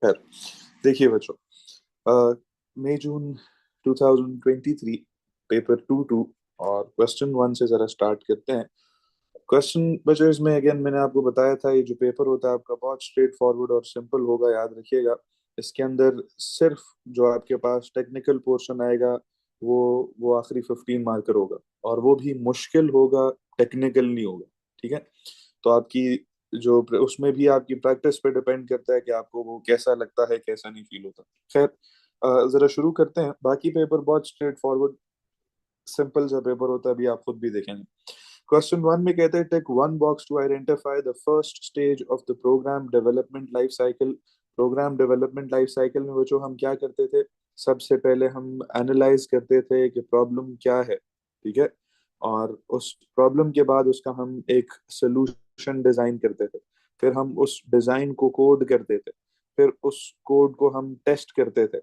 खैर, देखिए बच्चों, मई जून 2023 पेपर 2 और क्वेश्चन 1 से जरा स्टार्ट करते हैं। क्वेश्चन बच्चों, इसमें अगेन मैंने आपको बताया था, ये जो पेपर होता है आपका बहुत स्ट्रेट फॉरवर्ड और सिंपल होगा, याद रखिएगा। इसके अंदर सिर्फ जो आपके पास टेक्निकल पोर्शन आएगा वो आखिरी 15 मार्कर होगा, और वो भी मुश्किल होगा, टेक्निकल नहीं होगा। ठीक है, तो आपकी जो उसमें भी आपकी प्रैक्टिस पे डिपेंड करता है कि आपको वो कैसा लगता है, कैसा नहीं फील होता। खैर, जरा शुरू करते हैं। बाकी पेपर बहुत स्ट्रेट फॉरवर्ड सिंपल सा पेपर होता है, अभी आप खुद भी देखेंगे। क्वेश्चन 1 में कहते हैं, take one box to identify the first stage of the program development life cycle. Program development life cycle में बच्चों हम क्या करते थे? सबसे पहले हम एनालाइज करते थे कि प्रॉब्लम क्या है। ठीक है, और उस प्रॉब्लम के बाद उसका हम एक सोल्यूशन डिजाइन करते थे। फिर हम उस डिजाइन को कोड करते थे। फिर उस कोड को हम टेस्ट करते थे।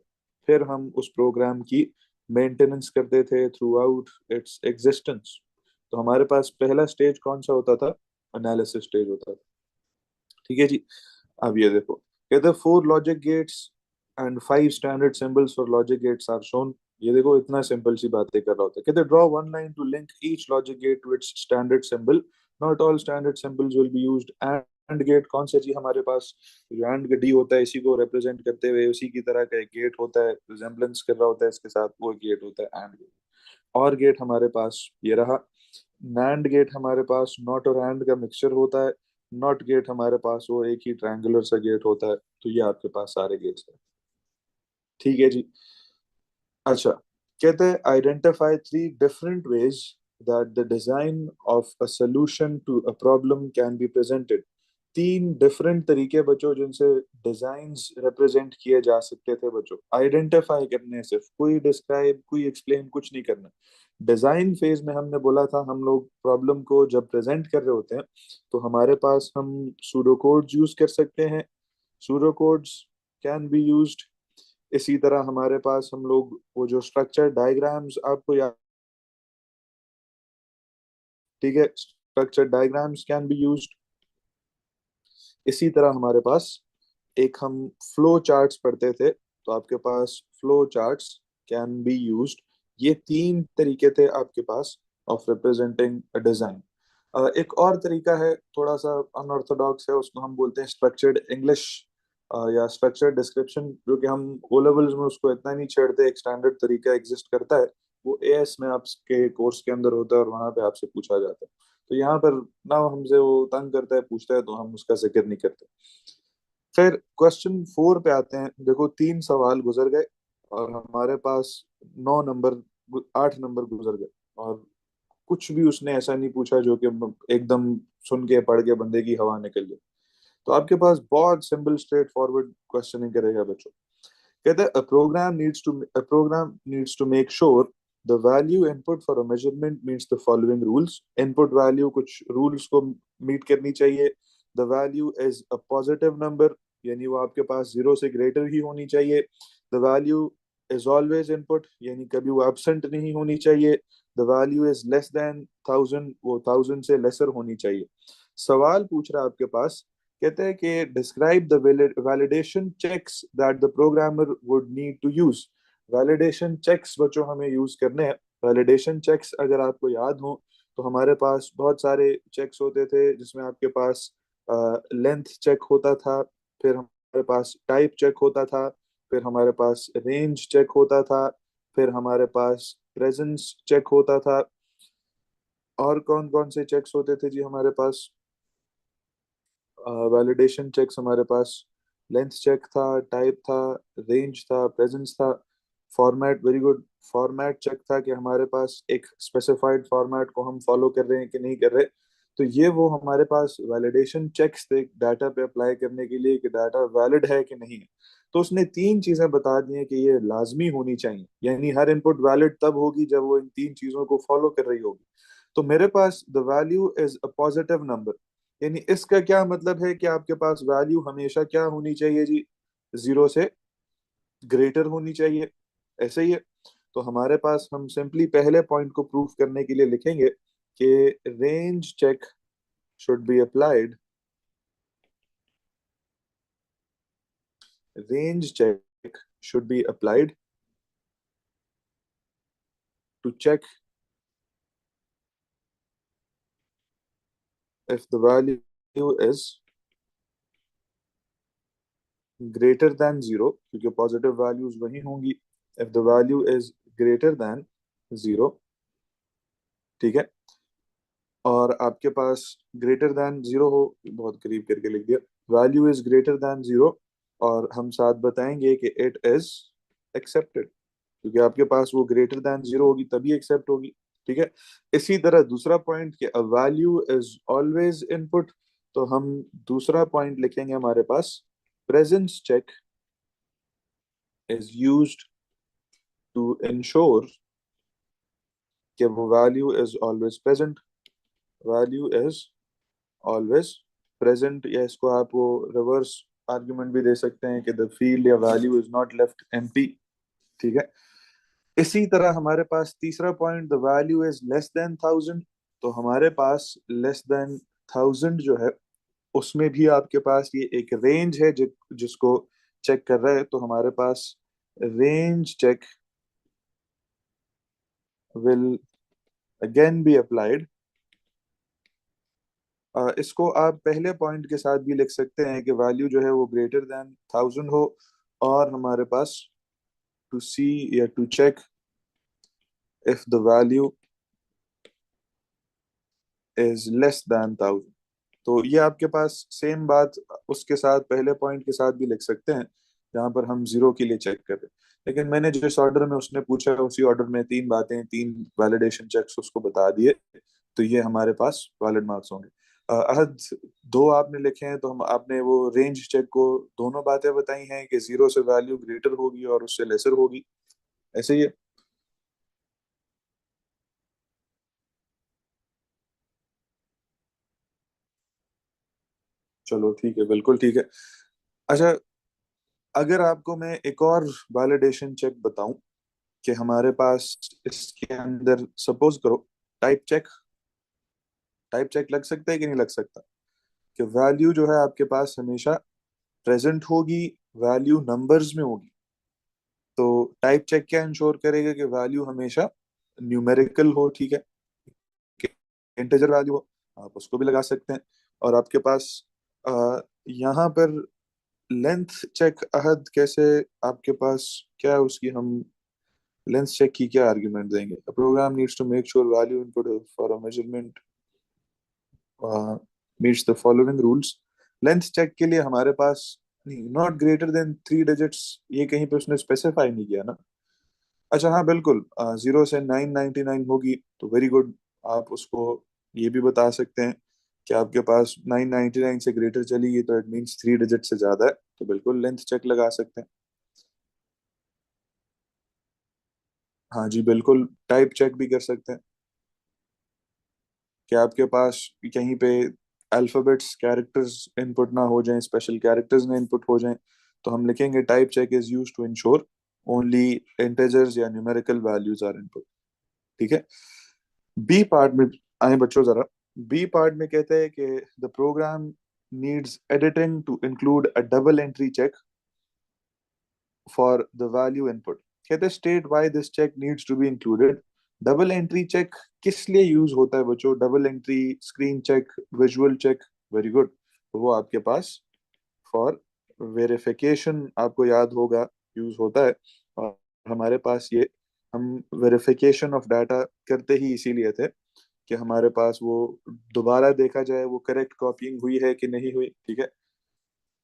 फिर हम उस प्रोग्राम की मेंटेनेंस करते थे थ्रू आउट इट्स एग्जिस्टेंस। तो हमारे पास पहला स्टेज कौन सा होता था? एनालिसिस स्टेज होता था। ठीक है जी। अब ये देखो, कहते 4 logic gates and 5 standard symbols for logic gates are shown. ये देखो, इतना सिंपल सी बातें कर रहा होता है। कहते draw one line to link each logic gate to its standard symbol. Not all standard symbols will be used. AND gate कौन सा जी? हमारे पास जो एंड डी होता है, इसी को रिप्रेजेंट करते हुए उसी की तरह का एक गेट होता है, रिजेम्बलेंस कर रहा होता है इसके साथ, वो गेट होता है एंड गेट। और गेट हमारे पास ये रहा। नैंड गेट हमारे पास नॉट और एंड का मिक्सचर होता है। नॉट गेट हमारे पास वो एक ही ट्रायंगुलर सा गेट होता है। तो ये आपके पास सारे गेट्स हैं। ठीक है जी। अच्छा, कहते हैं identify 3 different ways that the design of a solution to a problem can be presented. 3 different तरीके बच्चों जिनसे डिजाइन्स रिप्रेजेंट किए जा सकते थे बच्चों। आइडेंटिफाई करने, सिर्फ कोई डिस्क्राइब कोई एक्सप्लेन कुछ नहीं करना। डिजाइन फेज में हमने बोला था, हम लोग प्रॉब्लम को जब प्रेजेंट कर रहे होते हैं तो हमारे पास हम सूडो कोड्स यूज कर सकते हैं। Pseudo codes can be used. इसी तरह हमारे पास हम लोग वो जो स्ट्रक्चर डायग्राम्स आपको याद, ठीक है, structure diagrams can be used. इसी तरह हमारे पास एक हम फ्लो चार्ट्स पढ़ते थे, तो आपके पास flow charts can be used. ये 3 तरीके थे आपके पास ऑफ रिप्रेजेंटिंग अ डिजाइन। एक और तरीका है, थोड़ा सा अनऑर्थोडॉक्स है, उसको हम बोलते हैं स्ट्रक्चर्ड इंग्लिश या स्ट्रक्चर्ड डिस्क्रिप्शन, जो कि हम ओ लेवल्स में उसको इतना नहीं छेड़ते। एक स्टैंडर्ड तरीका एग्जिस्ट करता है, वो एएस में आपके कोर्स के अंदर होता है और वहां पे आपसे पूछा जाता है। तो यहाँ पर ना हमसे वो तंग करता है, पूछता है, तो हम उसका जिक्र नहीं करते। फिर क्वेश्चन 4 पे आते हैं। देखो, 3 सवाल गुजर गए और हमारे पास 9 नंबर, 8 नंबर गुजर गए, और कुछ भी उसने ऐसा नहीं पूछा जो कि एकदम सुन के पढ़ के बंदे की हवा निकल जाए। तो आपके पास बहुत सिंपल स्ट्रेट फॉरवर्ड क्वेश्चनिंग करेगा बच्चों। कहते हैं a program needs to make sure the value input for a measurement meets the following rules. Input value कुछ rules को meet करनी चाहिए। The value is a positive number, यानी वो आपके पास 0 से greater ही होनी चाहिए। The value is always input, यानी कभी वो absent नहीं होनी चाहिए। The value is less than 1000, वो 1000 से lesser होनी चाहिए। सवाल पूछ रहा है आपके पास, कहते हैं कि describe the validation checks that the programmer would need to use. Validation checks बच्चों हमें यूज करने हैं। वैलिडेशन चेक्स अगर आपको याद हो तो हमारे पास बहुत सारे चेक्स होते थे, जिसमें आपके पास लेंथ चेक होता था, फिर हमारे पास टाइप चेक होता था, फिर हमारे पास रेंज चेक होता था, फिर हमारे पास प्रेजेंस चेक होता था। और कौन कौन से चेक्स होते थे जी हमारे पास? वैलिडेशन चेक्स हमारे पास लेंथ चेक था, टाइप था, रेंज था, प्रेजेंस था, format, very good, format check था कि हमारे पास एक स्पेसिफाइड फॉर्मेट को हम फॉलो कर रहे हैं कि नहीं कर रहे। तो ये वो हमारे पास वैलिडेशन चेक्स थे डाटा पे अप्लाई करने के लिए कि डाटा वैलिड है कि नहीं है। तो उसने 3 चीजें बता दी हैं कि ये लाजमी होनी चाहिए, यानी हर इनपुट वैलिड तब होगी जब वो इन 3 चीजों को फॉलो कर रही होगी। तो मेरे पास the value is a positive number, यानी इसका क्या मतलब है कि आपके पास वैल्यू हमेशा क्या होनी चाहिए जी? 0 से ग्रेटर होनी चाहिए। ऐसे ही है। तो हमारे पास हम सिंपली पहले पॉइंट को प्रूफ करने के लिए लिखेंगे कि range check should be applied range check should be applied to check if the value is greater than zero, क्योंकि पॉजिटिव वैल्यूज वही होंगी। If the value is greater than zero, ठीक है, और आपके पास ग्रेटर देन जीरो हो, बहुत करीब करके लिख दिया, value is greater than zero, और हम साथ बताएंगे कि इट इज एक्सेप्टेड, क्योंकि आपके पास वो ग्रेटर देन जीरो होगी तभी एक्सेप्ट होगी। ठीक है। इसी तरह दूसरा पॉइंट कि a value is always input, तो हम दूसरा पॉइंट लिखेंगे हमारे पास, presence check is used to ensure कि वो value is always present, value is always present, या इसको आप वो रिवर्स आर्ग्यूमेंट भी दे सकते हैं कि द फील्ड या value is not left empty. ठीक है। इसी तरह हमारे पास तीसरा point, the value is less than thousand, तो हमारे पास लेस देन थाउजेंड जो है उसमें भी आपके पास ये एक रेंज है जिसको चेक कर रहा है, तो हमारे पास range check will again be applied. इसको आप पहले पॉइंट के साथ भी लिख सकते हैं कि वैल्यू जो है वो ग्रेटर देन थाउजेंड हो, और हमारे पास टू सी या to check if the value is less than thousand. तो ये आपके पास सेम बात उसके साथ पहले पॉइंट के साथ भी लिख सकते हैं, जहां पर हम जीरो के लिए चेक कर रहे हैं। लेकिन मैंने जिस ऑर्डर में उसने पूछा है उसी ऑर्डर में तीन बातें, तीन वैलिडेशन चेक्स उसको बता दिए, तो ये हमारे पास वैलिड मार्क्स होंगे। अहद, दो आपने लिखे हैं, तो हम आपने वो रेंज चेक को दोनों बातें बताई हैं कि जीरो से वैल्यू ग्रेटर होगी और उससे लेसर होगी, ऐसे ही है। चलो ठीक है, बिल्कुल ठीक है। अच्छा, अगर आपको मैं एक और वैलिडेशन चेक बताऊं कि हमारे पास इसके अंदर सपोज करो टाइप चेक, टाइप चेक लग सकता है कि नहीं लग सकता, कि वैल्यू जो है आपके पास हमेशा प्रेजेंट होगी, वैल्यू नंबर्स में होगी। तो टाइप चेक क्या इंश्योर करेगा कि वैल्यू हमेशा न्यूमेरिकल हो, ठीक है, कि इंटीजर वैल्यू हो, आप उसको भी लगा सकते हैं। और आपके पास यहाँ पर लेंथ चेक, अहद कैसे, आपके पास क्या है उसकी, हम लेंथ चेक की क्या आर्ग्यूमेंट देंगे? Program needs to make sure value input for a measurement meets the following rules. Length check के लिए हमारे पास not greater than three digits, ये कहीं पे उसने स्पेसिफाई नहीं किया ना। अच्छा हाँ बिल्कुल, जीरो से 999 होगी तो वेरी गुड, आप उसको ये भी बता सकते हैं कि आपके पास 999 से ग्रेटर चली गई तो इट मीन्स थ्री डिजिट से ज्यादा है, तो बिल्कुल लेंथ चेक लगा सकते हैं। हाँ जी बिल्कुल, टाइप चेक भी कर सकते हैं कि आपके पास कहीं पे अल्फाबेट्स कैरेक्टर्स इनपुट ना हो जाएं, स्पेशल कैरेक्टर्स ना इनपुट हो जाएं, तो हम लिखेंगे type check is used to ensure only integers या न्यूमेरिकल वैल्यूज आर इनपुट। ठीक है। बी पार्ट में आए बच्चों जरा, बी पार्ट में कहते हैं कि the program needs editing to include a double entry check for the value input. कहते हैं state why this check needs to be included. Double entry check किस लिए यूज होता है बच्चों? Double entry, screen check, visual check, very good, तो वो आपके पास फॉर वेरिफिकेशन, आपको याद होगा, यूज होता है। और हमारे पास ये, हम वेरिफिकेशन ऑफ डाटा करते ही इसीलिए थे कि हमारे पास वो दोबारा देखा जाए वो करेक्ट कॉपीइंग हुई है कि नहीं हुई। ठीक है।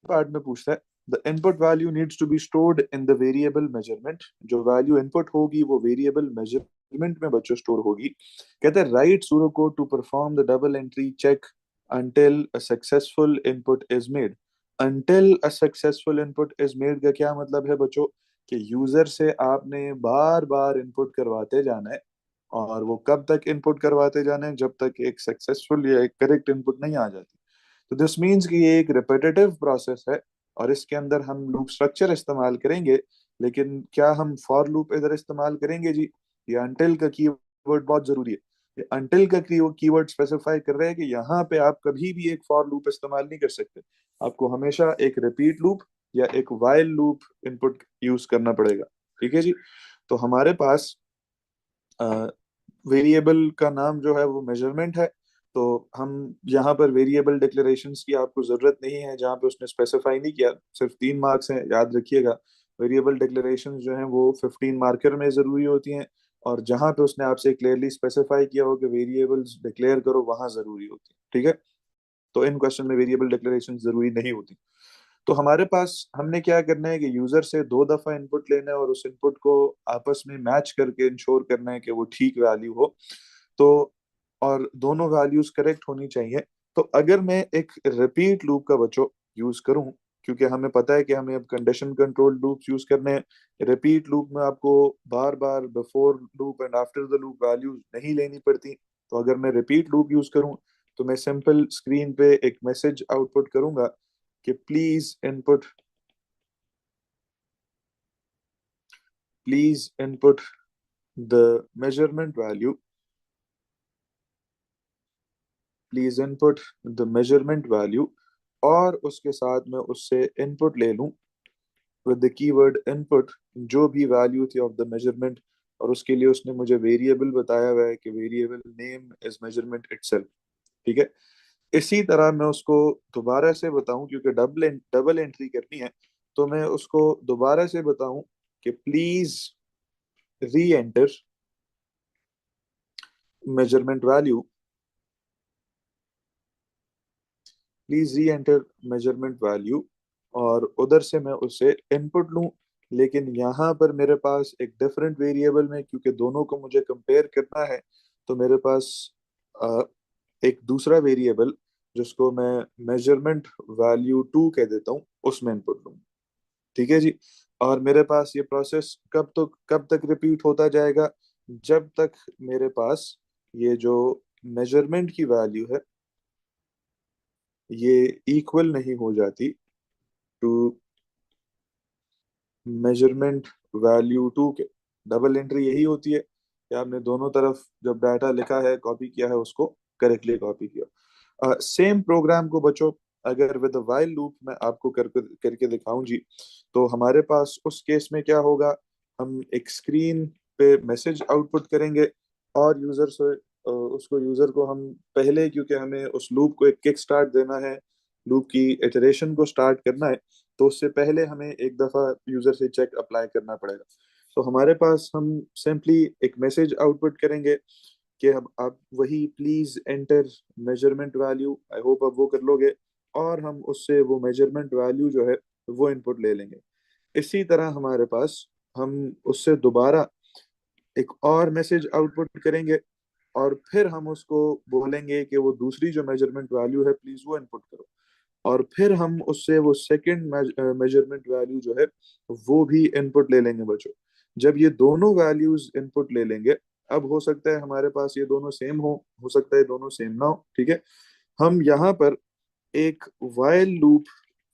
पार्ट में पूछता है the input value needs to be stored in the variable measurement. जो वैल्यू इनपुट होगी वो वेरिएबल मेजरमेंट में बच्चों स्टोर होगी। कहते हैं write pseudo code to perform the double entry check until a successful input is made। until a successful input is made का क्या मतलब है बच्चों? कि यूजर से आपने बार बार इनपुट करवाते जाना है, और वो कब तक इनपुट करवाते जाना है? जब तक एक सक्सेसफुल या एक करेक्ट इनपुट नहीं आ जाती। तो दिस मीन्स कि ये एक रिपीटेटिव प्रोसेस है, और इसके अंदर हम लूप स्ट्रक्चर इस्तेमाल करेंगे। लेकिन क्या हम फॉर लूप इधर इस्तेमाल करेंगे जी? ये अनटिल का कीवर्ड बहुत जरूरी है। ये अनटिल का कीवर्ड स्पेसिफाई कर रहे हैं कि यहाँ पे आप कभी भी एक फॉर लूप इस्तेमाल नहीं कर सकते, आपको हमेशा एक रिपीट लूप या एक वाइल लूप इनपुट यूज करना पड़ेगा। ठीक है जी। तो हमारे पास वेरिएबल का नाम जो है वो मेजरमेंट है। तो हम यहाँ पर वेरिएबल डिक्लेरेशंस की आपको जरूरत नहीं है, जहाँ पे उसने स्पेसिफाई नहीं किया। सिर्फ 3 मार्क्स हैं, याद रखिएगा। वेरिएबल डिक्लेरेशंस जो हैं वो 15 मार्कर में जरूरी होती हैं, और जहाँ पे उसने आपसे क्लियरली स्पेसिफाई किया हो कि वेरिएबल्स डिक्लेयर करो, वहां जरूरी होती है। ठीक है। तो इन क्वेश्चन में वेरिएबल डिक्लेरेशन जरूरी नहीं होती। तो हमारे पास हमने क्या करना है कि यूजर से 2 दफा इनपुट लेना है और उस इनपुट को आपस में मैच करके इंश्योर करना है कि वो ठीक वैल्यू हो। तो और दोनों वैल्यूज करेक्ट होनी चाहिए। तो अगर मैं एक रिपीट लूप का बच्चों यूज करूं, क्योंकि हमें पता है कि हमें अब कंडीशन कंट्रोल लूप्स यूज करने हैं। रिपीट लूप में आपको बार बार before loop and after the loop values नहीं लेनी पड़ती। तो अगर मैं रिपीट लूप यूज करूं, तो मैं सिंपल स्क्रीन पे एक मैसेज आउटपुट करूंगा कि please input the measurement value please input the measurement value. और उसके साथ मैं उससे इनपुट ले लूं विद द कीवर्ड इनपुट, जो भी वैल्यू थी ऑफ द मेजरमेंट। और उसके लिए उसने मुझे वेरिएबल बताया हुआ है कि variable name is measurement itself. ठीक है। इसी तरह मैं उसको दोबारा से बताऊं, क्योंकि डबल एंट्री करनी है। तो मैं उसको दोबारा से बताऊं कि री एंटर मेजरमेंट वैल्यू प्लीज री एंटर मेजरमेंट वैल्यू। और उधर से मैं उससे इनपुट लूं। लेकिन यहाँ पर मेरे पास एक डिफरेंट वेरिएबल में, क्योंकि दोनों को मुझे कंपेयर करना है, तो मेरे पास अ, एक दूसरा वेरिएबल जिसको मैं मेजरमेंट वैल्यू 2 कह देता हूँ, उसमें इनपुट लूँ। ठीक है जी। और मेरे पास ये प्रोसेस कब तक रिपीट होता जाएगा, जब तक मेरे पास ये जो मेजरमेंट की वैल्यू है ये इक्वल नहीं हो जाती टू मेजरमेंट वैल्यू 2 के। डबल एंट्री यही होती है कि आपने दोनों तरफ जब डाटा लिखा है, कॉपी किया है, उसको करेक्टली कॉपी किया। सेम प्रोग्राम को बच्चों अगर विद वाइल लूप मैं आपको करके दिखाऊं जी, तो हमारे पास उस केस में क्या होगा। हम एक स्क्रीन पे मैसेज आउटपुट करेंगे, और उसको यूजर को हम पहले, क्योंकि हमें उस लूप को एक किक स्टार्ट देना है, लूप की इटरेशन को स्टार्ट करना है, तो उससे पहले हमें एक दफा यूजर से चेक अप्लाई करना पड़ेगा। तो हमारे पास हम सिंपली एक मैसेज आउटपुट करेंगे कि अब आप वही please enter measurement value, I hope अब वो कर लोगे। और हम उससे वो मेजरमेंट वैल्यू जो है वो इनपुट ले लेंगे। इसी तरह हमारे पास हम उससे दोबारा एक और मैसेज आउटपुट करेंगे, और फिर हम उसको बोलेंगे कि वो दूसरी जो मेजरमेंट वैल्यू है प्लीज वो इनपुट करो। और फिर हम उससे वो सेकंड मेजरमेंट वैल्यू जो है वो भी इनपुट ले लेंगे बच्चों। जब ये दोनों वैल्यूज इनपुट ले लेंगे, अब हो सकता है हमारे पास ये दोनों सेम हो सकता है दोनों सेम ना हो। ठीक है। हम यहाँ पर एक वाइल लूप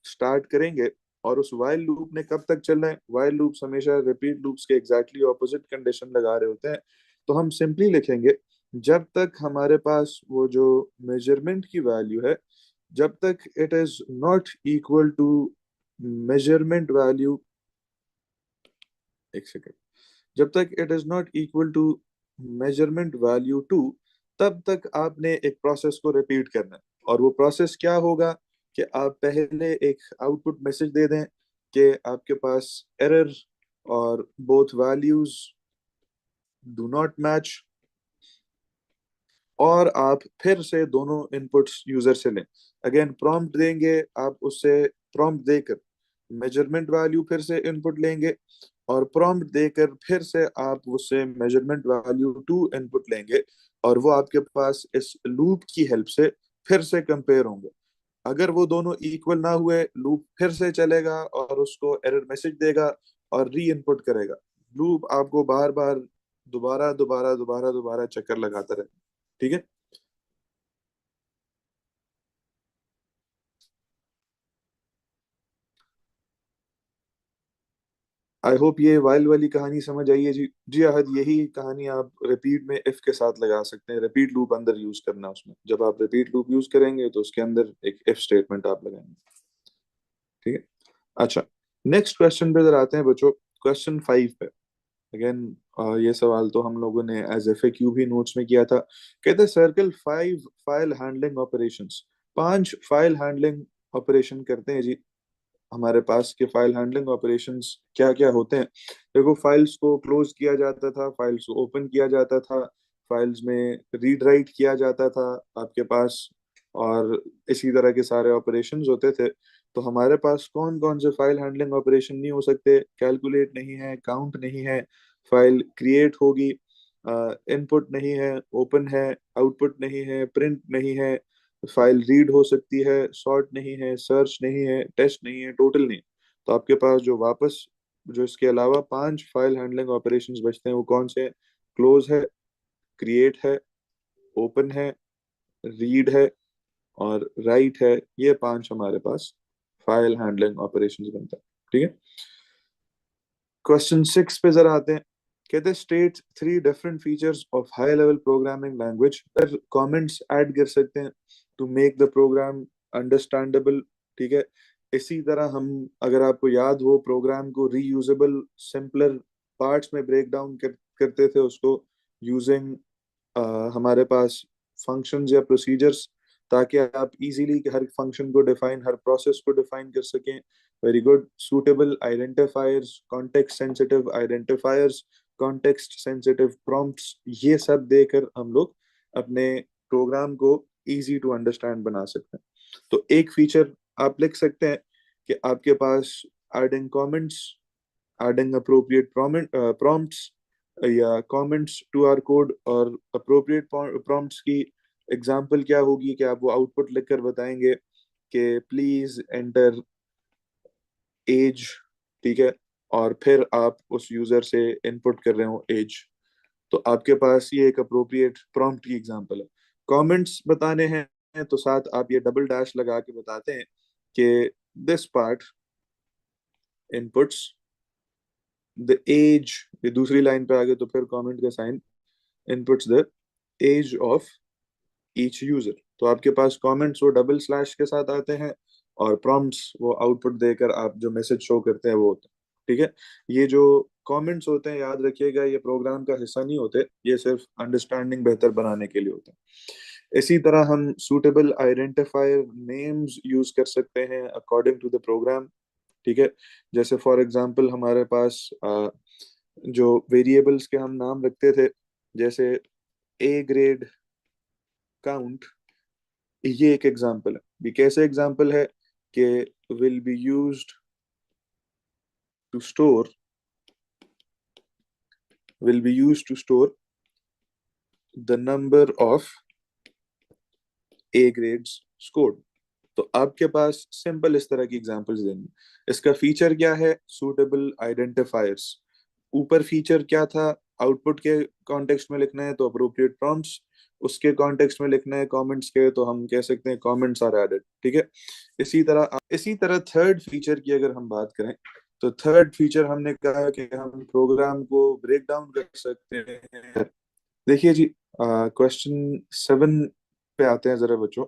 स्टार्ट करेंगे, और उस वाइल लूप ने कब तक चलना है। वाइल लूप्स हमेशा रिपीट लूप्स के एग्जैक्टली ऑपोजिट कंडीशन लगा रहे होते हैं। तो हम सिंपली लिखेंगे, जब तक हमारे पास वो जो मेजरमेंट की वैल्यू है, जब तक it is not equal to measurement value, एक सेकेंड, जब तक it is not equal to measurement value 2, तब तक आपने एक प्रोसेस को रिपीट करना है। और वो प्रोसेस क्या होगा कि आप पहले एक आउटपुट मैसेज दे दें कि आपके पास एरर और both values do not match, और आप फिर से दोनों इनपुट्स यूजर से लें। अगेन प्रॉम्प्ट देंगे आप उससे, प्रॉम्प्ट देकर मेजरमेंट वैल्यू फिर से इनपुट लेंगे, और प्रॉम्प्ट देकर फिर से आप उससे मेजरमेंट वैल्यू 2 इनपुट लेंगे। और वो आपके पास इस लूप की हेल्प से फिर से कंपेयर होंगे। अगर वो दोनों इक्वल ना हुए, लूप फिर से चलेगा और उसको एरर मैसेज देगा और री इनपुट करेगा। लूप आपको बार बार दोबारा दोबारा दोबारा दोबारा चक्कर लगाता रहे। ठीक है। आई होप ये वाइल वाली कहानी समझ आई है जी। जी अहद, यही कहानी आप रिपीट में इफ के साथ लगा सकते हैं। रिपीट लूप अंदर यूज करना, उसमें जब आप रिपीट लूप यूज करेंगे तो उसके अंदर एक इफ स्टेटमेंट आप लगाएंगे। ठीक है। अच्छा, नेक्स्ट क्वेश्चन पे जरा आते हैं बच्चों, क्वेश्चन 5 पे। अगेन ये सवाल तो हम लोगों ने एज एफ भी नोट्स में किया था। कहते हैं circle 5 file handling operations, 5 file handling operation करते हैं जी हमारे पास के फाइल हैंडलिंग ऑपरेशंस क्या क्या होते हैं। देखो, फाइल्स को क्लोज किया जाता था, फाइल्स को ओपन किया जाता था, फाइल्स में रीड राइट किया जाता था आपके पास, और इसी तरह के सारे ऑपरेशंस होते थे। तो हमारे पास कौन कौन से फाइल हैंडलिंग ऑपरेशन नहीं हो सकते? कैलकुलेट नहीं है, काउंट नहीं है, फाइल क्रिएट होगी, इनपुट नहीं है, ओपन है, आउटपुट नहीं है, प्रिंट नहीं है, फाइल रीड हो सकती है, सॉर्ट नहीं है, सर्च नहीं है, टेस्ट नहीं है, टोटल नहीं। तो आपके पास जो वापस, जो इसके अलावा 5 फाइल हैंडलिंग ऑपरेशंस बचते हैं वो कौन से हैं? क्लोज है, क्रिएट है, ओपन है, रीड है, और राइट है। ये 5 हमारे पास फाइल हैंडलिंग ऑपरेशंस बनता है। ठीक है, क्वेश्चन 6 पे जरा आते हैं। कहते हैं state 3 different features of high level programming language, पर कमेंट्स ऐड कर सकते हैं to make the program understandable. ठीक है, इसी तरह हम, अगर आपको याद हो, प्रोग्राम को रीयूजेबल सिंपलर पार्ट्स में ब्रेक डाउन करते थे उसको यूजिंग हमारे पास फंक्शंस या प्रोसीजर्स, ताकि आप इजीली हर फंक्शन को डिफाइन, हर प्रोसेस को डिफाइन कर सकें। Very good. Suitable identifiers, context sensitive identifiers, context sensitive prompts, ये सब देकर हम लोग अपने प्रोग्राम को इजी टू अंडरस्टैंड बना सकते हैं। तो एक फीचर आप लिख सकते हैं कि आपके पास adding comments, adding appropriate prompts या कमेंट्स टू आर कोड, और अप्रोप्रिएट प्रॉम्प्ट्स की एग्जांपल क्या होगी कि आप वो आउटपुट लिखकर बताएंगे कि प्लीज एंटर एज। ठीक है, और फिर आप उस यूजर से इनपुट कर रहे हो एज। तो आपके पास ये एक अप्रोप्रिएट प्रॉम्प्ट की एग्जांपल है। कमेंट्स बताने हैं तो साथ आप ये डबल डैश लगा के बताते हैं कि this part inputs the age. ये दूसरी लाइन पे आ गए तो फिर कमेंट का sign, inputs the age of each user. तो आपके पास कमेंट्स वो डबल स्लैश के साथ आते हैं, और प्रॉम्प्ट्स वो आउटपुट देकर आप जो मैसेज शो करते हैं वो होते हैं। ठीक है, ये जो कमेंट्स होते हैं, याद रखिएगा, ये प्रोग्राम का हिस्सा नहीं होते, ये सिर्फ अंडरस्टैंडिंग बेहतर बनाने के लिए होते हैं। इसी तरह हम सूटेबल आइडेंटिफायर नेम्स यूज कर सकते हैं अकॉर्डिंग टू द प्रोग्राम। ठीक है, जैसे फॉर एग्जांपल हमारे पास जो वेरिएबल्स के हम नाम रखते थे, जैसे ए ग्रेड, काउंट, ये एक एग्जांपल है। भी कैसे एग्जांपल है कि will be used to store, will be used to store the number of A grades scored. तो आपके पास सिंपल इस तरह की एग्जांपल्स देंगे। इसका फीचर क्या है? Suitable identifiers. ऊपर फीचर क्या था? आउटपुट के कॉन्टेक्स्ट में लिखना है तो अप्रोप्रिएट प्रॉम्प्ट्स, उसके कॉन्टेक्स्ट में लिखना है कमेंट्स के तो हम कह सकते हैं कमेंट्स आर एडेड। ठीक है, इसी तरह थर्ड फीचर की अगर हम बात करें, तो थर्ड फीचर हमने कहा कि हम प्रोग्राम को ब्रेक डाउन कर सकते हैं। देखिए जी, क्वेश्चन 7 पे आते हैं जरा बच्चों।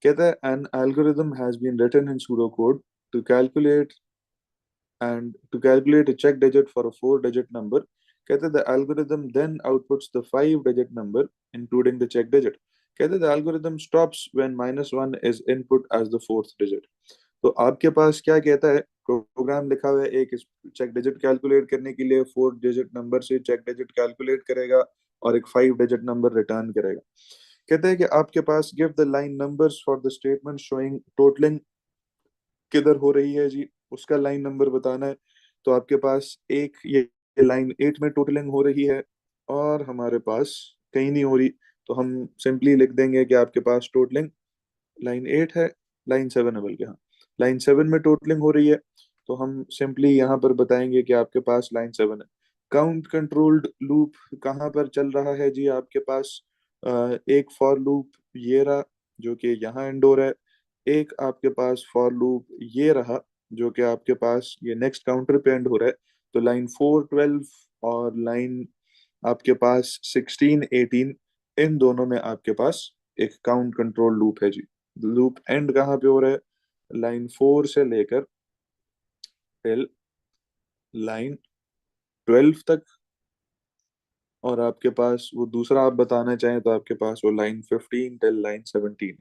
कहता है an algorithm has been written in pseudo code to calculate to calculate a check digit for a 4 digit number. कहते हैं the algorithm then outputs the 5 digit number including the check digit. कहते हैं the algorithm stops when -1 is input as the fourth digit. तो आपके पास क्या कहता है, programme लिखा हुआ है, एक चेक डिजिट कैलकुलेट करने के लिए 4 डिजिट नंबर से चेक डिजिट कैलकुलेट करेगा और एक 5 डिजिट नंबर रिटर्न करेगा। कहते हैं कि आपके पास give the line numbers for the statement showing totalling किधर हो रही है जी, उसका लाइन नंबर बताना है। तो आपके पास एक ये लाइन 8 में टोटलिंग हो रही है, और हमारे पास कहीं नहीं हो रही, तो हम सिंपली लिख देंगे कि आपके पास टोटलिंग लाइन 8 है, लाइन 7 है, बल्कि हाँ, लाइन 7 में टोटलिंग हो रही है। तो हम सिंपली यहाँ पर बताएंगे कि आपके पास लाइन 7 है। काउंट कंट्रोल्ड लूप कहाँ पर चल रहा है जी? आपके पास एक फॉर लूप ये रहा जो कि यहाँ एंड हो रहा है, एक आपके पास फॉर लूप ये रहा जो कि आपके पास ये नेक्स्ट काउंटर पे एंड हो रहा है। तो लाइन 4 12 और लाइन आपके पास 16 18, इन दोनों में आपके पास एक काउंट कंट्रोल लूप है जी। लूप एंड कहाँ पे हो रहा है? लाइन 4 से लेकर टिल लाइन 12 तक, और आपके पास वो दूसरा आप बताना चाहें तो आपके पास वो लाइन 15 टिल लाइन 17।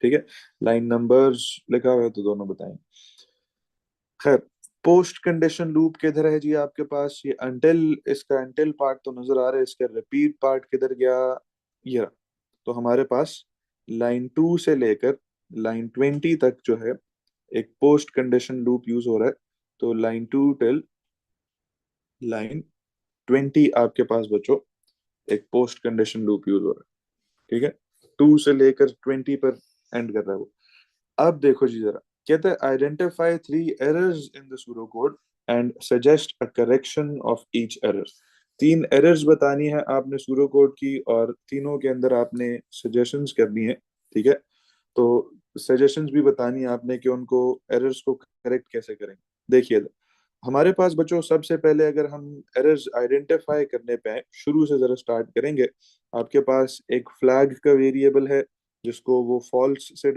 ठीक है, लाइन नंबर्स लिखा हुआ है तो दोनों बताएं। खैर, पोस्ट कंडीशन लूप किधर है जी आपके पास? ये अंटिल, इसका अंटिल पार्ट तो नजर आ रहा है, इसका रिपीट पार्ट किधर गया? ये रहा। तो हमारे पास लाइन 2 से लेकर लाइन 20 तक जो है एक पोस्ट कंडीशन लूप यूज हो रहा है। तो लाइन 2 टिल लाइन 20 आपके पास बच्चों एक पोस्ट कंडीशन लूप यूज हो रहा है। ठीक है, 2 से लेकर 20 पर एंड कर रहा है वो। अब देखो जी जरा, कहते हैं identify 3 errors in the pseudo code and suggest a correction of each error. 3 errors बतानी है आपने सूडो कोड की, और तीनों के अंदर आपने सजेशंस करनी है। ठीक है, तो सजेशंस भी बतानी है आपने कि उनको एरर्स को करेक्ट कैसे करेंगे। देखिए, हमारे पास बच्चों सबसे पहले अगर हम एरर्स आइडेंटिफाई करने पे आए, शुरू से जरा स्टार्ट करेंगे। आपके पास एक फ्लैग का वेरिएबल है जिसको वो फॉल्स से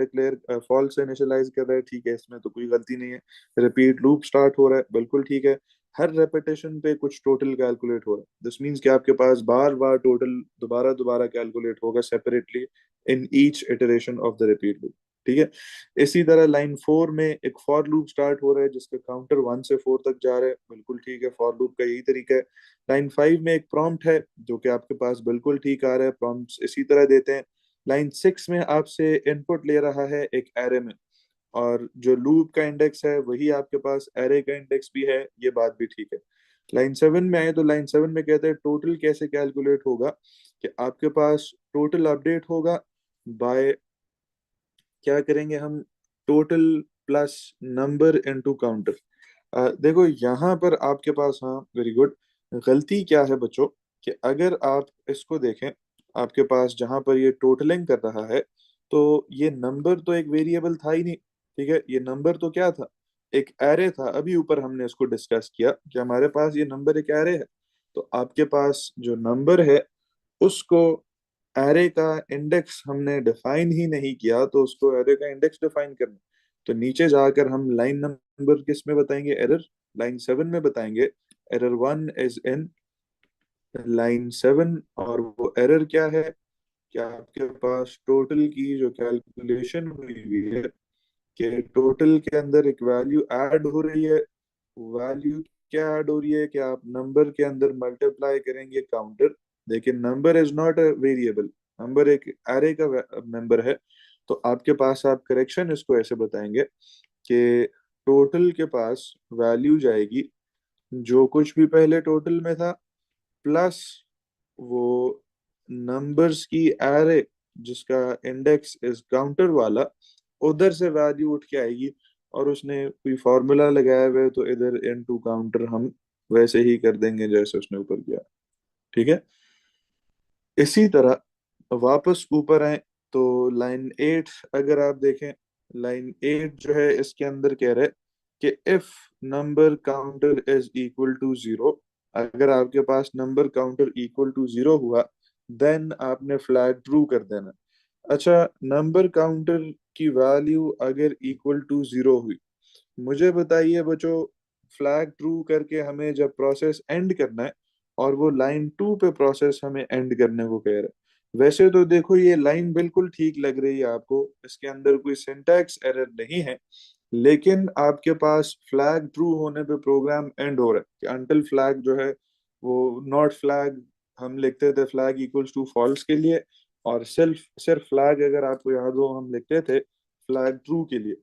इनिशियलाइज कर रहा है। ठीक है, इसमें तो कोई गलती नहीं है। रिपीट लूप स्टार्ट हो रहा है, बिल्कुल ठीक है। हर रेपिटेशन पे कुछ टोटल कैलकुलेट हो रहा है, दिस मीन्स कि आपके पास बार बार टोटल दोबारा दोबारा कैलकुलेट होगा separately in each iteration of the repeat loop. ठीक है, इसी तरह लाइन 4 में एक फॉर लूप स्टार्ट हो रहा है जिसका काउंटर 1 से 4 तक जा रहा है, बिल्कुल ठीक है, फॉर लूप का यही तरीका है। लाइन 5 में एक प्रॉम्प्ट है जो कि आपके पास बिल्कुल ठीक आ रहा है, प्रॉम्प्ट्स इसी तरह देते हैं। लाइन 6 में आपसे इनपुट ले रहा है एक एरे में, और जो लूप का इंडेक्स है वही आपके पास एरे का इंडेक्स भी है, ये बात भी ठीक है। लाइन 7 में आए तो लाइन 7 में कहते हैं टोटल कैसे कैलकुलेट होगा, कि आपके पास टोटल अपडेट होगा बाय, क्या करेंगे हम, total plus number into counter. देखो यहाँ पर आपके पास, हाँ वेरी गुड, गलती क्या है बच्चों, कि अगर आप इसको देखें, आपके पास जहां पर ये टोटलिंग कर रहा है, तो ये नंबर तो एक वेरिएबल था ही नहीं। ठीक है, ये नंबर तो क्या था, एक एरे था। अभी ऊपर हमने इसको डिस्कस किया कि हमारे पास ये नंबर एक एरे है। तो आपके पास जो नंबर है उसको एरे का इंडेक्स हमने डिफाइन ही नहीं किया, तो उसको एरे का इंडेक्स डिफाइन करना। तो नीचे जाकर हम लाइन नंबर किस में बताएंगे, एरर लाइन 7 में बताएंगे। एरर 1 इज इन लाइन 7, और वो एरर क्या है, कि आपके पास टोटल की जो कैलकुलेशन हुई हुई है, कि टोटल के अंदर एक वैल्यू ऐड हो रही है। वैल्यू क्या ऐड हो रही है, कि आप नंबर के अंदर मल्टीप्लाई करेंगे काउंटर। देखिए, number is not a variable, number एक एरे का मेंबर है। तो आपके पास आप करेक्शन इसको ऐसे बताएंगे कि टोटल के पास वैल्यू जाएगी जो कुछ भी पहले टोटल में था, प्लस वो नंबर्स की एरे जिसका इंडेक्स इज काउंटर वाला, उधर से वैल्यू उठ के आएगी। और उसने कोई फॉर्मूला लगाया हुआ है तो इधर इनटू काउंटर हम वैसे ही कर देंगे जैसे उसने ऊपर किया। ठीक है, इसी तरह वापस ऊपर आए तो लाइन 8 अगर आप देखें, लाइन 8 जो है इसके अंदर कह रहा है कि if number counter is equal to 0, अगर आपके पास नंबर काउंटर इक्वल टू 0 हुआ, देन आपने फ्लैग ट्रू कर देना। अच्छा, नंबर काउंटर की वैल्यू अगर इक्वल टू 0 हुई, मुझे बताइए बच्चों, फ्लैग ट्रू करके हमें जब प्रोसेस एंड करना है, और वो लाइन 2 पे प्रोसेस हमें एंड करने को कह रहा है। वैसे तो देखो ये लाइन बिल्कुल ठीक लग रही है आपको, इसके अंदर कोई सिंटैक्स एरर नहीं है, लेकिन आपके पास फ्लैग ट्रू होने पे प्रोग्राम एंड हो रहा है, कि अनटिल फ्लैग जो है वो नॉट फ्लैग, हम लिखते थे फ्लैग इक्वल्स टू फॉल्स के लिए, और सिर्फ सिर्फ फ्लैग अगर आपको याद हो हम लिखते थे फ्लैग ट्रू के लिए।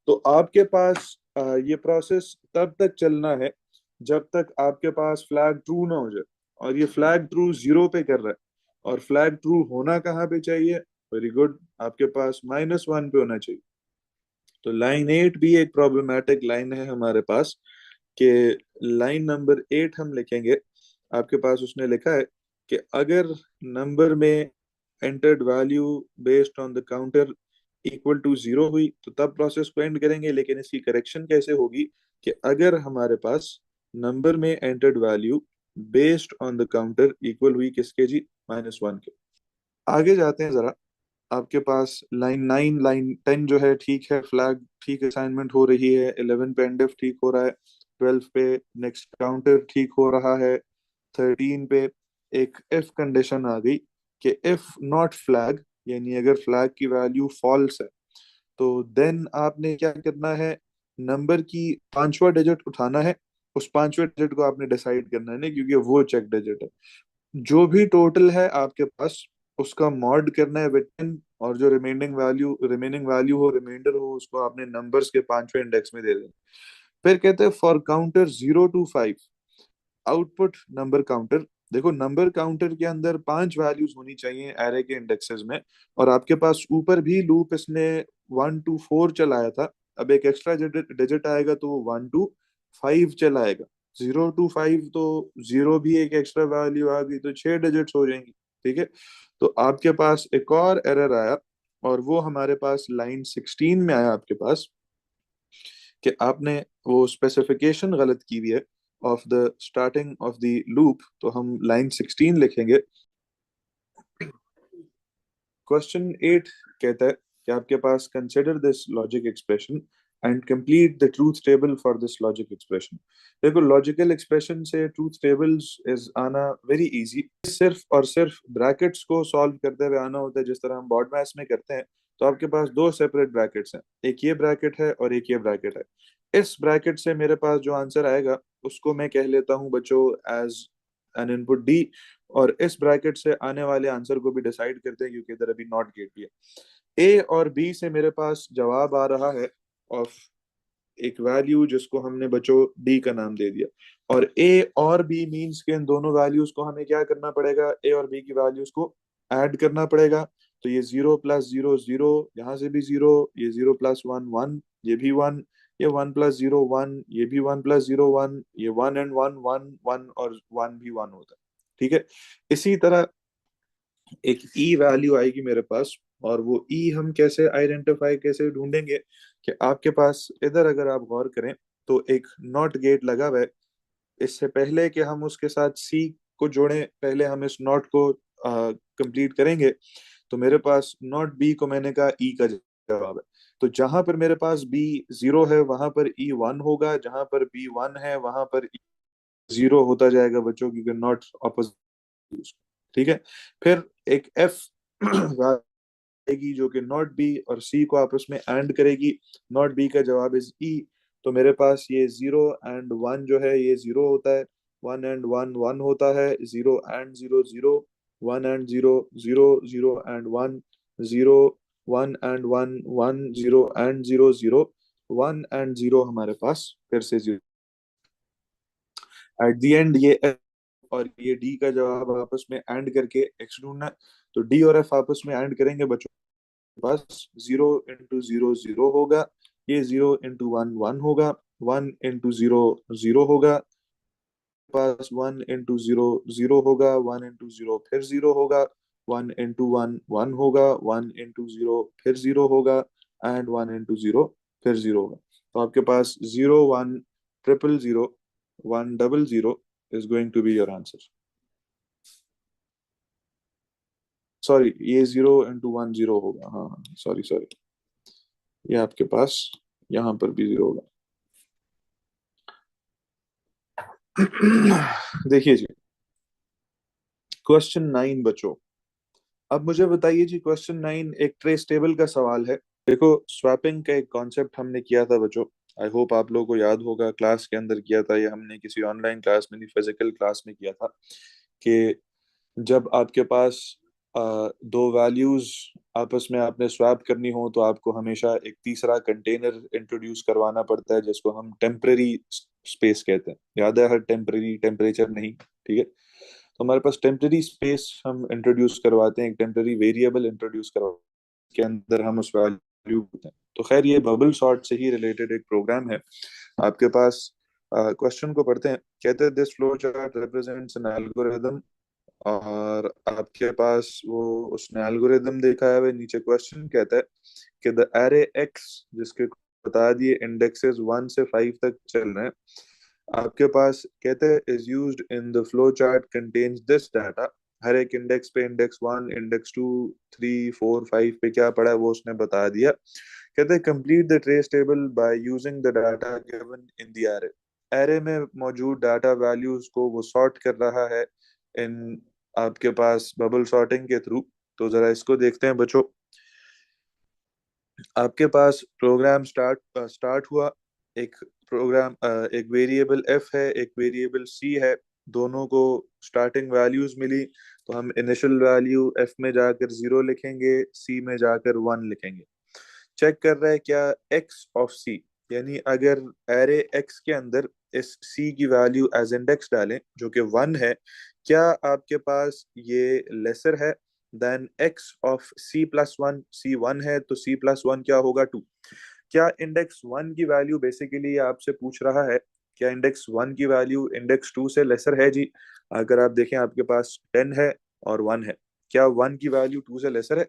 तो आपके पास ये प्रोसेस तब तक चलना है जब तक आपके पास फ्लैग ट्रू ना हो जाए, और ये फ्लैग ट्रू 0 पे कर रहा है। और फ्लैग ट्रू होना कहाँ पे चाहिए, वेरी गुड, आपके पास -1 पे होना चाहिए। तो लाइन 8 भी एक प्रॉब्लमेटिक लाइन है हमारे पास, कि लाइन नंबर 8 हम लिखेंगे, आपके पास उसने लिखा है कि अगर नंबर में entered value based on the counter equal to 0 हुई तो तब प्रोसेस को एंड करेंगे। लेकिन इसकी करेक्शन कैसे होगी, कि अगर हमारे पास नंबर में entered value based on the counter equal हुई किसके जी, -1 के। आगे जाते हैं जरा। आपके पास लाइन 9 लाइन 10 जो है ठीक है, फ्लैग ठीक असाइनमेंट हो रही है, 11 पे एंड ठीक हो रहा है, 12 पे नेक्स्ट काउंटर ठीक हो रहा है, 13 पे एक इफ कंडीशन आ गई कि इफ नॉट फ्लैग, यानी अगर फ्लैग की वैल्यू फॉल्स है तो देन आपने क्या करना है, नंबर की पांचवा डिजिट उठाना है, उस पांचवे डिजिट को आपने डिसाइड करना है ना, क्योंकि वो चेक डिजिट है। जो भी टोटल है आपके पास उसका मॉड करना है विद 10, और जो रिमेनिंग वैल्यू हो, रिमाइंडर हो, उसको आपने नंबर्स के पांचवें इंडेक्स में दे देना। फिर कहते हैं for counter 0 to 5 output number counter. देखो नंबर काउंटर के अंदर 5 वैल्यूज होनी चाहिए एरे के इंडेक्सेस में, और आपके पास ऊपर भी लूप इसने 1 to 4 चलाया था। अब एक एक्स्ट्रा डिजिट आएगा तो वो 1 to 5 चलाएगा। 0 to 5 तो जीरो भी एक एक्स्ट्रा वैल्यू आ गई तो 6 डिजिट्स हो जाएंगी। ठीक है, तो आपके पास एक और एरर आया, और वो हमारे पास लाइन 16 में आया आपके पास, कि आपने वो स्पेसिफिकेशन गलत की हुई है of the starting of the loop. तो हम लाइन 16 लिखेंगे। क्वेश्चन 8 कहता है कि आपके पास consider this logic expression and complete the truth table for this logic expression. देखो लॉजिकल एक्सप्रेशन से ट्रूथ टेबल्स इज आना वेरी इजी, सिर्फ और सिर्फ ब्रैकेट्स को सॉल्व करते हुए आना होता है, जिस तरह हम बॉड मैथ्स में करते हैं। तो आपके पास दो सेपरेट ब्रैकेट्स हैं, एक ये ब्रैकेट है और एक ये ब्रैकेट है। इस ब्रैकेट से मेरे पास जो आंसर आएगा उसको मैं कह लेता हूं बच्चों एज एन इनपुट डी, और इस ब्रैकेट से आने वाले आंसर को भी डिसाइड करते हैं, क्योंकि इधर अभी नॉट गेट भी है। ए और बी से मेरे पास जवाब आ रहा है ऑफ एक वैल्यू जिसको हमने बच्चों डी का नाम दे दिया, और ए और बी मींस के इन दोनों वैल्यूज को हमें क्या करना पड़ेगा, ए और बी की वैल्यूज को ऐड करना पड़ेगा। तो ये 0 + 0 0, यहाँ से भी 0, ये 0 + 1 1, ये भी 1, ये 1 + 0 1, ये भी 1 + 0 1, ये 1 and 1 1 1, और 1 भी 1 होता है। ठीक है, इसी तरह एक ई वैल्यू आएगी मेरे पास, और वो ई हम कैसे आइडेंटिफाई, कैसे ढूंढेंगे, कि आपके पास इधर अगर आप गौर करें तो एक नॉट गेट लगा हुआ है। इससे पहले कि हम उसके साथ सी को जोड़ें, पहले हम इस नॉट को कंप्लीट करेंगे। तो मेरे पास नॉट बी को मैंने कहा ई का जवाब है, तो जहां पर मेरे पास बी 0 है वहां पर ई 1 होगा, जहां पर बी 1 है वहां पर ई 0 होता जाएगा बच्चों, क्योंकि नॉट ऑपोजिट। ठीक है, फिर एक एफ आएगी जो कि नॉट बी और सी को आपस में एंड करेगी। नॉट बी का जवाब इज ई। तो मेरे पास ये 0 and 1 जो है ये 0 होता है, 1 and 1 1 होता है, 0 and 0 0, 1 and 0 0 0 and 1 0, 1 and 1 1 0 and 0 0, 1 and 0 हमारे पास फिर से 0 एट द एंड। ये F और ये डी का जवाब आपस में एंड करके एक्स ढूंढना है। तो डी और एफ आपस में एंड करेंगे बच्चों के पास 0 × 0 0 होगा, ये 0 × 1 1 होगा, 1 × 0 0 होगा, पास 1 × 0 0 होगा, 1 × 0 फिर 0 होगा, 1 × 1 1 होगा, 1 × 0 फिर 0 होगा, एंड 1 × 0 फिर 0 होगा। तो आपके पास 0 1 0 0 0 1 0 0 is going to be your answer. Sorry, ये 0 × 1 0 होगा, हाँ हाँ, सॉरी सॉरी, ये आपके पास यहाँ पर भी 0 होगा। देखिए जी, क्वेश्चन 9 बच्चों। अब मुझे बताइए जी, क्वेश्चन 9 एक ट्रेस टेबल का सवाल है। देखो स्वैपिंग का एक कॉन्सेप्ट हमने किया था बच्चों, आई होप आप लोगों को याद होगा, क्लास के अंदर किया था, या हमने किसी ऑनलाइन क्लास में नहीं, फिजिकल क्लास में किया था, कि जब आपके पास दो वैल्यूज आपस में आपने स्वैप करनी हो तो आपको हमेशा एक तीसरा कंटेनर इंट्रोड्यूस करवाना पड़ता है, जिसको हम टेम्पररी स्पेस कहते हैं। याद है, हर टेम्पररी टेम्परेचर नहीं, ठीक है। तो हमारे पास टेम्पररी स्पेस हम इंट्रोड्यूस करवाते हैं, एक टेम्पररी वेरिएबल इंट्रोड्यूस करवाते हैं, के अंदर हम उस वैल्यू होते हैं। तो खैर ये बबल सॉर्ट से ही रिलेटेड एक प्रोग्राम है आपके पास। क्वेश्चन को पढ़ते हैं। कहते हैं this flow chart represents an algorithm, और आपके पास वो उसने एल्गोरिदम देखा है। नीचे क्वेश्चन कहता है कि द एरे एक्स, जिसके बता दिए इंडेक्सेस 1 से 5 तक चल रहे हैं, आपके पास कहते हैं is used in the flow chart contains this data हर एक इंडेक्स पे इंडेक्स 1, इंडेक्स 2, 3, 4, 5 पे क्या पड़ा है वो उसने बता दिया। कहते हैं complete the trace table by using the data given in the array. Array में मौजूद डाटा वैल्यूज को वो सॉर्ट कर रहा है इन आपके पास बबल सॉर्टिंग के थ्रू। तो जरा इसको देखते हैं बच्चों। आपके पास प्रोग्राम स्टार्ट हुआ। एक प्रोग्राम एक वेरिएबल एफ है, एक वेरिएबल सी है। दोनों को स्टार्टिंग वैल्यूज मिली, तो हम इनिशियल वैल्यू एफ में जाकर 0 लिखेंगे, सी में जाकर 1 लिखेंगे। चेक कर रहा है क्या एक्स ऑफ सी, यानी अगर एरे एक्स के अंदर इस सी की वैल्यू एज इंडेक्स डालें जो कि 1 है, क्या आपके पास ये लेसर है then X of C plus 1। C 1 है तो सी प्लस 1 क्या होगा 2। क्या इंडेक्स 1 की वैल्यू बेसिकली आपसे पूछ रहा है क्या इंडेक्स 1 की वैल्यू इंडेक्स 2 से लेसर है जी। अगर आप देखें आपके पास 10 है और 1 है, क्या 1 की वैल्यू 2 से लेसर है?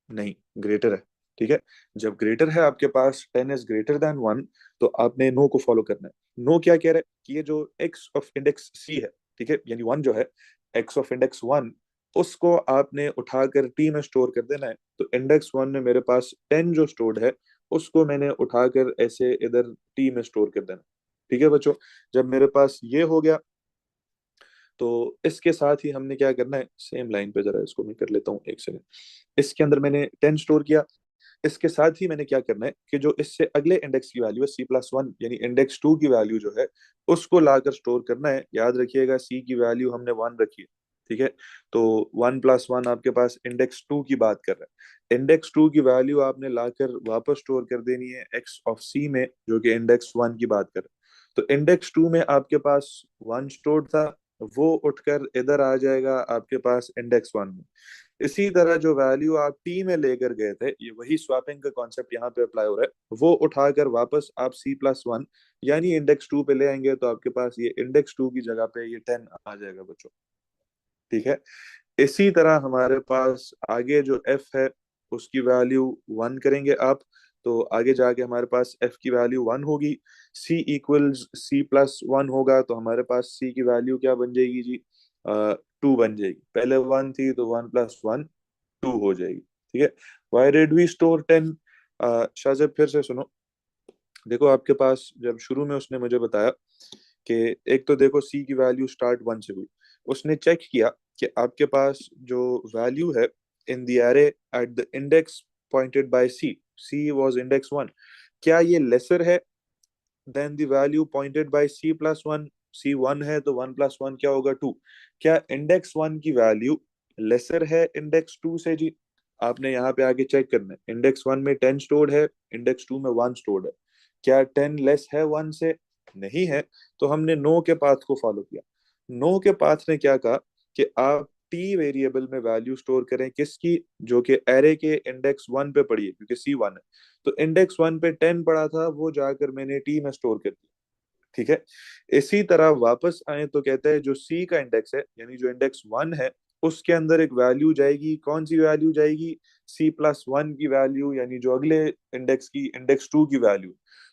नहीं, ग्रेटर है। ठीक है, जब ग्रेटर है आपके पास 10 इज ग्रेटर देन 1, तो आपने नो को फॉलो करना है। नो क्या कह रहा है कि ये जो एक्स ऑफ इंडेक्स सी है, ठीक है, यानी 1 जो है, एक्स ऑफ इंडेक्स 1, उसको आपने उठाकर टी में स्टोर कर देना है। तो इंडेक्स 1 में मेरे पास 10 जो स्टोर्ड है, उसको मैंने उठाकर ऐसे इधर टी में स्टोर कर देना। ठीक है बच्चों, जब मेरे पास ये हो गया, तो इसके साथ ही हमने क्या करना है, सेम लाइन पे जरा इसको मैं कर लेता हूँ एक सेकंड। इसके अंदर मैंने 10 स्टोर किया। इसके साथ ही मैंने क्या करना है कि जो इससे अगले इंडेक्स की वैल्यू है सी प्लस 1, यानी इंडेक्स 2 की वैल्यू जो है, उसको लाकर स्टोर करना है। याद रखिएगा सी की वैल्यू हमने 1 रखी है। ठीक है, तो 1 प्लस 1 आपके पास इंडेक्स 2 की बात कर रहा है। इंडेक्स 2 की वैल्यू आपने लाकर वापस स्टोर कर देनी है एक्स ऑफ सी में, जो कि इंडेक्स 1 की बात कर रहा है। तो इंडेक्स 2 में आपके पास 1 स्टोर था, वो उठकर इधर आ जाएगा आपके पास इंडेक्स 1 में। इसी तरह जो वैल्यू आप टी में लेकर गए थे, ये वही स्वैपिंग का कॉन्सेप्ट यहाँ पे अप्लाई हो रहा है, वो उठाकर वापस आप सी प्लस 1 यानी इंडेक्स 2 पे ले आएंगे, तो आपके पास ये इंडेक्स 2 की जगह पे ये 10 आ जाएगा बच्चों। ठीक है, इसी तरह हमारे पास आगे जो एफ है उसकी वैल्यू 1 करेंगे आप, तो आगे जाके हमारे पास एफ की वैल्यू 1 होगी। सी इक्वल्स सी प्लस 1 होगा, तो हमारे पास सी की वैल्यू क्या बन जाएगी जी, 2 बन जाएगी। पहले 1 थी तो 1 प्लस 1 2 हो जाएगी। ठीक है, why did we store 10? Shahzeb फिर से सुनो। देखो आपके पास जब शुरू में उसने मुझे बताया कि एक तो देखो सी की वैल्यू स्टार्ट 1 से हुई, उसने चेक किया कि आपके पास जो वैल्यू है in the array at the index pointed by C, C was index 1, क्या ये लेसर है then the value pointed by C plus 1। C 1 है तो 1 प्लस 1 क्या होगा 2। क्या इंडेक्स 1 की वैल्यू लेसर है इंडेक्स 2 से जी? आपने यहाँ पे आके चेक करना है, इंडेक्स 1 में 10 स्टोर्ड है, इंडेक्स 2 में 1 स्टोर्ड है। क्या 10 लेस है 1 से? नहीं है। तो हमने नो के पाथ को फॉलो किया। नो के पाथ ने क्या कहा कि आप टी वेरिएबल में वैल्यू स्टोर करें किसकी, जो कि एरे के इंडेक्स 1 पे पड़ी है, क्योंकि सी 1 है। तो इंडेक्स 1 पे 10 पड़ा था, वो जाकर मैंने टी में स्टोर कर दिया। ठीक है, इसी तरह वापस आए तो कहता है जो सी का इंडेक्स है, यानी जो इंडेक्स 1 है, उसके अंदर एक वैल्यू जाएगी। कौन सी वैल्यू जाएगी? सी प्लस 1 की वैल्यू, यानी जो अगले इंडेक्स की इंडेक्स 2 की वैल्यू।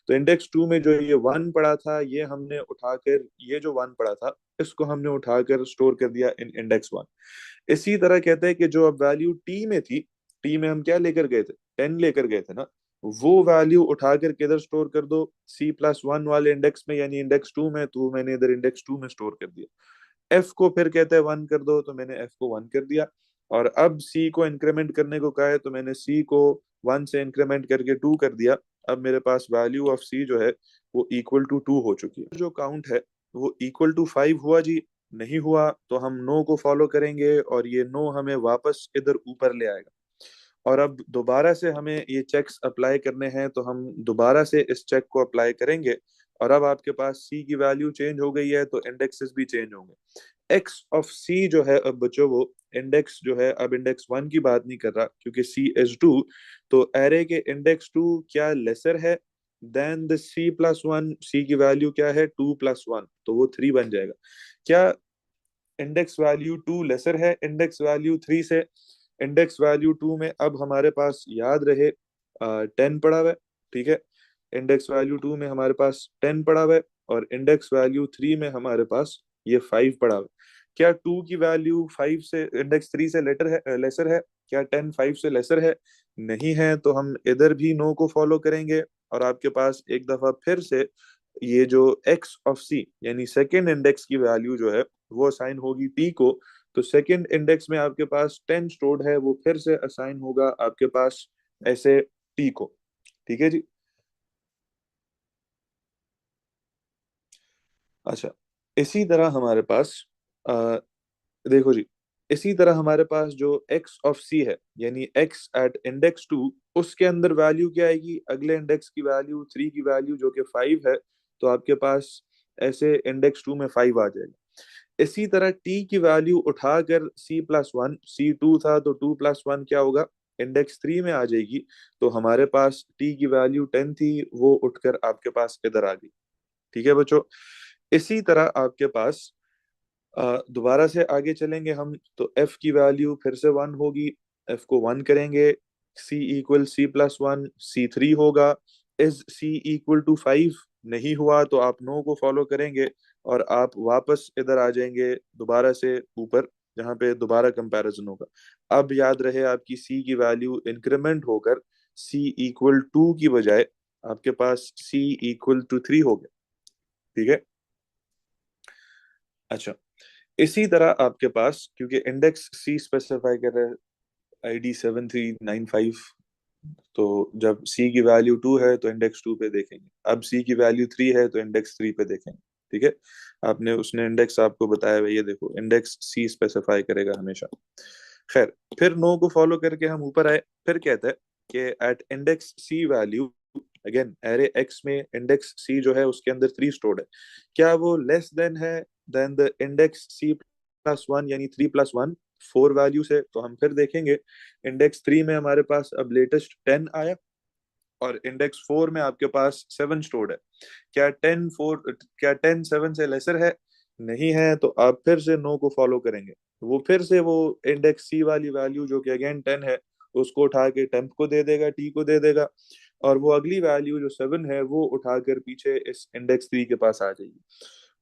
तो इंडेक्स 2 में जो ये 1 पड़ा था, ये हमने उठाकर, ये जो 1 पड़ा था, इसको हमने उठाकर स्टोर कर दिया इन इंडेक्स 1। इसी तरह कहते हैं कि जो अब वैल्यू टी में थी, टी में हम क्या लेकर गए थे, 10 लेकर गए थे ना, वो वैल्यू उठाकर किधर स्टोर कर दो, सी प्लस 1 वाले इंडेक्स में, यानी इंडेक्स 2 में। तो मैंने इधर इंडेक्स 2 में स्टोर कर दिया। एफ को फिर कहते हैं 1 कर दो, तो मैंने एफ को 1 कर दिया। और अब सी को इंक्रीमेंट करने को कहा है, तो मैंने सी को 1 से इंक्रीमेंट करके 2 कर दिया। अब मेरे पास वैल्यू ऑफ सी जो है वो इक्वल टू 2 हो चुकी है। जो काउंट है वो इक्वल टू 5 हुआ जी? नहीं हुआ, तो हम नो को फॉलो करेंगे और ये नो हमें वापस इधर ऊपर ले आएगा। और अब दोबारा से हमें ये चेक्स अप्लाई करने हैं, तो हम दोबारा से इस चेक को अप्लाई करेंगे। और अब आपके पास सी की वैल्यू चेंज हो गई है, तो इंडेक्सेस भी चेंज होंगे। एक्स ऑफ सी जो है, अब बच्चों वो इंडेक्स जो है, अब इंडेक्स 1 की बात नहीं कर रहा, क्योंकि सी इज 2। तो एरे के इंडेक्स 2 क्या लेसर है देन द सी प्लस 1? सी की वैल्यू क्या है 2 प्लस 1, तो वो 3 बन जाएगा। क्या इंडेक्स वैल्यू 2 लेसर है इंडेक्स वैल्यू 3 से? इंडेक्स वैल्यू 2 में अब हमारे पास याद रहे 10 पड़ा हुआ है। ठीक है, इंडेक्स वैल्यू 2 में हमारे पास 10 पड़ा हुआ है, और इंडेक्स वैल्यू 3 में हमारे पास ये 5 पड़ा हुआ है। क्या 2 की वैल्यू 5 से इंडेक्स 3 से लेसर है? क्या 10 5 से लेसर है? नहीं है, तो हम इधर भी नो को फॉलो करेंगे। और आपके पास एक दफा फिर से ये जो x ऑफ c यानी सेकेंड इंडेक्स की वैल्यू जो है वो असाइन होगी t को। तो सेकेंड इंडेक्स में आपके पास 10 स्टोर्ड है, वो फिर से असाइन होगा आपके पास ऐसे t को। ठीक है जी। अच्छा, इसी तरह हमारे पास अ, देखो जी, इसी तरह हमारे पास जो x ऑफ c है यानी x एट इंडेक्स 2, उसके अंदर वैल्यू क्या आएगी? अगले इंडेक्स की वैल्यू 3 की वैल्यू जो कि 5 है, तो आपके पास ऐसे इंडेक्स 2 में 5 आ जाएगा। इसी तरह t की वैल्यू उठाकर c+1, c2 था तो 2+1 क्या होगा? इंडेक्स 3 में आ जाएगी। तो हमारे पास t की वैल्यू 10 थी, वो उठकर आपके पास इधर आ गई। ठीक है बच्चों। इसी तरह आपके पास दोबारा से आगे चलेंगे हम, तो f की वैल्यू फिर से 1 होगी। f को 1 करेंगे, c इक्वल c+1, c3 होगा। Is c equal to 5? नहीं हुआ, तो आप नो को फॉलो करेंगे और आप वापस इधर आ जाएंगे दोबारा से ऊपर, जहां पे दोबारा कंपैरिजन होगा। अब याद रहे आपकी c की वैल्यू इंक्रीमेंट होकर c इक्वल टू की बजाय आपके पास c इक्वल टू 3 हो गया। ठीक है। अच्छा, इसी तरह आपके पास क्योंकि इंडेक्स सी स्पेसिफाई कर रहा है ID 7395, तो जब सी की वैल्यू 2 है तो इंडेक्स 2 पे देखेंगे। अब सी की वैल्यू 3 है तो इंडेक्स 3 पे देखेंगे। ठीक है। आपने उसने इंडेक्स आपको बताया हुआ, ये देखो इंडेक्स सी स्पेसिफाई करेगा हमेशा। खैर, फिर नो को फॉलो करके हम ऊपर आए। फिर कहता है कि एट इंडेक्स सी वैल्यू, अगेन एरे एक्स में इंडेक्स सी जो है उसके अंदर 3 स्टोर्ड है, क्या वो लेस देन है देन द इंडेक्स c+1 यानी 3+1, 4 वैल्यू से? तो हम फिर देखेंगे इंडेक्स 3 में हमारे पास अब लेटेस्ट 10 आया और इंडेक्स 4 में आपके पास 7 स्टोर्ड है। क्या 10 7 से लेसर है? नहीं है, तो आप फिर से नो को फॉलो करेंगे। वो फिर से वो इंडेक्स सी वाली वैल्यू जो कि अगेन 10 है, उसको उठा के टेम्प को दे देगा, टी को दे देगा, और वो अगली वैल्यू जो 7 है वो उठाकर पीछे इस इंडेक्स 3 के पास आ जाएगी।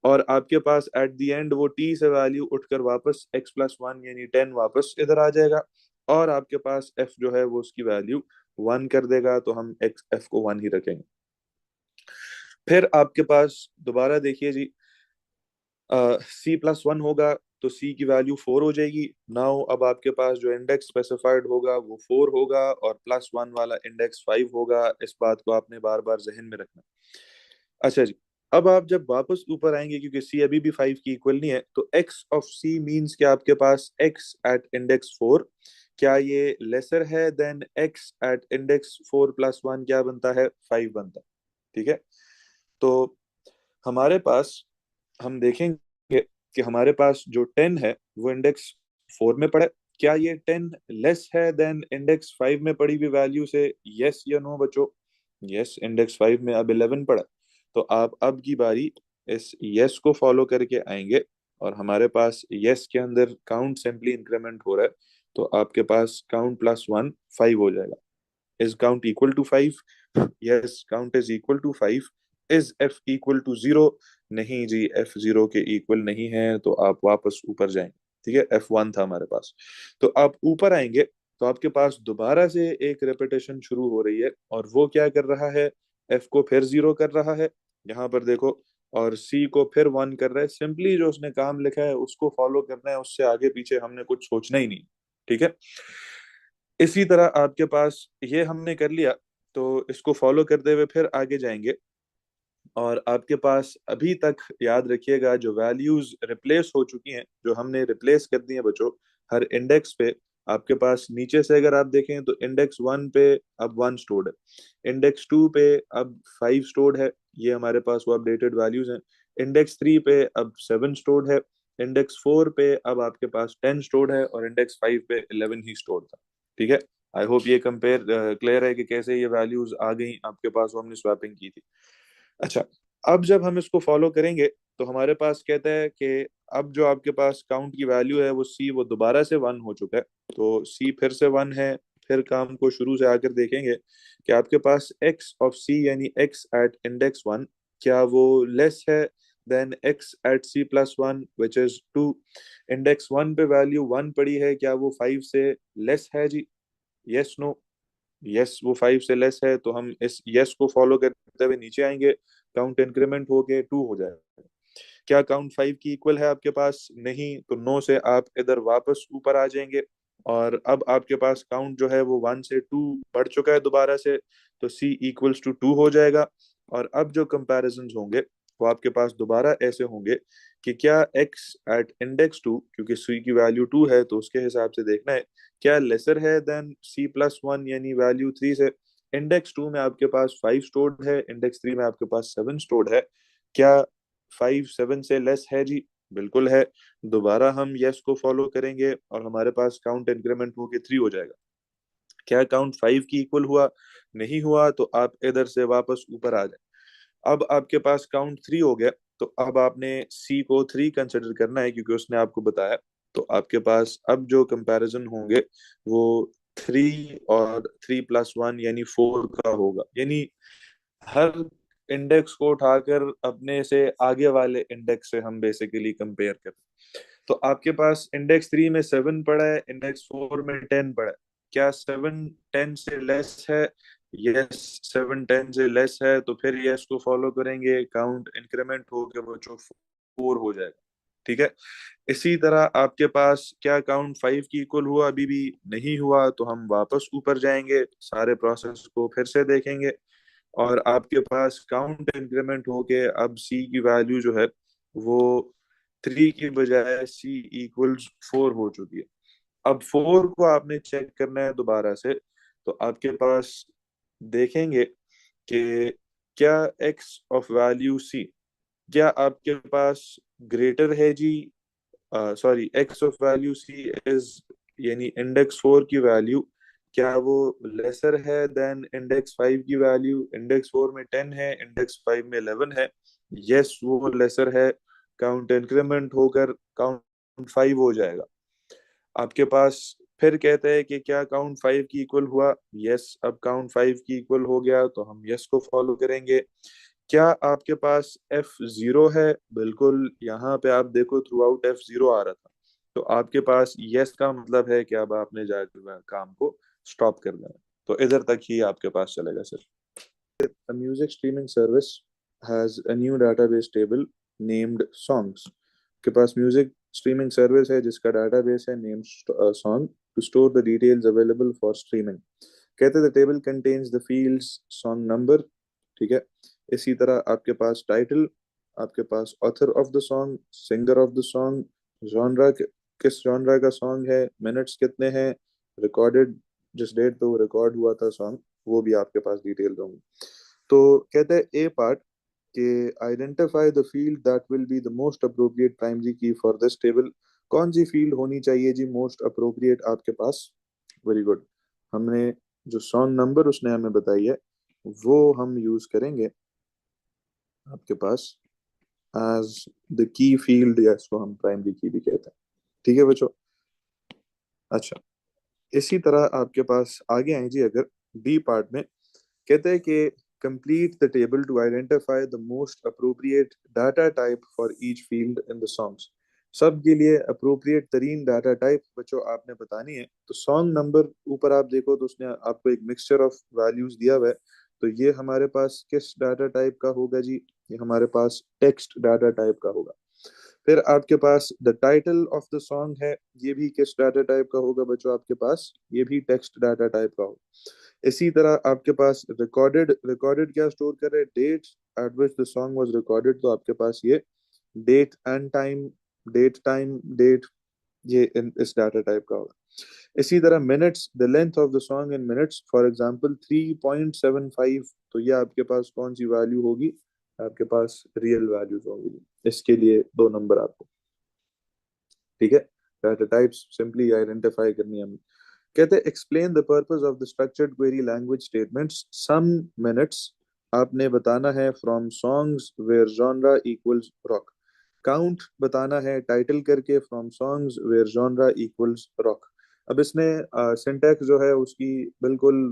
और आपके पास एट द एंड वो टी से वैल्यू उठकर वापस x+1 यानी 10 वापस इधर आ जाएगा। और आपके पास f जो है वो उसकी वैल्यू 1 कर देगा, तो हम एक्स एफ को 1 ही रखेंगे। फिर आपके पास दोबारा देखिए जी, c+1 होगा तो c की वैल्यू 4 हो जाएगी। नाउ अब आपके पास जो इंडेक्स स्पेसिफाइड होगा वो 4 होगा और +1 वाला इंडेक्स 5 होगा। इस बात को आपने बार बार जहन में रखना। अच्छा जी, अब आप जब वापस ऊपर आएंगे, क्योंकि c अभी भी 5 की इक्वल नहीं है, तो x ऑफ c मींस कि आपके पास x एट इंडेक्स 4, क्या ये लेसर है देन x एट इंडेक्स 4+1? क्या बनता है? 5 बनता है। ठीक है। तो हमारे पास हम देखेंगे कि हमारे पास जो 10 है वो इंडेक्स 4 में पड़ा है। क्या ये 10 लेस है देन इंडेक्स 5 में पड़ी हुई वैल्यू से? यस या नो बच्चों? यस, इंडेक्स 5 में अब 11 पड़ा। तो आप अब की बारी इस यस को फॉलो करके आएंगे और हमारे पास यस के अंदर काउंट सिंपली इंक्रीमेंट हो रहा है, तो आपके पास काउंट +1 5 हो जाएगा। Is count equal to 5? Yes, count is equal to 5। Is F equal to 0? नहीं जी, एफ 0 के इक्वल नहीं है, तो आप वापस ऊपर जाएंगे। ठीक है, F1 था हमारे पास। तो आप ऊपर आएंगे तो आपके पास दोबारा से एक रेपिटेशन शुरू हो रही है, और वो क्या कर रहा है? एफ को फिर 0 कर रहा है, यहाँ पर देखो, और सी को फिर 1 कर रहा है। सिंपली जो उसने काम लिखा है उसको फॉलो करना है, उससे आगे पीछे हमने कुछ सोचना ही नहीं। ठीक है। इसी तरह आपके पास ये हमने कर लिया, तो इसको फॉलो करते हुए फिर आगे जाएंगे। और आपके पास अभी तक याद रखिएगा जो वैल्यूज रिप्लेस हो चुकी हैं, जो हमने रिप्लेस कर दी हैं बच्चों, हर इंडेक्स पे आपके पास नीचे से अगर आप देखें तो इंडेक्स 1 पे अब 1 स्टोर्ड है, इंडेक्स 2 पे अब 5 स्टोर्ड है, ये हमारे पास वो अपडेटेड वैल्यूज हैं। इंडेक्स 3 पे अब 7 स्टोर्ड है, इंडेक्स 4 पे अब आपके पास 10 स्टोर्ड है, और इंडेक्स 5 पे 11 ही स्टोर्ड था। ठीक है। आई होप ये कंपेयर क्लियर है कि कैसे ये वैल्यूज आ गई आपके पास, वो हमने स्वैपिंग की थी। अच्छा, अब जब हम इसको फॉलो करेंगे तो हमारे पास कहता है कि अब जो आपके पास काउंट की वैल्यू है वो सी, वो दोबारा से 1 हो चुका है, तो सी फिर से 1 है। फिर काम को शुरू से आकर देखेंगे कि आपके पास एक्स ऑफ सी यानी एक्स एट इंडेक्स 1, क्या वो लेस है then x at c+1 which is 2। Index 1 पे वैल्यू 1 पड़ी है, क्या वो 5 से लेस है जी? Yes no? यस, वो 5 से लेस है, तो हम इस यस को फॉलो करते हुए नीचे आएंगे, काउंट इंक्रीमेंट होके 2 हो जाएगा। क्या काउंट 5 की इक्वल है आपके पास? नहीं, तो 9 से आप इधर वापस ऊपर आ जाएंगे, और अब आपके पास काउंट जो है वो 1 से 2 बढ़ चुका है दोबारा से, तो c इक्वल्स टू 2 हो जाएगा। और अब जो कंपैरिजन होंगे वो आपके पास दोबारा ऐसे होंगे कि क्या x एट इंडेक्स 2, क्योंकि c की वैल्यू 2 है तो उसके हिसाब से देखना है, क्या लेसर है देन c+1 यानी वैल्यू 3 से? इंडेक्स 2 में आपके पास 5 स्टोर्ड है, इंडेक्स 3 में आपके पास 7 स्टोर्ड है, क्या 5 7 से लेस है जी? बिल्कुल है। दोबारा हम यस को फॉलो करेंगे और हमारे पास काउंट इंक्रीमेंट होके 3 हो जाएगा। क्या काउंट 5 की इक्वल हुआ? नहीं हुआ, तो आप इधर से वापस ऊपर आ जाए। अब आपके पास काउंट 3 हो गया, तो अब आपने सी को 3 कंसिडर करना है क्योंकि उसने आपको बताया। तो आपके पास अब जो कंपैरिजन होंगे वो 3 और 3+1 यानी 4 का होगा, यानी हर इंडेक्स को उठाकर अपने से आगे वाले इंडेक्स से हम बेसिकली कंपेयर करें। तो आपके पास इंडेक्स 3 में 7 पड़ा है, इंडेक्स 4 में 10 पड़ा है, क्या 7 10 से लेस है? यस, 7 10 से लेस है, तो फिर यस को फॉलो करेंगे, काउंट इंक्रीमेंट होकर वो जो 4 हो जाएगा। ठीक है। इसी तरह आपके पास क्या काउंट 5 की इक्वल हुआ? अभी भी नहीं हुआ, तो हम वापस ऊपर जाएंगे, सारे प्रोसेस को फिर से देखेंगे, और आपके पास काउंट इंक्रीमेंट होके अब सी की वैल्यू जो है वो 3 की बजाय सी इक्वल्स 4 हो चुकी है। अब 4 को आपने चेक करना है दोबारा से, तो आपके पास देखेंगे कि क्या एक्स ऑफ वैल्यू सी, क्या आपके पास ग्रेटर है जी? Sorry, X of value C is यानी इंडेक्स 4 की वैल्यू, क्या वो लेसर है देन इंडेक्स 5 की वैल्यू? इंडेक्स 4 में 10 है, इंडेक्स 5 में 11 है। यस, वो लेसर है, काउंट इंक्रीमेंट होकर काउंट 5 हो जाएगा। आपके पास फिर कहते हैं कि क्या काउंट 5 की इक्वल हुआ? यस, अब काउंट 5 की इक्वल हो गया, तो हम यस को फॉलो करेंगे। क्या आपके पास F0 है? बिल्कुल, यहाँ पे आप देखो थ्रू आउट F0 आ रहा था, तो आपके पास यस का मतलब है कि अब आपने जाकर काम को स्टॉप कर देना, तो इधर तक ही आपके पास चलेगा sir. A music streaming service has a new database table named songs। के पास म्यूजिक स्ट्रीमिंग सर्विस है जिसका डाटाबेस है name song to store the details available for streaming. कहते the table contains the fields song number. ठीक है। इसी तरह आपके पास टाइटल, आपके पास author of the song, singer of the song, genre, किस जॉनरा का सॉन्ग है, मिनट्स कितने हैं, रिकॉर्डेड जिस डेट पे वो रिकॉर्ड हुआ था सॉन्ग, वो भी आपके पास डिटेल होंगे। तो कहते हैं ए पार्ट कि identify the field that will be the most appropriate primary की फॉर दिस टेबल। कौन सी फील्ड होनी चाहिए जी मोस्ट अप्रोप्रिएट आपके पास? Very good. हमने जो सॉन्ग नंबर उसने हमें बताई है वो हम यूज करेंगे आपके पास एज द की फील्ड, या इसको हम प्राइमरी की भी कहते हैं। ठीक है बच्चों। अच्छा, इसी तरह आपके पास आगे आए जी अगर बी पार्ट में, कहते हैं कि complete the table to identify the most appropriate data type for each field in the songs। सब के लिए अप्रोप्रिएट तरीन डाटा टाइप बच्चों आपने बतानी है। तो सॉन्ग नंबर ऊपर आप देखो तो उसने आपको एक मिक्सचर ऑफ वैल्यूज दिया हुआ है, तो ये हमारे पास किस डाटा टाइप का होगा जी? ये हमारे पास टेक्स्ट डाटा टाइप का होगा। फिर आपके पास the title of the song है, ये भी किस डाटा टाइप का होगा बच्चों आपके पास? ये भी टेक्स्ट डाटा टाइप का होगा। इसी तरह आपके पास रिकॉर्डेड, रिकॉर्डेड क्या स्टोर कर रहे हैं? Date at which the song was recorded, तो आपके पास ये date and time, date time date, ये इस डाटा टाइप का होगा। इसी तरह minutes, the length of the song in minutes, for example 3.75, तो ये आपके पास कौन सी वैल्यू होगी? आपके पास रियल वैल्यूज होंगी, इसके लिए 2 नंबर आपको। ठीक है। डाटा टाइप्स सिंपली आइडेंटिफाई करनी है हमें। कहते हैं explain the purpose of the structured query language statements sum minutes, आपने बताना है from songs where genre equals rock. Count बताना है टाइटल करके from songs where genre equals rock. अब इसने सिंटैक्स जो है उसकी बिल्कुल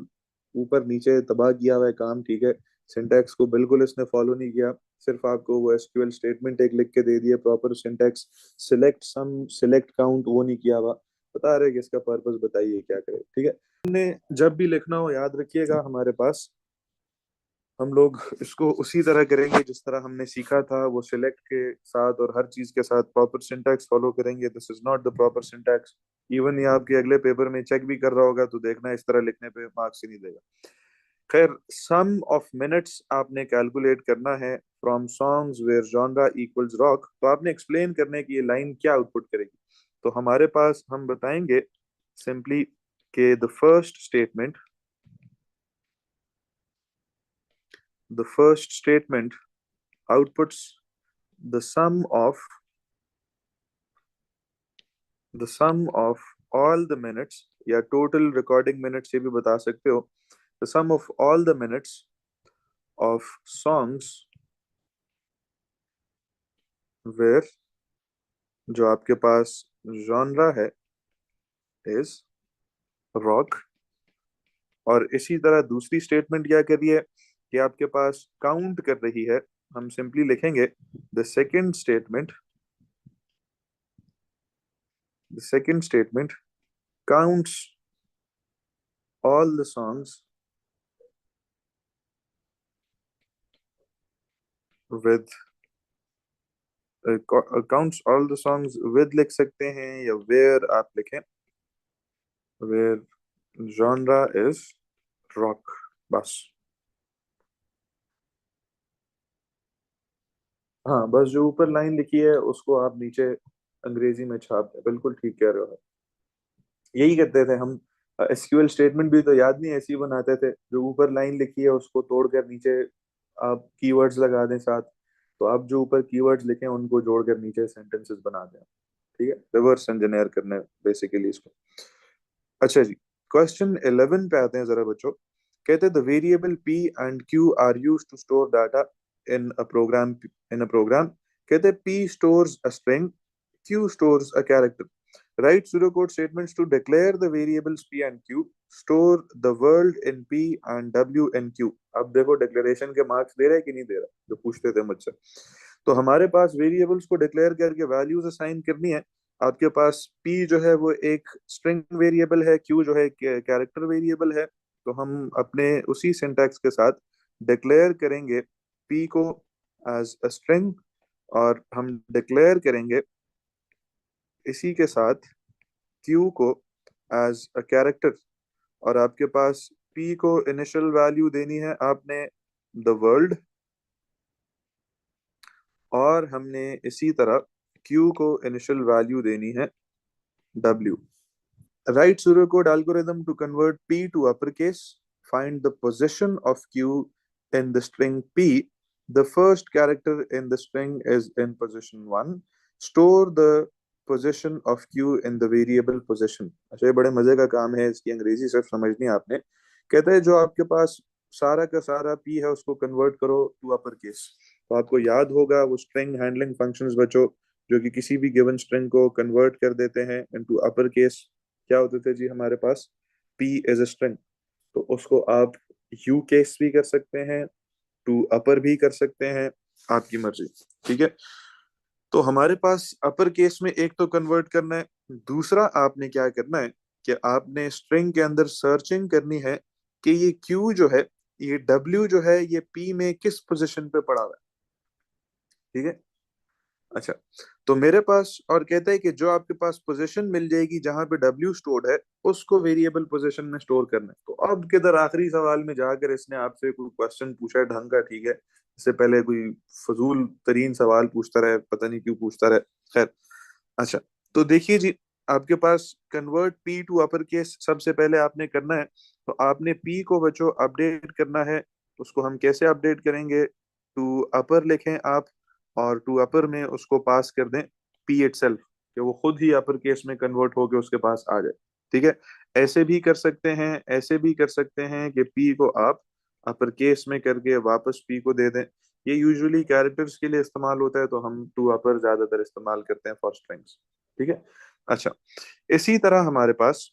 ऊपर नीचे तबाह किया हुआ है काम। ठीक है। सिंटैक्स को बिल्कुल इसने फॉलो नहीं किया, सिर्फ आपको वो एसक्यूएल स्टेटमेंट एक लिख के दे दिया, प्रॉपर सिंटैक्स सिलेक्ट सम सिलेक्ट काउंट वो नहीं किया हुआ। बता रहे कि इसका पर्पस बताइए क्या करे, ठीक है। हमने जब भी लिखना हो याद रखिएगा हमारे पास, हम लोग इसको उसी तरह करेंगे जिस तरह हमने सीखा था, वो सिलेक्ट के साथ और हर चीज के साथ प्रॉपर सिंटैक्स फॉलो करेंगे। This is not the proper syntax. Even ये आपके अगले पेपर में चेक भी कर रहा होगा तो देखना इस तरह लिखने पे मार्क्स ही नहीं देगा। खैर, सम ऑफ मिनट्स आपने कैलकुलेट करना है from songs where genre equals rock. तो आपने एक्सप्लेन करने की ये लाइन क्या आउटपुट करेगी। तो हमारे पास हम बताएंगे सिंपली कि the first statement outputs the sum of the sum of all the minutes, या total recording minutes ये भी बता सकते हो, the sum of all the minutes of songs where जो आपके पास genre है is rock। और इसी तरह दूसरी स्टेटमेंट क्या कर रही है कि आपके पास काउंट कर रही है। हम सिंपली लिखेंगे the second statement the second statement counts all the songs with counts all the songs with लिख सकते हैं, या where आप लिखें where genre is rock, बस। हाँ, बस जो ऊपर लाइन लिखी है उसको आप नीचे अंग्रेजी में छाप दें, बिल्कुल ठीक कह रहे हो। यही करते थे हम। एसक्यूएल स्टेटमेंट भी तो याद नहीं ऐसे ही बनाते थे, जो ऊपर लाइन लिखी है उसको तोड़कर नीचे आप कीवर्ड्स लगा दें साथ। तो आप जो ऊपर कीवर्ड्स लिखे हैं उनको जोड़कर नीचे सेंटेंसेस बना दें, ठीक है। रिवर्स इंजीनियर करने बेसिकली इसको। अच्छा जी, क्वेश्चन 11 पे आते हैं जरा बच्चों। कहते हैं the variable p and q are used to store data in a program. कहते हैं p stores a string, q stores a character. Write pseudocode statements to declare the variables p and q, store the world in p and w in q। अब देखो declaration के marks दे रहा है कि नहीं दे रहा, जो पूछते थे मुझसे। तो हमारे पास वेरिएबल्स को डिक्लेयर करके वैल्यूज असाइन करनी है। आपके पास p जो है वो एक स्ट्रिंग वेरिएबल है, q जो है कैरेक्टर वेरिएबल है। तो हम अपने उसी सिंटैक्स के साथ डिक्लेयर करेंगे p को एज अ स्ट्रिंग, और हम डिक्लेयर करेंगे इसी के साथ q को एज अ कैरेक्टर। और आपके पास p को इनिशियल वैल्यू देनी है आपने द वर्ल्ड, और हमने इसी तरह q को इनिशियल वैल्यू देनी है w। Write pseudocode algorithm to convert p to uppercase. Find the position of q in the string p. The first character in the string is in position 1. Store the position of q in the variable position। अच्छा, ये बड़े मजे का काम है, इसकी अंग्रेजी सिर्फ समझनी है आपने। कहते हैं जो आपके पास सारा का सारा p है उसको कन्वर्ट करो टू अपर केस। तो आपको याद होगा वो स्ट्रिंग हैंडलिंग फंक्शंस बच्चों, जो कि किसी भी गिवन स्ट्रिंग को कन्वर्ट कर देते हैं इनटू अपर केस। क्या होते थे जी हमारे पास, p एज अ स्ट्रिंग, तो उसको आप यू केस भी कर सकते हैं, टू अपर भी कर सकते हैं, आपकी मर्जी, ठीक है। तो हमारे पास अपर केस में एक तो कन्वर्ट करना है, दूसरा आपने क्या करना है कि आपने स्ट्रिंग के अंदर सर्चिंग करनी है कि ये q जो है, ये w जो है, ये p में किस पोजीशन पे पड़ा हुआ है, ठीक है। अच्छा, तो मेरे पास और कहता है कि जो आपके पास पोजीशन मिल जाएगी जहां पे W स्टोर्ड है, उसको वेरिएबल पोजीशन में स्टोर करना है। तो अब किधर आखिरी सवाल में जाकर इसने आपसे कोई क्वेश्चन पूछा है ढंग का, ठीक है। इससे पहले कोई फजूल तरीन सवाल पूछता रहे, पता नहीं क्यों पूछता रहे। खैर, अच्छा, तो देखिए जी, आपके पास convert p to upper case सबसे पहले आपने करना है। तो आपने p को बच्चों अपडेट करना है। उसको हम कैसे अपडेट करेंगे, टू अपर लिखें आप, और टू अपर में उसको पास कर दें p इटसेल्फ, कि वो खुद ही अपर केस में कन्वर्ट होके उसके पास आ जाए, ठीक है। ऐसे भी कर सकते हैं, ऐसे भी कर सकते हैं कि p को आप अपर केस में करके वापस p को दे दें। ये यूजुअली कैरेक्टर्स के लिए इस्तेमाल होता है, तो हम टू अपर ज्यादातर इस्तेमाल करते हैं फॉर स्ट्रिंग्स, ठीक है। अच्छा, इसी तरह हमारे पास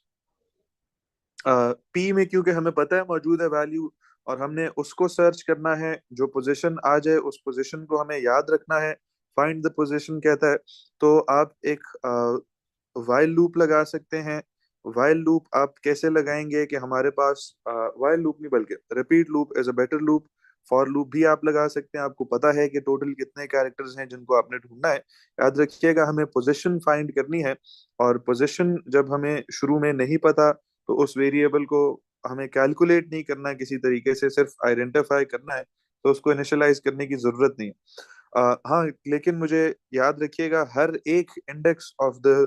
पी में क्योंकि हमें पता है मौजूद है वैल्यू, और हमने उसको सर्च करना है, जो पोजीशन आ जाए उस पोजीशन को हमें याद रखना है। फाइंड द पोजीशन कहता है। तो आप एक वाइल लूप लगा सकते हैं। वाइल लूप आप कैसे लगाएंगे कि हमारे पास वाइल लूप नहीं बल्कि repeat loop is a better loop. For loop भी आप लगा सकते हैं। आपको पता है कि टोटल कितने कैरेक्टर्स हैं जिनको आपने ढूंढना है। याद रखिएगा हमें पोजीशन फाइंड करनी है। और पोजीशन जब हमें शुरू में नहीं पता तो उस वेरिएबल को हमें कैलकुलेट नहीं करना है किसी तरीके से, सिर्फ आइडेंटिफाई करना है। तो उसको इनिशियलाइज करने की जरूरत नहीं है। हाँ, लेकिन मुझे याद रखिएगा हर एक इंडेक्स ऑफ द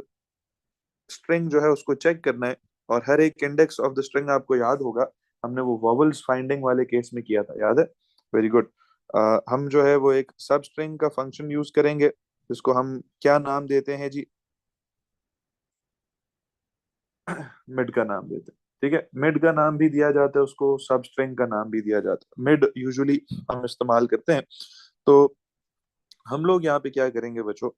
स्ट्रिंग जो है उसको चेक करना है। और हर एक इंडेक्स ऑफ द स्ट्रिंग आपको याद होगा, हमने वो वॉवल्स फाइंडिंग वाले केस में किया था, याद है? Very good. हम जो है वो एक सब स्ट्रिंग का फंक्शन यूज करेंगे जिसको हम क्या नाम देते हैं जी? मिड का नाम देते हैं। ठीक है, मिड का नाम भी दिया जाता है उसको, सब स्ट्रिंग का नाम भी दिया जाता है। मिड यूजुअली हम इस्तेमाल करते हैं। तो हम लोग यहाँ पे क्या करेंगे बच्चों,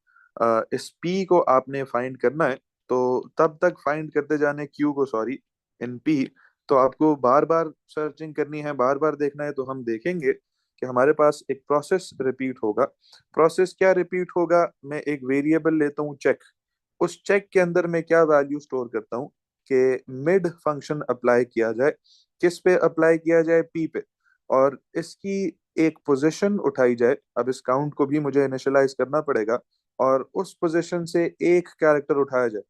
इस पी को आपने फाइंड करना है। तो तब तक फाइंड करते जाने क्यू को, सॉरी, इन पी। तो आपको बार बार सर्चिंग करनी है, बार बार देखना है। तो हम देखेंगे कि हमारे पास एक प्रोसेस रिपीट होगा। प्रोसेस क्या रिपीट होगा? मैं एक वेरिएबल लेता हूँ चेक। उस चेक के अंदर मैं क्या वैल्यू स्टोर करता हूँ कि मिड फंक्शन अप्लाई किया जाए। किस पे अप्लाई किया जाए? पी पे। और इसकी एक पोजीशन उठाई जाए। अब इस काउंट को भी मुझे इनिशियलाइज करना पड़ेगा। और उस पोजीशन से एक कैरेक्टर उठाया जाए।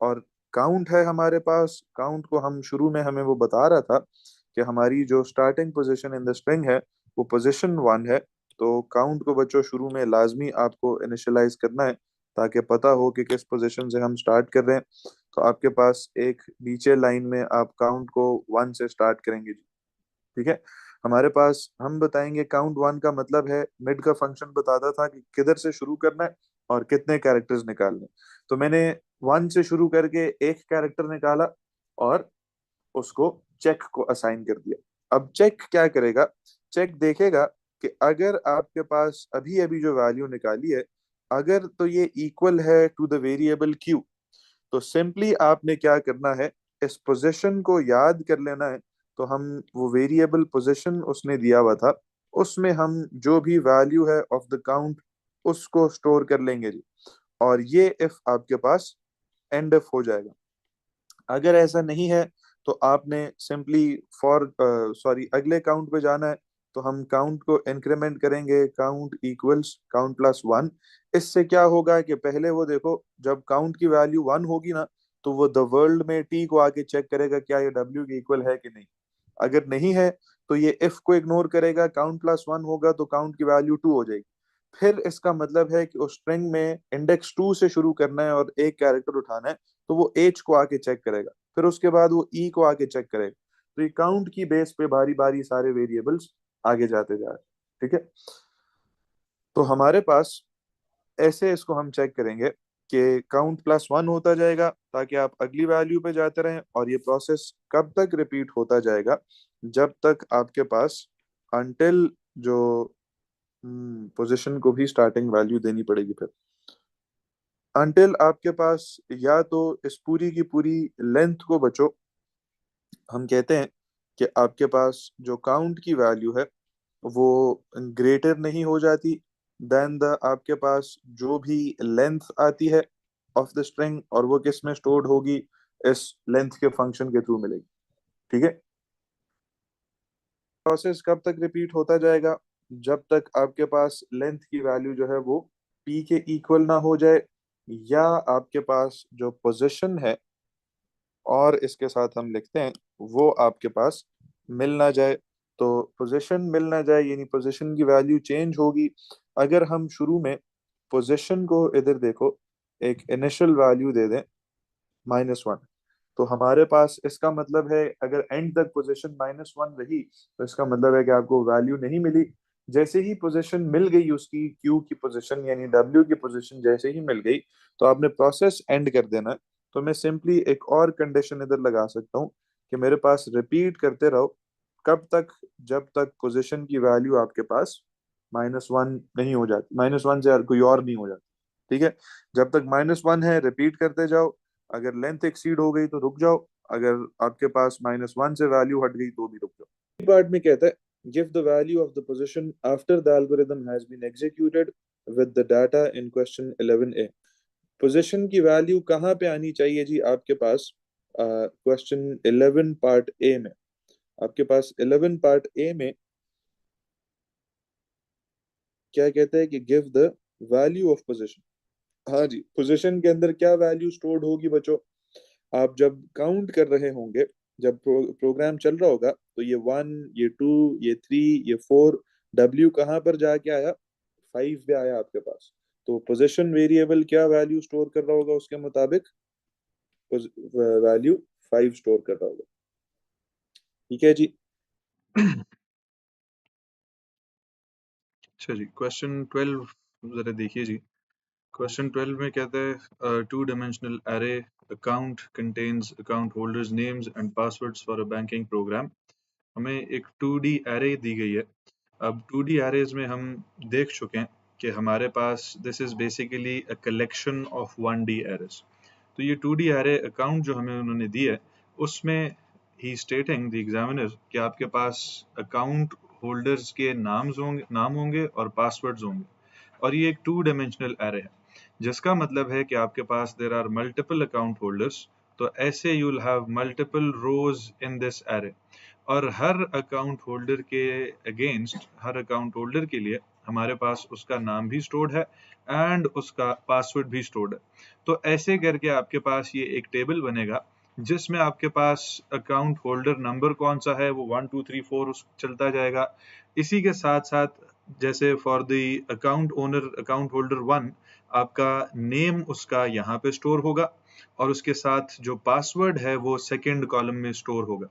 और काउंट है हमारे पास। काउंट को हम शुरू में हमें वो बता रहा था कि हमारी जो starting position in the string है वो पोजीशन 1 है। तो काउंट को बच्चों शुरू में लाजमी आपको इनिशियलाइज करना है ताकि पता हो कि किस पोजीशन से हम स्टार्ट कर रहे हैं। तो आपके पास एक नीचे लाइन में आप काउंट को 1 से स्टार्ट करेंगे जी। ठीक है, हमारे पास हम बताएंगे काउंट 1 का मतलब है, मिड का फंक्शन बताता था कि किधर से शुरू करना है और कितने कैरेक्टर्स निकालने हैं। तो मैंने 1 से शुरू करके एक कैरेक्टर निकाला और उसको चेक को असाइन कर दिया। अब चेक क्या करेगा? चेक देखेगा कि अगर आपके पास अभी अभी जो वैल्यू निकाली है, अगर तो ये इक्वल है टू द वेरिएबल क्यू, तो सिंपली आपने क्या करना है, इस पोजीशन को याद कर लेना है। तो हम वो वेरिएबल पोजीशन उसने दिया हुआ था, उसमें हम जो भी वैल्यू है ऑफ द काउंट उसको स्टोर कर लेंगे जी। और ये इफ आपके पास एंड इफ हो जाएगा। अगर ऐसा नहीं है तो आपने सिंपली फॉर सॉरी अगले काउंट पे जाना है। तो हम काउंट को इंक्रीमेंट करेंगे, काउंट इक्वल्स काउंट प्लस 1। इससे क्या होगा कि पहले वो देखो, जब काउंट की वैल्यू 1 होगी ना, तो वो द वर्ल्ड में टी को आके चेक करेगा क्या ये डब्ल्यू के इक्वल है कि नहीं। अगर नहीं है तो ये इफ को इग्नोर करेगा, काउंट प्लस 1 होगा तो काउंट की वैल्यू 2 हो जाएगी। फिर इसका मतलब है कि उस स्ट्रिंग में इंडेक्स 2 से शुरू करना है और एक कैरेक्टर उठाना है। तो वो एच को आके चेक करेगा, फिर उसके बाद वो ई को आके चेक करेगा। तो ये काउंट की बेस पे बारी बारी सारे वेरिएबल्स आगे जाते जा रहे हैं। ठीक है, तो हमारे पास ऐसे इसको हम चेक करेंगे कि काउंट प्लस 1 होता जाएगा ताकि आप अगली वैल्यू पे जाते रहें। और ये प्रोसेस कब तक रिपीट होता जाएगा? जब तक आपके पास अनटिल जो पोजीशन को भी स्टार्टिंग वैल्यू देनी पड़ेगी फिर, अनटिल आपके पास या तो इस पूरी की पूरी लेंथ को बचो, हम कहते हैं कि आपके पास जो काउंट की वैल्यू है वो ग्रेटर नहीं हो जाती देन द आपके पास जो भी लेंथ आती है ऑफ द स्ट्रिंग, और वो किस में स्टोर्ड होगी? इस लेंथ के फंक्शन के थ्रू मिलेगी। ठीक है, प्रोसेस कब तक रिपीट होता जाएगा? जब तक आपके पास लेंथ की वैल्यू जो है वो p के इक्वल ना हो जाए, या आपके पास जो पोजीशन है और इसके साथ हम लिखते हैं वो आपके पास मिल ना जाए। तो पोजीशन मिल ना जाए यानी पोजीशन की वैल्यू चेंज होगी। अगर हम शुरू में पोजीशन को इधर देखो, एक इनिशियल वैल्यू दे दें -1, तो हमारे पास इसका मतलब है अगर एंड तक पोजीशन -1 रही तो इसका मतलब है कि आपको वैल्यू नहीं मिली। जैसे ही पोजीशन मिल गई उसकी, क्यू की पोजीशन यानी डब्ल्यू की पोजीशन जैसे ही मिल गई, तो आपने प्रोसेस एंड कर देना है। तो मैं सिंपली एक और कंडीशन इधर लगा सकता हूँ कि मेरे पास रिपीट करते रहो। कब तक? जब तक पोजीशन की वैल्यू आपके पास -1 नहीं हो जाती, -1 से कोई और नहीं हो जाती। ठीक है, जब तक -1 है रिपीट करते जाओ। अगर लेंथ एक्सीड हो गई तो रुक जाओ। अगर आपके पास -1 से वैल्यू हट गई तो भी रुक जाओ। पार्ट में कहता है give the value of the position after the algorithm has been executed with the data in question 11A। Position की वैल्यू कहाँ पे आनी चाहिए जी आपके पास क्वेश्चन 11 पार्ट ए में। आपके पास 11 पार्ट ए में क्या कहता है कि give the value of position. हाँ जी, पोजीशन के अंदर क्या वैल्यू स्टोर्ड होगी बच्चों? आप जब काउंट कर रहे होंगे, जब प्रोग्राम चल रहा होगा, तो ये 1, ये 2, ये 3, ये 4, डब्ल्यू कहाँ पर जाके आया? 5 पे आया आपके पास। तो पोजीशन वेरिएबल क्या वैल्यू स्टोर कर रहा होगा? उसके मुताबिक वैल्यू 5 स्टोर कर रहा होगा। ठीक है जी। अच्छा जी, क्वेश्चन 12 जरा देखिए जी। क्वेश्चन 12 में कहता है two dimensional array account contains account holders names and passwords for a banking program. हमें एक 2D एरे दी गई है। अब 2D एरेज में हम देख चुके हैं कि हमारे पास this is basically a collection of 1D arrays. तो ये 2D एरे अकाउंट जो हमें उन्होंने दिया है, उसमें ही स्टेटिंग द एग्जामिनर कि आपके पास अकाउंट होल्डर्स के नाम होंगे और पासवर्ड्स होंगे, और ये एक 2 डायमेंशनल एरे है, जिसका मतलब है कि आपके पास there are multiple account holders. तो ऐसे you will have multiple rows in this array, और हर अकाउंट होल्डर के अगेंस्ट, हर अकाउंट होल्डर के लिए हमारे पास उसका नाम भी स्टोर्ड है एंड उसका पासवर्ड भी स्टोर्ड है। तो ऐसे करके आपके पास ये एक टेबल बनेगा जिसमें आपके पास अकाउंट होल्डर नंबर कौन सा है वो 1 2 3 4 चलता जाएगा। इसी के साथ साथ जैसे for the account owner account holder 1, आपका नेम उसका यहाँ पे स्टोर होगा, और उसके साथ जो पासवर्ड है वो सेकेंड कॉलम में स्टोर होगा।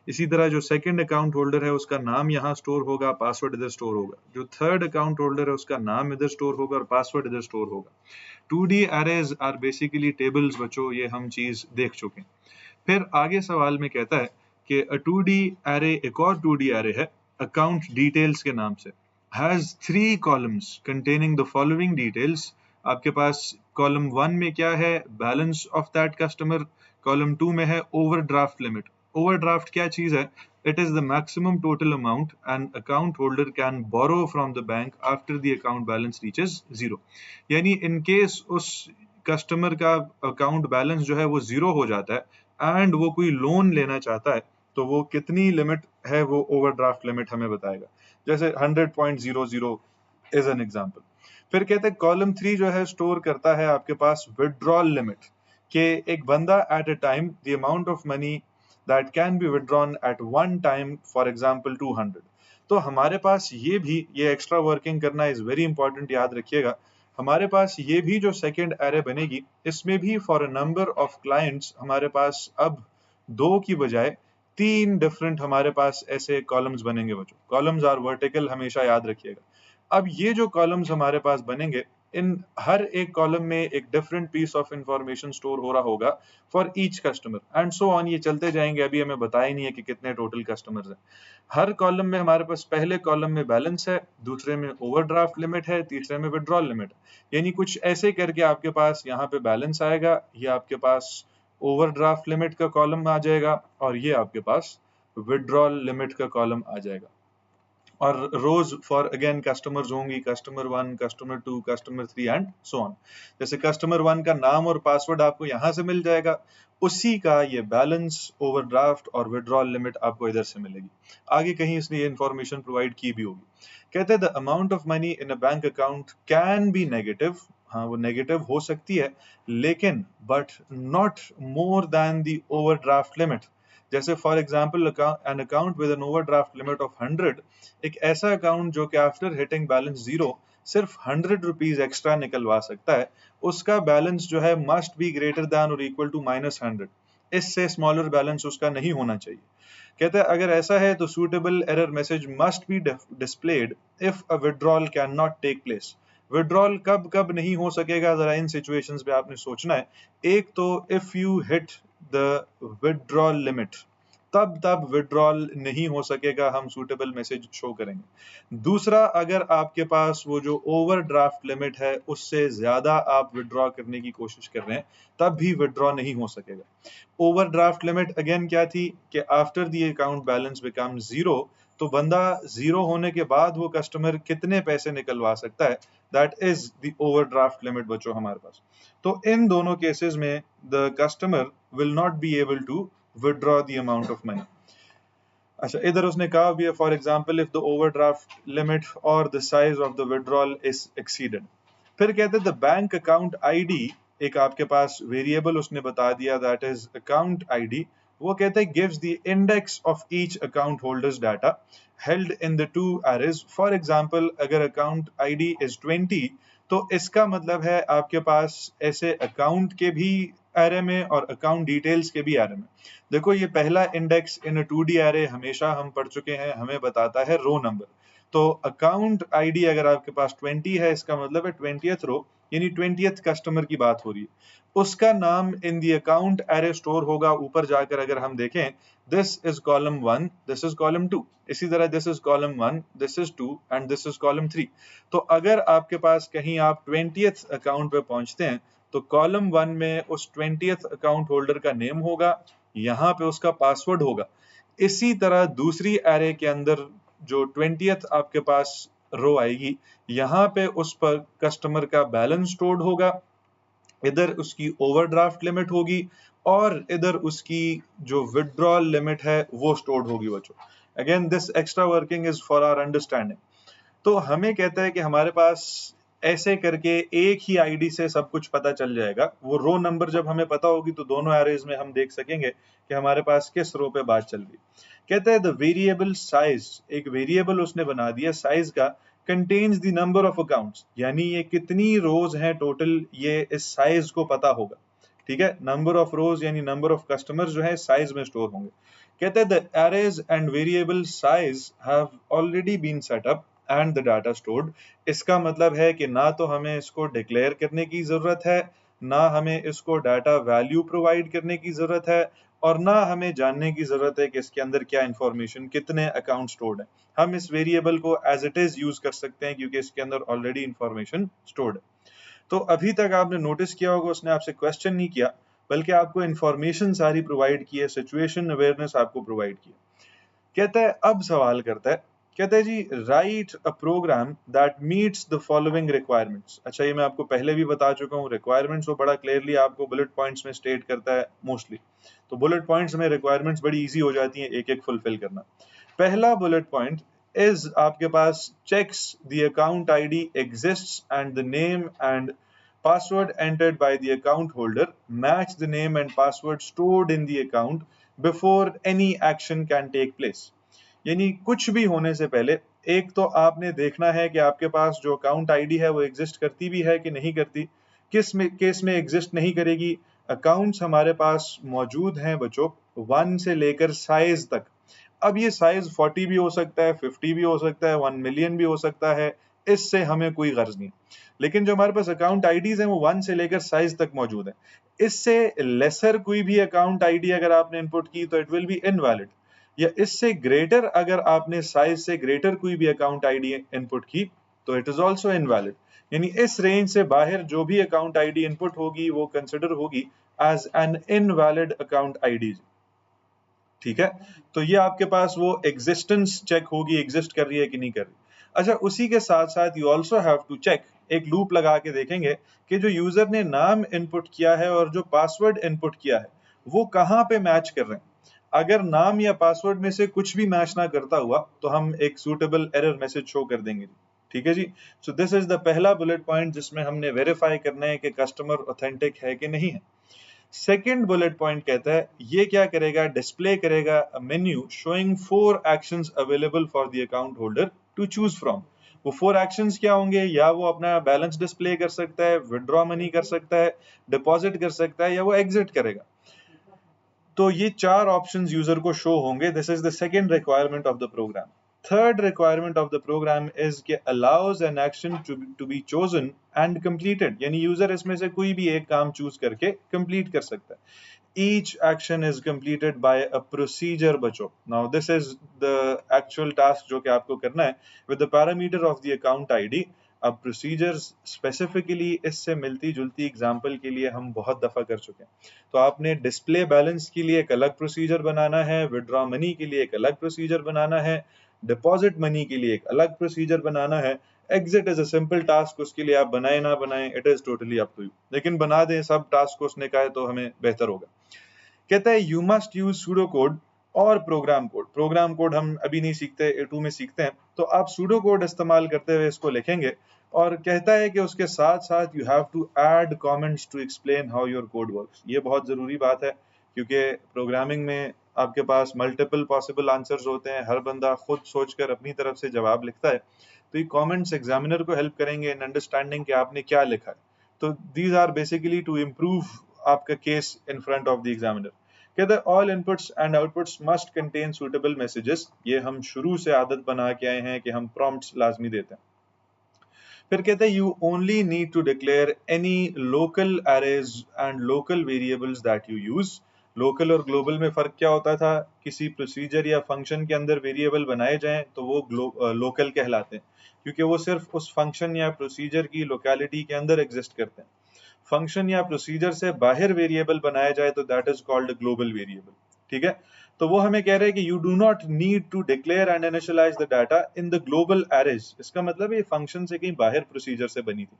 इसी तरह जो सेकंड अकाउंट होल्डर है उसका नाम यहाँ स्टोर होगा, पासवर्ड इधर स्टोर होगा। जो थर्ड अकाउंट होल्डर है उसका नाम इधर स्टोर होगा और पासवर्ड इधर स्टोर होगा। 2D arrays are basically tables बच्चों, ये हम चीज देख चुके हैं। फिर आगे सवाल में कहता है कि अ 2D एरे, एक और 2D एरे है अकाउंट डिटेल्स के नाम से, has 3 columns containing the following details. आपके पास कॉलम 1 में क्या है? Balance of that customer. Column 2 में है ओवरड्राफ्ट लिमिट। ओवरड्राफ्ट क्या चीज है? It is the maximum total amount an account holder can borrow from the bank after the account balance reaches zero. यानी इन केस उस कस्टमर का account balance जो है वो जीरो हो जाता है एंड वो कोई लोन लेना चाहता है, तो वो कितनी लिमिट है वो ओवरड्राफ्ट लिमिट हमें बताएगा। जैसे 100.00 इज एन एग्जांपल। फिर कहते हैं कॉलम 3 जो है स्टोर करता है आपके पास विड्रॉल लिमिट, कि एक बंदा at a time the amount of money that can be withdrawn at one time, for example 200। तो हमारे पास ये एक्स्ट्रा वर्किंग करना इज वेरी इंपॉर्टेंट, याद रखिएगा। हमारे पास ये भी जो सेकेंड एरे बनेगी, इसमें भी for a number of clients हमारे पास अब 2 की बजाय 3 डिफरेंट हमारे पास ऐसे कॉलम्स बनेंगे बच्चों। कॉलम्स आर वर्टिकल, हमेशा याद रखिएगा। अब ये जो कॉलम्स हमारे पास बनेंगे, इन हर एक कॉलम में एक different piece of information store हो रहा होगा for each customer and so on. ये चलते जाएंगे, अभी हमें बताया नहीं है कि कितने टोटल कस्टमर्स हैं। हर कॉलम में हमारे पास पहले कॉलम में बैलेंस है, दूसरे में ओवरड्राफ्ट लिमिट है, तीसरे में विड्रॉल लिमिट है। यानी कुछ ऐसे करके आपके पास यहाँ पे बैलेंस आएगा, ये आपके पास ओवरड्राफ्ट लिमिट का कॉलम आ जाएगा, और ये आपके पास विड्रॉल लिमिट का कॉलम आ जाएगा। और रोज फॉर अगेन कस्टमर्स होंगी, customer 1, customer 2, customer 3 and so on. जैसे कस्टमर 1 का नाम और पासवर्ड आपको यहाँ से मिल जाएगा, उसी का ये बैलेंस, ओवरड्राफ्ट और विड्रॉल लिमिट आपको इधर से मिलेगी। आगे कहीं इसने ये इंफॉर्मेशन प्रोवाइड की भी होगी। कहते हैं the amount of money in a bank account can be negative. हाँ, वो नेगेटिव हो सकती है, लेकिन but not more than the overdraft limit. जैसे for example an account with an overdraft limit of 100, एक ऐसा अकाउंट जो कि आफ्टर हिटिंग बैलेंस जीरो सिर्फ 100 रुपीज एक्स्ट्रा निकलवा सकता है, उसका बैलेंस जो है मस्ट बी ग्रेटर दैन और इक्वल टू -100। इससे स्मॉलर बैलेंस उसका नहीं होना चाहिए। कहता है अगर ऐसा है तो suitable error message must be displayed if a withdrawal can not take place. Withdrawal कब कब नहीं हो सकेगा, जरा इन सिचुएशंस पे आपने सोचना है। एक तो if you hit the withdrawal limit, तब विड्रॉल नहीं हो सकेगा, हम सूटेबल मैसेज शो करेंगे। दूसरा, अगर आपके पास वो जो ओवरड्राफ्ट लिमिट है उससे ज्यादा आप विड्रॉ करने की कोशिश कर रहे हैं, तब भी विड्रॉ नहीं हो सकेगा। ओवरड्राफ्ट लिमिट अगेन क्या थी कि after the account balance become zero, तो बंदा जीरो होने के बाद वो कस्टमर कितने पैसे निकलवा सकता है, that is the overdraft limit बच्चों हमारे पास। तो इन दोनों केसेस में the customer will not be able to withdraw the amount of money। अच्छा, इधर उसने कहा भी है, for example if the overdraft limit और the size of the withdrawal is exceeded. फिर कहते हैं द बैंक अकाउंट आईडी, एक आपके पास वेरिएबल उसने बता दिया दैट इज अकाउंट आईडी। वो कहते हैं gives the index of each account holders data held in the two arrays. For example अगर अकाउंट आईडी इज 20, तो इसका मतलब है आपके पास ऐसे अकाउंट के भी एरे में और अकाउंट डिटेल्स के भी एरे में। देखो, ये पहला इंडेक्स इन 2D एरे हमेशा हम पढ़ चुके हैं, हमें बताता है रो नंबर। तो अकाउंट आईडी अगर आपके पास 20 है, इसका मतलब है 20th रो, यानी 20th कस्टमर की बात हो रही है। उसका नाम इन दी अकाउंट एरे स्टोर होगा। ऊपर जाकर अगर हम देखें, this is column 1, this is column 2, इसी तरह this is column 1, this is 2 and this is column 3। तो अगर आपके पास कहीं आप 20th अकाउंट पे पहुंचते हैं, तो कॉलम 1 में उस 20th अकाउंट होल्डर का नेम होगा, यहाँ पे उसका पासवर्ड होगा। इसी तरह दूसरी एरे के अंदर जो 20th आपके पास रो आएगी, यहाँ पे उस पर कस्टमर का बैलेंस स्टोर्ड होगा, इधर उसकी ओवरड्राफ्ट लिमिट होगी और इधर उसकी जो विड्रॉल लिमिट है वो स्टोर्ड होगी बच्चों। Again this extra working is for our understanding. तो हमें कहता है कि हमारे पास ऐसे करके एक ही आईडी से सब कुछ पता चल जाएगा। वो रो नंबर जब हमें पता होगी तो दोनों एरेज में हम देख सकेंगे कि हमारे पास किस रो पे बात चल रही। कहता है द वेरिएबल साइज, एक वेरिएबल उसने बना दिया साइज का, contains the number of accounts, यानी ये कितनी रोज हैं टोटल, ये इस साइज को पता होगा। ठीक है, नंबर ऑफ रोज यानी नंबर ऑफ कस्टमर जो है साइज में स्टोर होंगे। कहते हैं the arrays and variable size have already been set up and the data stored. इसका मतलब है कि ना तो हमें इसको डिक्लेयर करने की जरूरत है, ना हमें इसको डाटा वैल्यू प्रोवाइड करने की जरूरत है, और ना हमें जानने की जरूरत है कि इसके अंदर क्या इंफॉर्मेशन, कितने अकाउंट स्टोर्ड है। हम इस वेरिएबल को एज इट इज यूज कर सकते हैं क्योंकि इसके अंदर ऑलरेडी इंफॉर्मेशन स्टोर्ड है। तो अभी तक आपने नोटिस किया होगा उसने आपसे क्वेश्चन नहीं किया, बल्कि आपको इंफॉर्मेशन सारी प्रोवाइड की है, सिचुएशन अवेयरनेस आपको प्रोवाइड की है। कहता है, अब सवाल करता है, कहता है जी write a program that meets the following requirements. अच्छा, ये मैं आपको पहले भी बता चुका हूँ, रिक्वायरमेंट्स वो बड़ा क्लियरली आपको बुलेट पॉइंट्स में स्टेट करता है मोस्टली। तो बुलेट पॉइंट्स में रिक्वायरमेंट्स बड़ी इजी हो जाती हैं एक एक फुलफिल करना। पहला बुलेट पॉइंट इज आपके पास checks the account ID exists and the name and password entered by the account holder match the name and password stored in the account before any action can take place। यानी कुछ भी होने से पहले एक तो आपने देखना है कि आपके पास जो अकाउंट आईडी है वो एग्जिस्ट करती भी है कि नहीं करती। किस में केस में एग्जिस्ट नहीं करेगी? अकाउंट्स हमारे पास मौजूद हैं बच्चों 1 से लेकर साइज तक। अब ये साइज 40 भी हो सकता है, 50 भी हो सकता है, 1 मिलियन भी हो सकता है, इससे हमें कोई गर्ज नहीं। लेकिन जो हमारे पास अकाउंट आईडीज हैं वो 1 से लेकर साइज तक मौजूद है। इससे लेसर कोई भी अकाउंट आईडी अगर आपने इनपुट की तो इट विल बी इनवैलिड, या इससे ग्रेटर अगर आपने साइज से ग्रेटर कोई भी अकाउंट आईडी इनपुट की तो इट इज आल्सो इनवैलिड। यानी इस रेंज से बाहर जो भी अकाउंट आईडी इनपुट होगी वो कंसिडर होगी as an invalid account ID. ठीक है, तो ये आपके पास वो एग्जिस्टेंस चेक होगी, एग्जिस्ट कर रही है कि नहीं कर रही। अच्छा, उसी के साथ साथ you also have to check, एक लूप लगा के देखेंगे कि जो यूजर ने नाम इनपुट किया है और जो पासवर्ड इनपुट किया है वो कहाँ पे मैच कर रहे हैं। अगर नाम या पासवर्ड में से कुछ भी मैच ना करता हुआ तो हम एक सूटेबल एरर मैसेज शो कर देंगे। ठीक है जी। सो दिस इज द पहला बुलेट पॉइंट जिसमें हमने वेरीफाई करना है कि कस्टमर ऑथेंटिक है कि नहीं है। सेकेंड बुलेट पॉइंट कहता है ये क्या करेगा, डिस्प्ले करेगा a menu showing 4 actions available for the account holder to choose from. वो 4 एक्शंस क्या होंगे? या वो अपना बैलेंस डिस्प्ले कर सकता है, विड्रॉ मनी कर सकता है, डिपॉजिट कर सकता है, या वो एग्जिट करेगा। तो ये 4 ऑप्शंस यूजर को शो होंगे। This is the second requirement of the program. Third requirement of the program is के allows an action to be chosen and completed, यानी यूजर इसमें से कोई भी एक काम चूज करके कंप्लीट कर सकता है। each action is completed by a procedure बच्चों. Now this is the actual task जो कि आपको करना है with the parameter of the account ID. अब procedures specifically इससे मिलती जुलती एग्जाम्पल के लिए हम बहुत दफा कर चुके हैं. तो आपने डिस्प्ले बैलेंस के लिए एक अलग प्रोसीजर बनाना है, विड्रॉ मनी के लिए एक अलग प्रोसीजर बनाना है, डिपॉजिट मनी के लिए एक अलग प्रोसीजर बनाना है. Exit is a simple task, उसके लिए आप बनाए ना बनाए it is totally up to you, लेकिन बना दें सब टास्क को उसने कहा है तो हमें बेहतर होगा. कहता है you must use pseudo code और प्रोग्राम कोड. प्रोग्राम कोड हम अभी नहीं सीखते, A2 में सीखते हैं, तो आप सूडो कोड इस्तेमाल करते हुए इसको लिखेंगे. और कहता है कि उसके साथ साथ you have to add comments to explain how your code works. ये बहुत जरूरी बात है क्योंकि प्रोग्रामिंग में आपके पास मल्टीपल पॉसिबल आंसर्स होते हैं, हर बंदा खुद सोचकर अपनी तरफ से जवाब लिखता है. तो ये कमेंट्स एग्जामिनर को हेल्प करेंगे इन अंडरस्टैंडिंग कि आपने क्या लिखा है. तो these are basically to improve आपका case in front of the examiner. कहते हैं all inputs and outputs must contain suitable messages. ये हम शुरू से आदत बना के आए हैं कि हम प्रॉम्प्ट्स लाजमी देते हैं. फिर कहते हैं you only need to declare any local arrays and local variables that you use. Local और ग्लोबल में फर्क क्या होता था? किसी प्रोसीजर या फंक्शन के अंदर वेरिएबल बनाए जाएं तो वो लोकल कहलाते हैं क्योंकि वो सिर्फ उस फंक्शन या प्रोसीजर की लोकेलिटी के अंदर एग्जिस्ट करते हैं. फंक्शन या प्रोसीजर से बाहर वेरिएबल बनाया जाए तो that is called global variable. ठीक है, तो वो हमें कह रहे हैं कि you do not need to declare and initialize the data in the global arrays. इसका मतलब ये फंक्शन से कहीं बाहर प्रोसीजर से बनी थी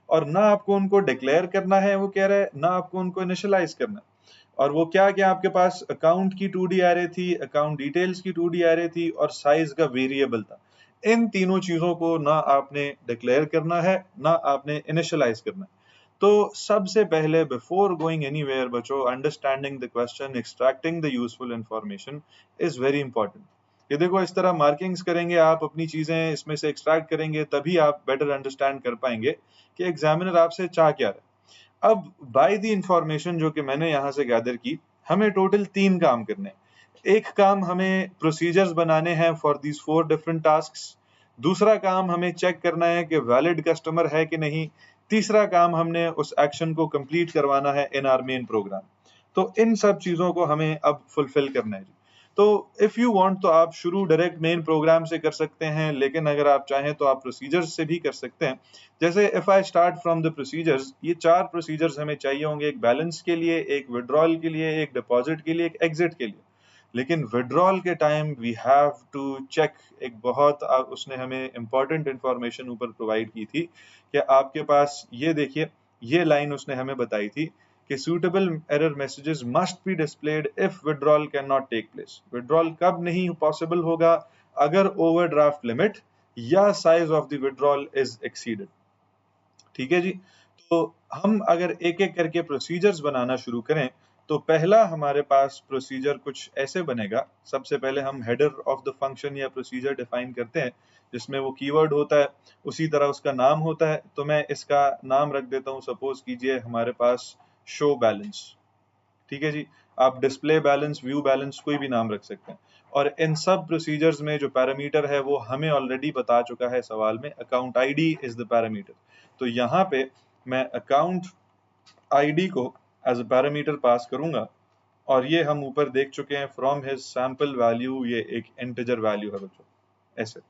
और ना आपको उनको डिक्लेयर करना है, वो कह रहा है, ना आपको उनको इनिशियलाइज करना है. और वो क्या क्या आपके पास अकाउंट की 2D एरे थी, अकाउंट डिटेल्स की 2D एरे थी और साइज का वेरिएबल था. इन तीनों चीजों को ना आपने डिक्लेयर करना है ना आपने इनिशियलाइज करना है. तो सबसे पहले बिफोर गोइंग एनीवेयर बच्चों, understanding the question, extracting the useful information is very important. ये देखो इस तरह मार्किंग्स करेंगे आप, अपनी चीजें इसमें से एक्सट्रैक्ट करेंगे, तभी आप बेटर अंडरस्टैंड कर पाएंगे कि एग्जामिनर आपसे चाह क्या रहा है. अब बाय द इंफॉर्मेशन जो कि मैंने यहाँ से गैदर की, हमें टोटल 3 काम करने हैं. एक काम हमें प्रोसीजर्स बनाने हैं फॉर दीज 4 डिफरेंट टास्क्स. दूसरा काम हमें चेक करना है कि वैलिड कस्टमर है कि नहीं. तीसरा काम हमने उस एक्शन को कंप्लीट करवाना है इन आवर मेन प्रोग्राम. तो इन सब चीजों को हमें अब फुलफिल करना है. तो इफ यू वांट तो आप शुरू डायरेक्ट मेन प्रोग्राम से कर सकते हैं, लेकिन अगर आप चाहें तो आप प्रोसीजर्स से भी कर सकते हैं. जैसे if I start from the procedures, ये 4 प्रोसीजर्स हमें चाहिए होंगे, एक बैलेंस के लिए, एक विड्रॉल के लिए, एक डिपॉजिट के लिए, एक एग्जिट के लिए. लेकिन विड्रॉल के time we have to check, एक बहुत उसने हमें इंपॉर्टेंट इंफॉर्मेशन ऊपर प्रोवाइड की थी कि आपके पास ये देखिए, ये लाइन उसने हमें बताई थी कि suitable error messages must be displayed if withdrawal cannot take place. withdrawal कब नहीं पॉसिबल होगा? अगर ओवरड्राफ्ट लिमिट या size of the withdrawal is exceeded. ठीक है जी. तो हम अगर एक एक करके प्रोसीजर्स बनाना शुरू करें तो पहला हमारे पास प्रोसीजर कुछ ऐसे बनेगा. सबसे पहले हम हेडर ऑफ द फंक्शन या प्रोसीजर डिफाइन करते हैं जिसमें वो कीवर्ड होता है, उसी तरह उसका नाम होता है. तो मैं इसका नाम रख देता हूँ, सपोज कीजिए हमारे पास शो बैलेंस. ठीक है जी, आप डिस्प्ले बैलेंस, व्यू बैलेंस, कोई भी नाम रख सकते हैं. और इन सब प्रोसीजर्स में जो पैरामीटर है वो हमें ऑलरेडी बता चुका है सवाल में, account ID is the parameter. तो यहाँ पे मैं अकाउंट आईडी को एज अ पैरामीटर पास करूंगा और ये हम ऊपर देख चुके हैं फ्रॉम हिज सैंपल वैल्यू, ये एक इंटीजर वैल्यू है बच्चों ऐसे.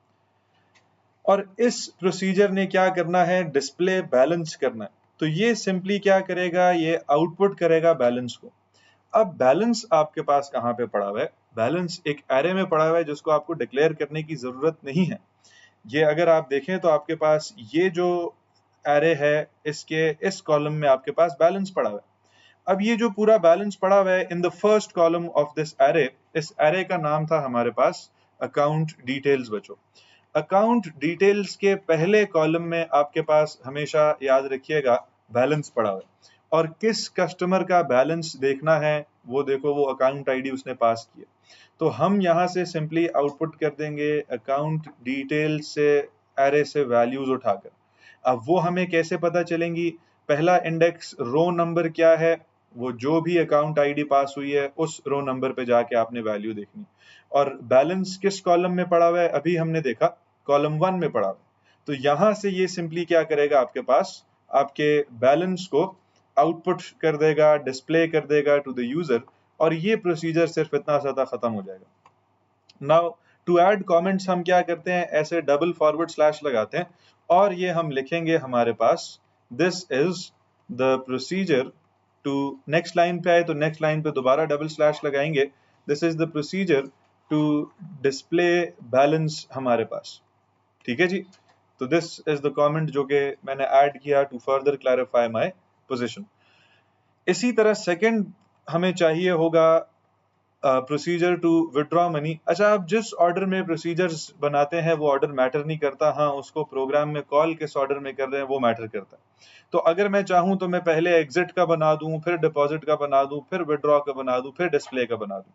और इस प्रोसीजर ने क्या करना है? डिस्प्ले बैलेंस करना है. तो ये सिंपली क्या करेगा? ये आउटपुट करेगा बैलेंस को. अब बैलेंस आपके पास कहाँ पे पड़ा हुआ है? बैलेंस एक एरे में पड़ा हुआ है जिसको आपको डिक्लेयर करने की जरूरत नहीं है. ये अगर आप देखें तो आपके पास ये जो एरे है, इसके इस कॉलम में आपके पास बैलेंस पड़ा हुआ है. अब ये जो पूरा बैलेंस पड़ा हुआ है in the first column of this array, इस एरे का नाम था हमारे पास अकाउंट डिटेल्स बच्चों. अकाउंट डिटेल्स के पहले कॉलम में आपके पास हमेशा याद रखिएगा बैलेंस पड़ा हुआ है. और किस कस्टमर का बैलेंस देखना है वो देखो, वो अकाउंट आईडी उसने पास किया. तो हम यहाँ से सिंपली आउटपुट कर देंगे अकाउंट डिटेल से एरे से वैल्यूज उठाकर. अब वो हमें कैसे पता चलेंगी? पहला इंडेक्स रो नंबर क्या है, वो जो भी अकाउंट आईडी पास हुई है उस रो नंबर पे जाके आपने वैल्यू देखनी. और बैलेंस किस कॉलम में पड़ा हुआ है? अभी हमने देखा कॉलम 1 में पड़ा हुआ है. तो यहां से ये सिंपली क्या करेगा? आपके पास आपके बैलेंस को आउटपुट कर देगा, डिस्प्ले कर देगा टू द यूजर, और ये प्रोसीजर सिर्फ इतना सा खत्म हो जाएगा। नाउ टू ऐड कमेंट्स हम क्या करते हैं, ऐसे डबल फॉरवर्ड स्लैश लगाते हैं और ये हम लिखेंगे हमारे पास this is the procedure to, next line पे आए तो नेक्स्ट लाइन पे दोबारा डबल स्लैश लगाएंगे, this is the procedure to display balance हमारे पास। ठीक है जी, तो दिस इज द कमेंट जो कि मैंने ऐड किया to further clarify my position. इसी तरह सेकंड हमें चाहिए होगा प्रोसीजर टू विड्रॉ मनी। अच्छा, आप जिस ऑर्डर में प्रोसीजर्स बनाते हैं वो ऑर्डर मैटर नहीं करता, हाँ उसको प्रोग्राम में कॉल किस ऑर्डर में कर रहे हैं वो मैटर करता है। तो अगर मैं चाहूं तो मैं पहले एग्जिट का बना दूं, फिर डिपॉजिट का बना दूं, फिर विड्रॉ का बना दूं, फिर डिस्प्ले का बना दूं।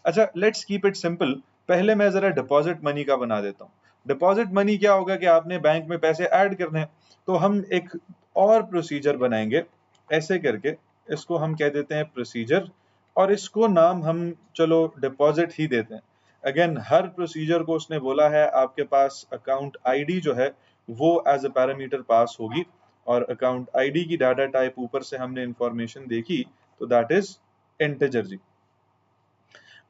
अच्छा, लेट्स कीप इट सिंपल, पहले मैं जरा डिपॉजिट मनी का बना देता हूँ। डिपॉजिट मनी क्या होगा कि आपने बैंक में पैसे ऐड करने हैं, तो हम एक और प्रोसीजर बनाएंगे ऐसे करके, इसको हम कह देते हैं प्रोसीजर, और इसको नाम हम चलो डिपॉजिट ही देते हैं। अगेन हर प्रोसीजर को उसने बोला है आपके पास अकाउंट आईडी जो है वो एज अ पैरामीटर पास होगी, और अकाउंट आईडी की डाटा टाइप ऊपर से हमने इंफॉर्मेशन देखी तो दैट इज इंटीजर जी।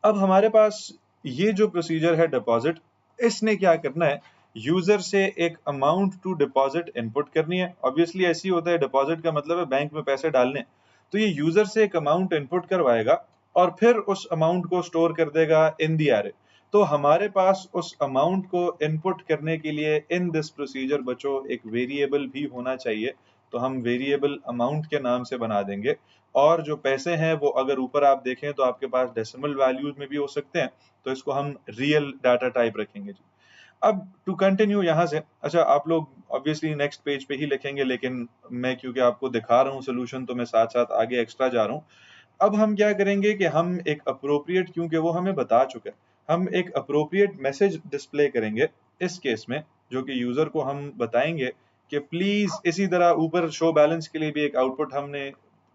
अब हमारे पास ये जो प्रोसीजर है डिपॉजिट, इसने क्या करना है, यूजर से एक अमाउंट टू डिपॉजिट इनपुट करनी है। ऑब्वियसली ऐसे ही होता है, डिपॉजिट का मतलब है बैंक में पैसे डालने। तो ये यूजर से एक अमाउंट इनपुट करवाएगा और फिर उस अमाउंट को स्टोर कर देगा इन दी एरे। तो हमारे पास उस अमाउंट को इनपुट करने के लिए इन दिस प्रोसीजर बच्चों एक वेरिएबल भी होना चाहिए, तो हम वेरिएबल अमाउंट के नाम से बना देंगे। और जो पैसे हैं वो अगर ऊपर आप देखें तो आपके पास डेसिमल वैल्यूज में भी हो सकते हैं, तो इसको हम रियल डाटा टाइप रखेंगे जी। अब टू कंटिन्यू यहाँ से, अच्छा आप लोग ऑब्वियसली नेक्स्ट पेज पे ही लिखेंगे, लेकिन मैं क्योंकि आपको दिखा रहा हूँ सोल्यूशन तो मैं साथ साथ आगे एक्स्ट्रा जा रहा हूँ। अब हम क्या करेंगे कि हम एक अप्रोप्रिएट, क्योंकि वो हमें बता चुका है, हम एक अप्रोप्रिएट मैसेज डिस्प्ले करेंगे इस केस में, जो कि यूजर को हम बताएंगे कि प्लीज, इसी तरह ऊपर शो बैलेंस के लिए भी एक आउटपुट हमने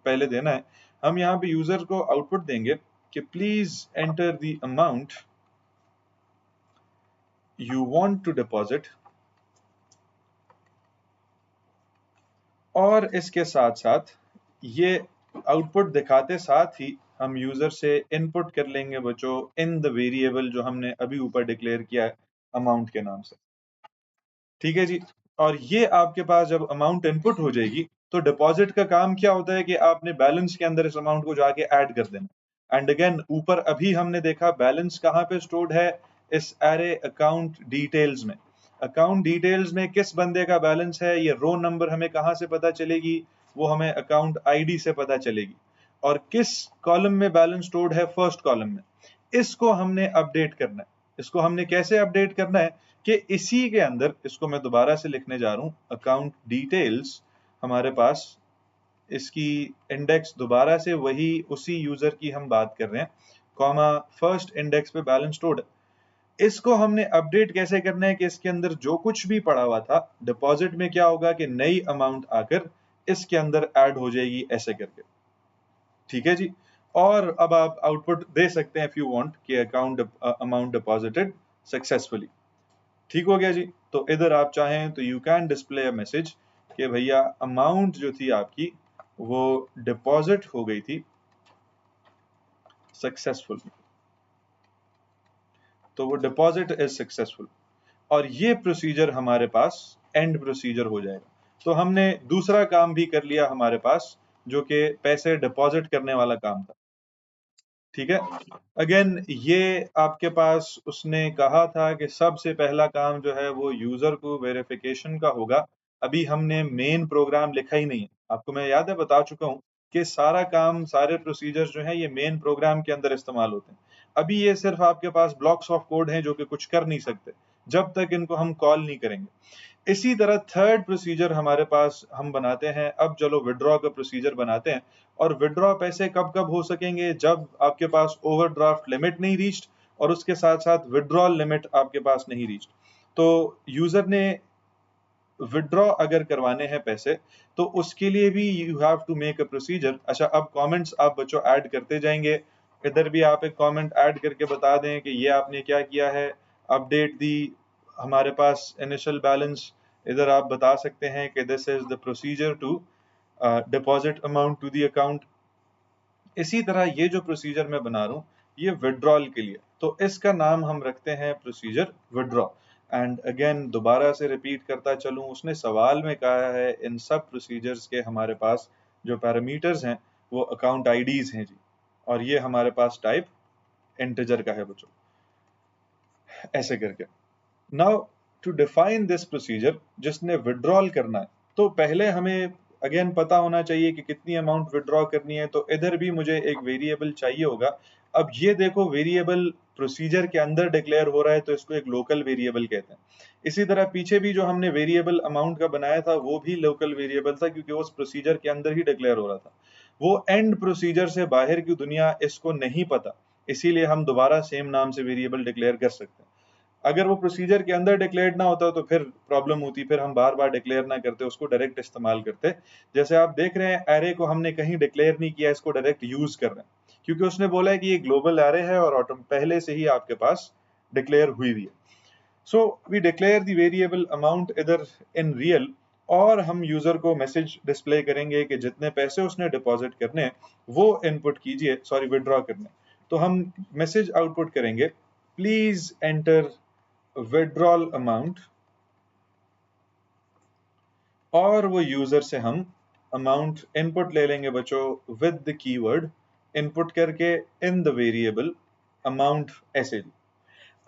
पहले देना है। हम यहाँ पे यूजर को आउटपुट देंगे कि please enter the amount you want to deposit, और इसके साथ साथ ये आउटपुट दिखाते साथ ही हम यूजर से इनपुट कर लेंगे बच्चों इन द वेरिएबल जो हमने अभी ऊपर डिक्लेयर किया है अमाउंट के नाम से। ठीक है जी, और ये आपके पास जब अमाउंट इनपुट हो जाएगी तो डिपॉजिट का काम क्या होता है कि आपने बैलेंस के अंदर इस अमाउंट को जाके ऐड कर देना। एंड अगेन ऊपर अभी हमने देखा बैलेंस कहाँ पे स्टोर्ड है, इस एरे अकाउंट डिटेल्स में। अकाउंट डिटेल्स में किस बंदे का बैलेंस है, ये रो नंबर हमें कहाँ से पता चलेगी, वो हमें अकाउंट आईडी से पता चलेगी। और किस कॉलम में बैलेंस स्टोर्ड है, फर्स्ट कॉलम में। इसको हमने अपडेट करना है। इसको हमने कैसे अपडेट करना है कि इसी के अंदर, इसको मैं दोबारा से लिखने जा रहा हूं, अकाउंट डिटेल्स हमारे पास, इसकी इंडेक्स दोबारा से वही उसी यूजर की हम बात कर रहे हैं, कॉमा फर्स्ट इंडेक्स पे बैलेंस स्टोर्ड। इसको हमने अपडेट कैसे करना है कि इसके अंदर जो कुछ भी पड़ा हुआ था डिपॉजिट में क्या होगा कि नई अमाउंट आकर इसके अंदर ऐड हो जाएगी ऐसे करके। ठीक है जी, और अब आप आउटपुट दे सकते हैं इफ यू वांट कि अकाउंट अमाउंट डिपॉजिटेड सक्सेसफुली। ठीक हो गया जी, तो इधर आप चाहें तो you can display a message कि भैया अमाउंट जो थी आपकी वो डिपॉजिट हो गई थी सक्सेसफुल, तो वो डिपॉजिट इज सक्सेसफुल, और ये प्रोसीजर हमारे पास एंड प्रोसीजर हो जाएगा। तो हमने दूसरा काम भी कर लिया हमारे पास, जो कि पैसे डिपॉजिट करने वाला काम था। ठीक है, अगेन ये आपके पास उसने कहा था कि सबसे पहला काम जो है वो यूजर को वेरिफिकेशन का होगा। अभी हमने मेन प्रोग्राम लिखा ही नहीं है, आपको मैं याद है बता चुका हूँ कि सारा काम, सारे प्रोसीजर्स जो है ये मेन प्रोग्राम के अंदर इस्तेमाल होते हैं। अभी ये सिर्फ आपके पास ब्लॉक्स ऑफ कोड हैं जो कि कुछ कर नहीं सकते जब तक इनको हम कॉल नहीं करेंगे। इसी तरह थर्ड प्रोसीजर हमारे पास हम बनाते हैं। अब चलो विड्रॉ का प्रोसीजर बनाते हैं, और विड्रॉ पैसे कब कब हो सकेंगे, जब आपके पास ओवरड्राफ्ट लिमिट नहीं रीच्ड और उसके साथ साथ विड्रॉल लिमिट आपके पास नहीं रीच्ड। तो यूजर ने विड्रॉ अगर करवाने हैं पैसे तो उसके लिए भी you have to make a procedure. अच्छा, अब कमेंट्स आप बच्चों ऐड करते जाएंगे, इधर भी आप एक कमेंट ऐड करके बता दें कि ये आपने क्या किया है, अपडेट दी हमारे पास इनिशियल बैलेंस। इधर आप बता सकते हैं कि this is the procedure to deposit amount to the account. इसी तरह ये जो प्रोसीजर मैं बना रहा हूँ ये विड्रॉल के लिए, तो इसका नाम हम रखते हैं प्रोसीजर विड्रॉ। एंड अगेन दोबारा से रिपीट करता चलूं, उसने सवाल में कहा है इन सब प्रोसीजर्स के हमारे पास जो पैरामीटर्स हैं वो अकाउंट आईडीज हैं जी, और ये हमारे पास टाइप इंटीजर का है बच्चों, ऐसे करके। Now to define this procedure जिसने विड्रॉल करना है, तो पहले हमें अगेन पता होना चाहिए कि कितनी अमाउंट विड्रॉ करनी है, तो इधर भी मुझे एक वेरिएबल चाहिए होगा। अब ये देखो वेरिएबल प्रोसीजर के अंदर डिक्लेयर हो रहा है तो इसको एक लोकल वेरिएबल कहते हैं। इसी तरह पीछे भी जो हमने वेरिएबल अमाउंट का बनाया था वो भी लोकल वेरिएबल था क्योंकि वो उस प्रोसीजर के अंदर ही डिक्लेयर हो रहा था। वो एंड प्रोसीजर से बाहर की दुनिया इसको नहीं पता, इसीलिए हम दोबारा सेम नाम से वेरिएबल डिक्लेयर कर सकते हैं। अगर वो प्रोसीजर के अंदर डिक्लेयर्ड ना होता तो फिर प्रॉब्लम होती, फिर हम बार बार डिक्लेयर ना करते, उसको डायरेक्ट इस्तेमाल करते। जैसे आप देख रहे हैं एरे को हमने कहीं डिक्लेयर नहीं किया, इसको डायरेक्ट यूज कर रहे हैं क्योंकि उसने बोला है कि ये ग्लोबल एरे है और पहले से ही आपके पास डिक्लेयर हुई हुई है। So we declare the variable amount इधर इन रियल, और हम यूजर को मैसेज डिस्प्ले करेंगे कि जितने पैसे उसने डिपॉजिट करने हैं वो इनपुट कीजिए, सॉरी विड्रॉ करने। तो हम मैसेज आउटपुट करेंगे प्लीज एंटर विड्रॉल अमाउंट, और वो यूजर से हम अमाउंट इनपुट ले लेंगे बच्चों विद द कीवर्ड इनपुट करके इन द वेरिएबल अमाउंट, ऐसे।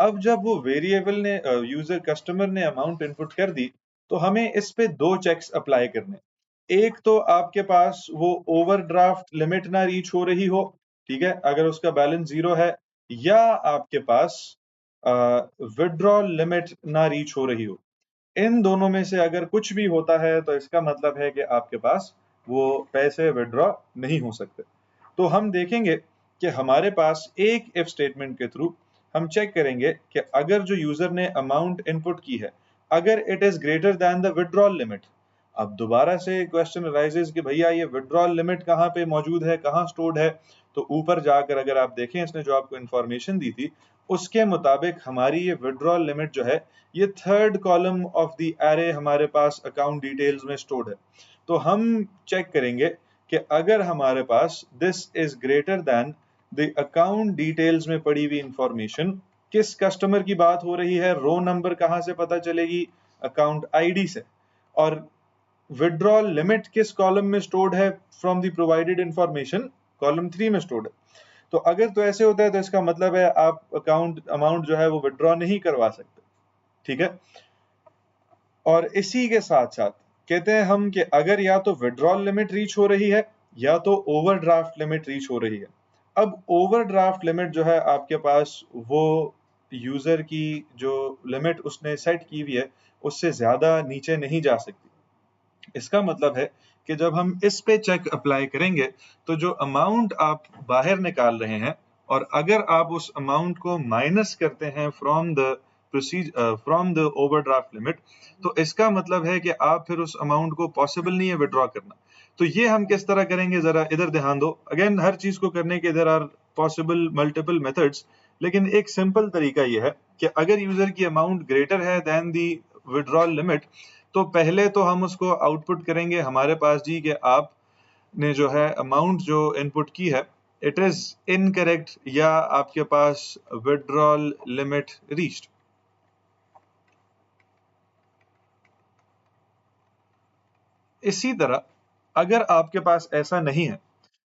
अब जब वो वेरिएबल ने यूजर कस्टमर ने अमाउंट इनपुट कर दी तो हमें इस पे दो चेक्स अप्लाई करने। एक तो आपके पास वो ओवरड्राफ्ट लिमिट ना रीच हो रही हो, ठीक है, अगर उसका बैलेंस 0 है, या आपके पास विड्रॉल लिमिट ना रीच हो रही हो। इन दोनों में से अगर कुछ भी होता है तो इसका मतलब है कि आपके पास वो पैसे विड्रॉ नहीं हो सकते। तो हम देखेंगे कि हमारे पास एक इफ स्टेटमेंट के थ्रू हम चेक करेंगे कि अगर जो यूजर ने अमाउंट इनपुट की है अगर it is greater than the withdrawal limit. अब दोबारा से क्वेश्चन अराइजेस कि भैया ये विड्रॉल लिमिट कहाँ पे मौजूद है, कहाँ स्टोर्ड है। तो ऊपर जाकर अगर आप देखें इसने जो आपको इंफॉर्मेशन दी थी उसके मुताबिक हमारी ये विड्रॉल लिमिट जो है ये third column of the array हमारे पास अकाउंट डिटेल्स में स्टोर्ड है। तो हम चेक करेंगे कि अगर हमारे पास this is greater than the account details में पड़ी हुई इंफॉर्मेशन, किस कस्टमर की बात हो रही है, रो नंबर कहां से पता चलेगी, अकाउंट आईडी से, और विड्रॉल लिमिट किस कॉलम में स्टोर्ड है from the provided information, column 3 में स्टोर्ड है। तो अगर तो ऐसे होता है तो इसका मतलब है आप अकाउंट अमाउंट जो है वो विड्रॉ नहीं करवा सकते, ठीक है। और इसी के साथ साथ कहते हैं हम कि अगर या तो विड्रॉल लिमिट रीच हो रही है या तो ओवरड्राफ्ट लिमिट रीच हो रही है। अब ओवरड्राफ्ट लिमिट जो है आपके पास वो यूजर की जो लिमिट उसने सेट की हुई है उससे ज्यादा नीचे नहीं जा सकती। इसका मतलब है कि जब हम इस पे चेक अप्लाई करेंगे तो जो अमाउंट आप बाहर निकाल रहे हैं और अगर आप उस अमाउंट को माइनस करते हैं फ्रॉम द ओवरड्राफ्ट लिमिट, तो इसका मतलब है कि आप फिर उस अमाउंट को पॉसिबल नहीं है विड्रॉ करना। तो ये हम किस तरह करेंगे जरा इधर ध्यान दो। अगेन हर चीज को करने के इधर आर पॉसिबल मल्टीपल मेथड्स, लेकिन एक सिंपल तरीका ये है कि अगर यूजर की अमाउंट ग्रेटर है देन दी विड्रॉल लिमिट, तो पहले तो हम उसको आउटपुट करेंगे हमारे पास जी कि आपने जो है अमाउंट जो इनपुट की है इट इज इनकरेक्ट या आपके पास विड्रॉल लिमिट रीच्ड। इसी तरह अगर आपके पास ऐसा नहीं है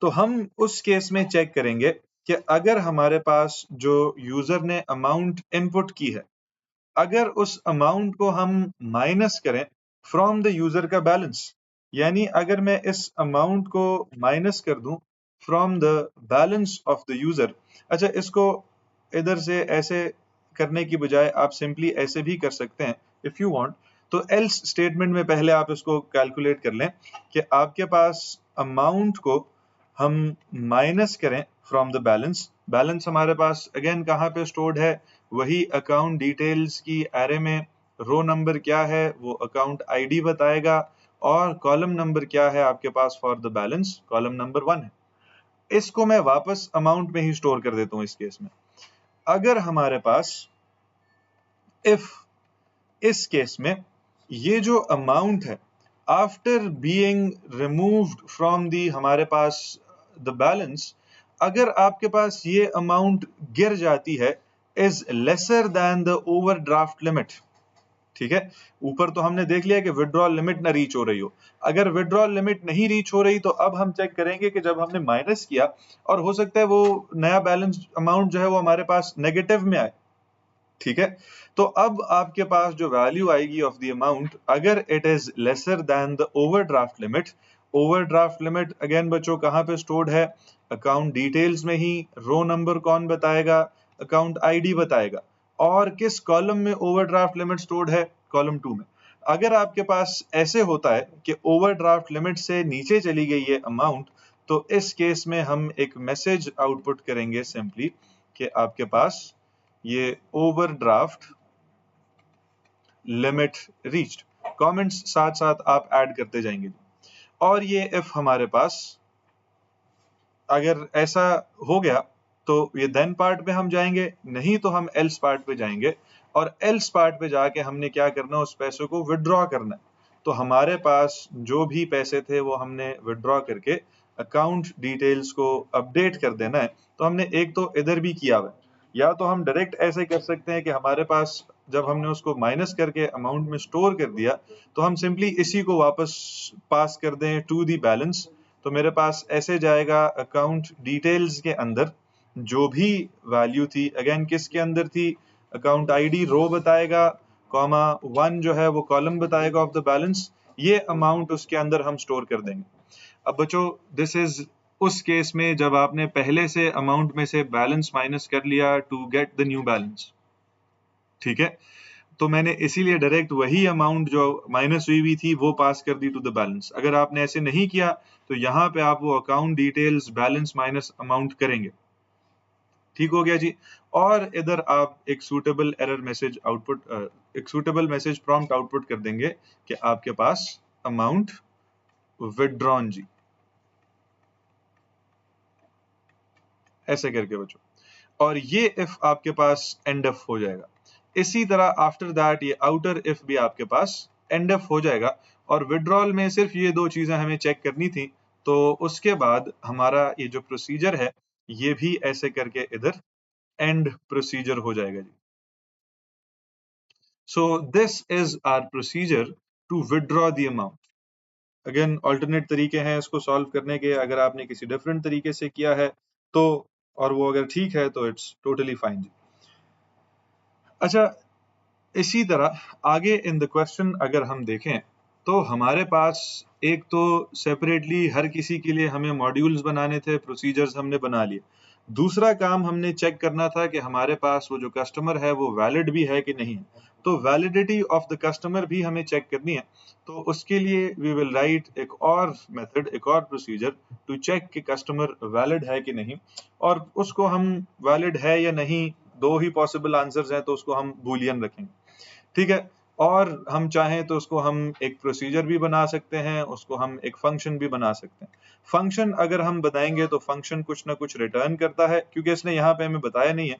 तो हम उस केस में चेक करेंगे कि अगर हमारे पास जो यूजर ने अमाउंट इनपुट की है अगर उस अमाउंट को हम माइनस करें फ्रॉम द यूजर का बैलेंस, यानी अगर मैं इस अमाउंट को माइनस कर दूं from the balance of the user. अच्छा, इसको इधर से ऐसे करने की बजाय आप सिंपली ऐसे भी कर सकते हैं इफ यू वांट। तो एल्स स्टेटमेंट में पहले आप इसको कैलकुलेट कर लें कि आपके पास अमाउंट को हम माइनस करें फ्रॉम द बैलेंस। बैलेंस हमारे पास अगेन कहाँ पे स्टोर्ड है, वही अकाउंट डिटेल्स की एरे में। रो नंबर क्या है वो अकाउंट आईडी बताएगा, और कॉलम नंबर क्या है आपके पास for the balance, column number 1 है। इसको मैं वापस अमाउंट में ही स्टोर कर देता हूं इस केस में। अगर हमारे पास इफ इस केस में ये जो अमाउंट है after being removed from the हमारे पास द बैलेंस, अगर आपके पास ये अमाउंट गिर जाती है is lesser than the overdraft limit. ठीक है, ऊपर तो हमने देख लिया कि विड्रॉल लिमिट ना रीच हो रही हो। अगर विड्रॉल लिमिट नहीं रीच हो रही तो अब हम चेक करेंगे कि जब हमने माइनस किया और हो सकता है वो नया बैलेंस अमाउंट जो है वो हमारे पास नेगेटिव में आए। ठीक है, तो अब आपके पास जो वैल्यू आएगी ऑफ द अमाउंट, अगर it is lesser than the overdraft limit, overdraft limit again बच्चों कहां पे स्टोर्ड है, अकाउंट डिटेल्स में ही। रो नंबर कौन बताएगा, अकाउंट आईडी बताएगा। और किस कॉलम में ओवरड्राफ्ट लिमिट स्टोर्ड है, कॉलम 2 में। अगर आपके पास ऐसे होता है कि ओवरड्राफ्ट लिमिट से नीचे चली गई है अमाउंट, तो इस केस में हम एक मैसेज आउटपुट करेंगे सिंपली कि आपके पास ये ओवरड्राफ्ट लिमिट रीच्ड। कमेंट्स साथ साथ आप ऐड करते जाएंगे। और ये इफ हमारे पास अगर ऐसा हो गया तो ये देन पार्ट पे हम जाएंगे, नहीं तो हम एल्स पार्ट पे जाएंगे। और एल्स पार्ट पे जाके हमने क्या करना, उस पैसे को विड्रॉ करना है। तो हमारे पास जो भी पैसे थे वो हमने विड्रॉ करके अकाउंट डिटेल्स को अपडेट कर देना है। तो हमने एक तो इधर भी किया हुआ है, या तो हम डायरेक्ट ऐसे कर सकते हैं कि हमारे पास जब हमने उसको माइनस करके अमाउंट में स्टोर कर दिया तो हम सिंपली इसी को वापस पास कर दें टू दी बैलेंस। तो मेरे पास ऐसे जाएगा अकाउंट डिटेल्स के अंदर जो भी वैल्यू थी, अगेन किसके अंदर थी, अकाउंट आईडी रो बताएगा, कॉमा 1 जो है वो कॉलम बताएगा ऑफ द बैलेंस। ये अमाउंट उसके अंदर हम स्टोर कर देंगे। अब बच्चों दिस इज उस केस में जब आपने पहले से अमाउंट में से बैलेंस माइनस कर लिया to get the new balance. ठीक है, तो मैंने इसीलिए डायरेक्ट वही अमाउंट जो माइनस हुई थी वो पास कर दी टू द बैलेंस। अगर आपने ऐसे नहीं किया तो यहाँ पे आप वो account details balance minus amount करेंगे। ठीक हो गया जी। और इधर आप एक सूटेबल एरर मैसेज आउटपुट, एक सूटेबल मैसेज प्रॉम्प्ट आउटपुट कर देंगे कि आपके पास अमाउंट विड्रॉन जी, ऐसे करके बच्चों। और ये इफ आपके पास एंड इफ हो जाएगा। इसी तरह आफ्टर दैट ये आउटर इफ भी आपके पास एंड इफ हो जाएगा। और विड्रॉल में सिर्फ ये दो चीजें हमें चेक करनी थी, तो उसके बाद हमारा ये जो प्रोसीजर है ये भी ऐसे करके इधर एंड प्रोसीजर हो जाएगा जी। So this is our procedure to withdraw the amount. Again alternate तरीके हैं इसको सॉल्व करने के, अगर आपने किसी डिफरेंट तरीके से किया है तो, और वो अगर ठीक है तो इट्स टोटली फाइन जी। अच्छा, इसी तरह आगे इन द क्वेश्चन अगर हम देखें तो हमारे पास एक तो सेपरेटली हर किसी के लिए हमें मॉड्यूल्स बनाने थे, प्रोसीजर्स हमने बना लिए। दूसरा काम हमने चेक करना था कि हमारे पास वो जो कस्टमर है वो वैलिड भी है कि नहीं है। तो वैलिडिटी ऑफ द कस्टमर भी हमें चेक करनी है। तो उसके लिए वी विल राइट एक और मेथड, एक और प्रोसीजर टू चेक कि कस्टमर वैलिड है कि नहीं। और उसको हम वैलिड है या नहीं, दो ही पॉसिबल आंसर्स हैं तो उसको हम बूलियन रखेंगे। ठीक है, और हम चाहें तो उसको हम एक प्रोसीजर भी बना सकते हैं, उसको हम एक फंक्शन भी बना सकते हैं। फंक्शन अगर हम बताएंगे तो फंक्शन कुछ ना कुछ रिटर्न करता है, क्योंकि इसने यहाँ पे हमें बताया नहीं है,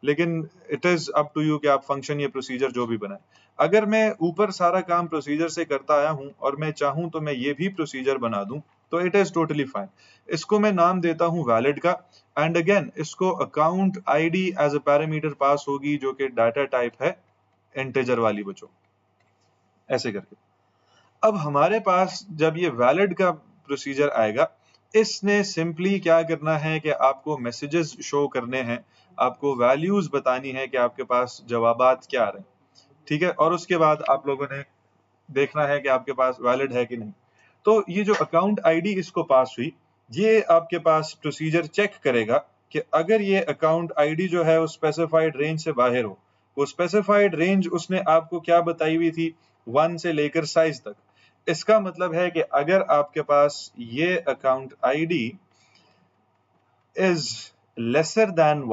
लेकिन it is up to you कि आप फंक्शन या प्रोसीजर जो भी बनाए। अगर मैं ऊपर सारा काम प्रोसीजर से करता आया हूं और मैं चाहूं तो मैं ये भी प्रोसीजर बना दूं तो इट इज टोटली फाइन। इसको मैं नाम देता हूं वैलिड का। एंड अगेन इसको account ID as a parameter pass होगी जो कि डाटा टाइप है इंटीजर वाली बच्चों, ऐसे करके। अब हमारे पास जब ये वैलिड का प्रोसीजर आएगा, इसने सिंपली क्या करना है कि आपको मैसेजेस शो करने हैं, आपको वैल्यूज बतानी है कि आपके पास जवाबात क्या आ रहे हैं। ठीक है, और उसके बाद आप लोगों ने देखना है कि आपके पास वैलिड है कि नहीं। तो ये जो अकाउंट आईडी इसको पास हुई, ये आपके पास प्रोसीजर चेक करेगा कि अगर ये अकाउंट आईडी जो है वो स्पेसिफाइड रेंज से बाहर हो। वो स्पेसिफाइड रेंज उसने आपको क्या बताई हुई थी, 1 से लेकर साइज तक। इसका मतलब है कि अगर आपके पास ये account ID is lesser than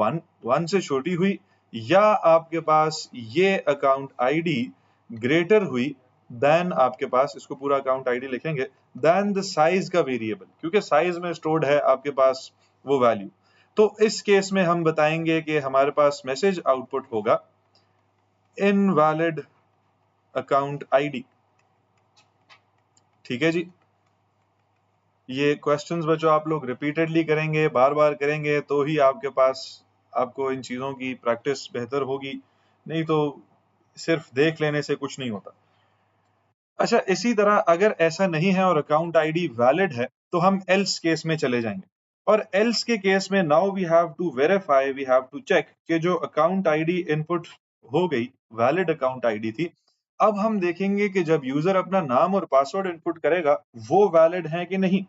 1 से छोटी हुई, या आपके पास ये अकाउंट आईडी ग्रेटर हुई देन, आपके पास इसको पूरा अकाउंट आईडी लिखेंगे, देन द साइज का वेरिएबल, क्योंकि साइज में स्टोर्ड है आपके पास वो वैल्यू। तो इस केस में हम बताएंगे कि हमारे पास मैसेज आउटपुट होगा इनवैलिड अकाउंट आईडी। ठीक है जी। ये क्वेश्चंस बच्चों आप लोग रिपीटेडली करेंगे, बार बार करेंगे, तो ही आपके पास आपको इन चीजों की प्रैक्टिस बेहतर होगी, नहीं तो सिर्फ देख लेने से कुछ नहीं होता। अच्छा, इसी तरह अगर ऐसा नहीं है और अकाउंट आईडी वैलिड है तो हम एल्स केस में चले जाएंगे, और एल्स के केस में now we have to verify, we have to check कि जो अकाउंट आईडी इनपुट हो गई वैलिड अकाउंट आईडी थी। अब हम देखेंगे कि जब यूजर अपना नाम और पासवर्ड इनपुट करेगा वो वैलिड है कि नहीं।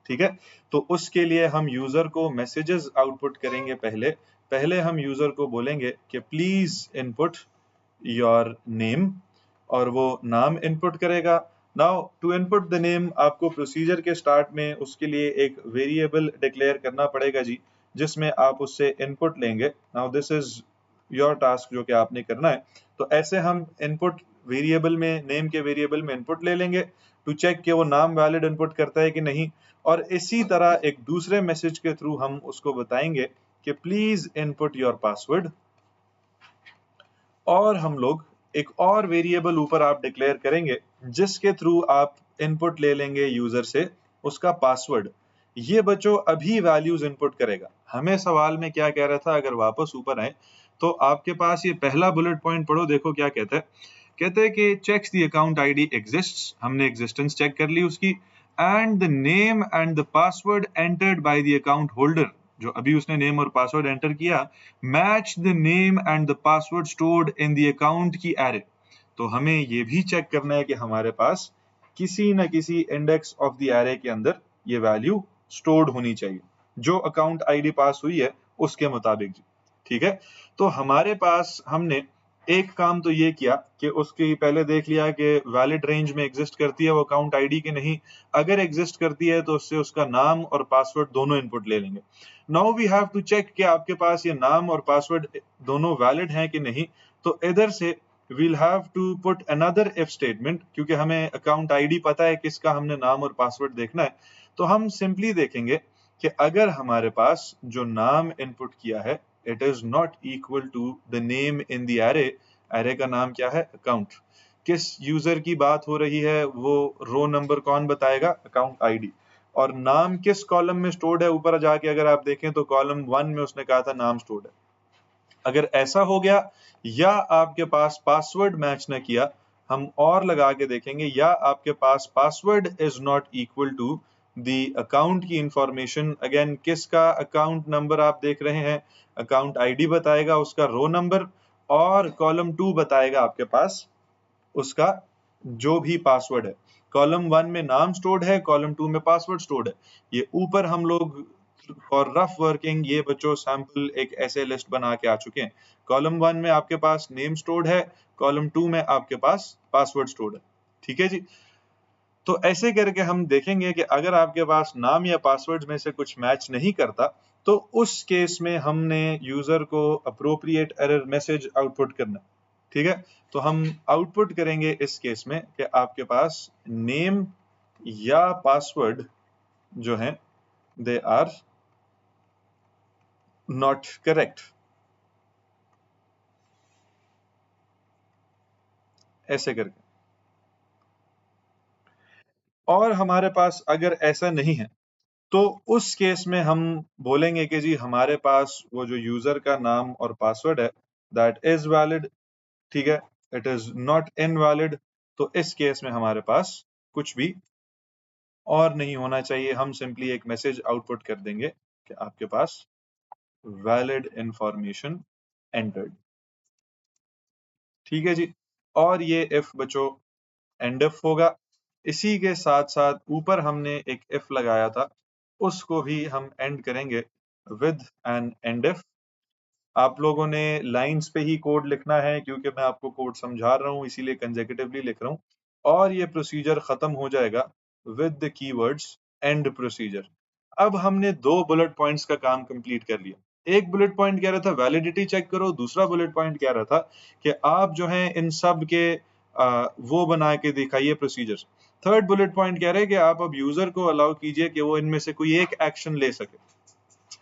ठीक है, तो उसके लिए हम यूजर को मैसेजेस आउटपुट करेंगे। पहले पहले हम यूजर को बोलेंगे कि प्लीज इनपुट योर नेम, और वो नाम इनपुट करेगा। Now to input the name आपको प्रोसीजर के स्टार्ट में उसके लिए एक वेरिएबल डिक्लेयर करना पड़ेगा जी, जिसमें आप उससे इनपुट लेंगे। Now this is your task जो कि आपने करना है। तो ऐसे हम इनपुट वेरिएबल में, नेम के वेरिएबल में इनपुट ले लेंगे टू चेक कि वो नाम वैलिड इनपुट करता है कि नहीं। और इसी तरह एक दूसरे मैसेज के थ्रू हम उसको बताएंगे कि प्लीज इनपुट योर पासवर्ड, और हम लोग एक और वेरिएबल ऊपर आप डिक्लेयर करेंगे जिसके थ्रू आप इनपुट ले लेंगे यूजर से उसका पासवर्ड। ये बच्चों अभी वैल्यूज इनपुट करेगा। हमें सवाल में क्या कह रहा था, अगर वापस ऊपर आए तो आपके पास ये पहला बुलेट पॉइंट पढ़ो, देखो क्या कहता है। कहते हैं कि checks the account ID exists, हमने एग्जिस्टेंस चेक कर ली उसकी, and the name and the password entered by the account holder, जो अभी उसने नेम और पासवर्ड एंटर किया, match the name and the password stored in the account की एरे। तो हमें ये भी चेक करना है कि हमारे पास किसी न किसी इंडेक्स ऑफ द एरे के अंदर ये वैल्यू स्टोर्ड होनी चाहिए, जो अकाउंट आईडी पास हुई है उसके मुताबिक जी। ठीक है, तो हमारे पास हमने एक काम तो ये किया कि उसकी पहले देख लिया कि वैलिड रेंज में एग्जिस्ट करती है वो अकाउंट आईडी कि नहीं। अगर एग्जिस्ट करती है तो उससे उसका नाम और पासवर्ड दोनों इनपुट ले लेंगे। Now we have to check कि आपके पास ये नाम और पासवर्ड दोनों वैलिड हैं कि नहीं। तो इधर से we'll have to put another if statement, क्योंकि हमें अकाउंट आईडी पता है किसका हमने नाम और पासवर्ड देखना है। तो हम सिंपली देखेंगे कि अगर हमारे पास जो नाम इनपुट किया है it is not equal to the name in the array, array का नाम क्या है, अकाउंट। किस यूजर की बात हो रही है वो रो नंबर कौन बताएगा, अकाउंट आईडी। और नाम किस कॉलम में स्टोर्ड है, ऊपर जाके अगर आप देखें तो कॉलम 1 में उसने कहा था नाम स्टोर्ड है। अगर ऐसा हो गया या आपके पास पासवर्ड मैच न किया, हम और लगा के देखेंगे, या आपके पास password is not equal to the account की इंफॉर्मेशन। अगेन किसका अकाउंट नंबर आप देख रहे हैं, अकाउंट आईडी बताएगा उसका रो नंबर, और कॉलम 2 बताएगा आपके पास उसका जो भी पासवर्ड है। कॉलम 1 में नाम स्टोर्ड है, कॉलम 2 में पासवर्ड स्टोर्ड है। ये ऊपर हम लोग फॉर रफ वर्किंग ये बच्चों सैंपल एक ऐसे लिस्ट बना के आ चुके हैं। कॉलम 1 में आपके पास नेम स्टोर्ड है, कॉलम 2 में आपके पास पासवर्ड स्टोर्ड है। ठीक है जी, तो ऐसे करके हम देखेंगे कि अगर आपके पास नाम या पासवर्ड में से कुछ मैच नहीं करता तो उस केस में हमने यूजर को अप्रोप्रिएट एरर मैसेज आउटपुट करना। ठीक है, तो हम आउटपुट करेंगे इस केस में कि आपके पास नेम या पासवर्ड जो है दे आर नॉट करेक्ट, ऐसे करके। और हमारे पास अगर ऐसा नहीं है तो उस केस में हम बोलेंगे कि जी हमारे पास वो जो यूजर का नाम और पासवर्ड है दैट इज वैलिड। ठीक है, इट इज नॉट इनवैलिड। तो इस केस में हमारे पास कुछ भी और नहीं होना चाहिए, हम सिंपली एक मैसेज आउटपुट कर देंगे कि आपके पास वैलिड इंफॉर्मेशन एंटर्ड। ठीक है जी, और ये इफ बच्चों एंड इफ होगा। इसी के साथ साथ ऊपर हमने एक इफ लगाया था उसको भी हम एंड करेंगे विद एन एंड इफ। आप लोगों ने लाइंस पे ही कोड लिखना है क्योंकि मैं आपको कोड समझा रहा हूं इसीलिए कंसेक्यूटिवली लिख रहा हूं, और ये प्रोसीजर खत्म हो जाएगा with the keywords and procedure. अब हमने दो बुलेट पॉइंट्स का काम कंप्लीट कर लिया। एक बुलेट पॉइंट कह रहा था वैलिडिटी चेक करो, दूसरा बुलेट पॉइंट कह रहा था कि आप जो है इन सब के वो बना के दिखाइए प्रोसीजर। थर्ड बुलेट पॉइंट कह रहे हैं कि आप अब यूजर को अलाउ कीजिए कि वो इनमें से कोई एक एक्शन ले सके।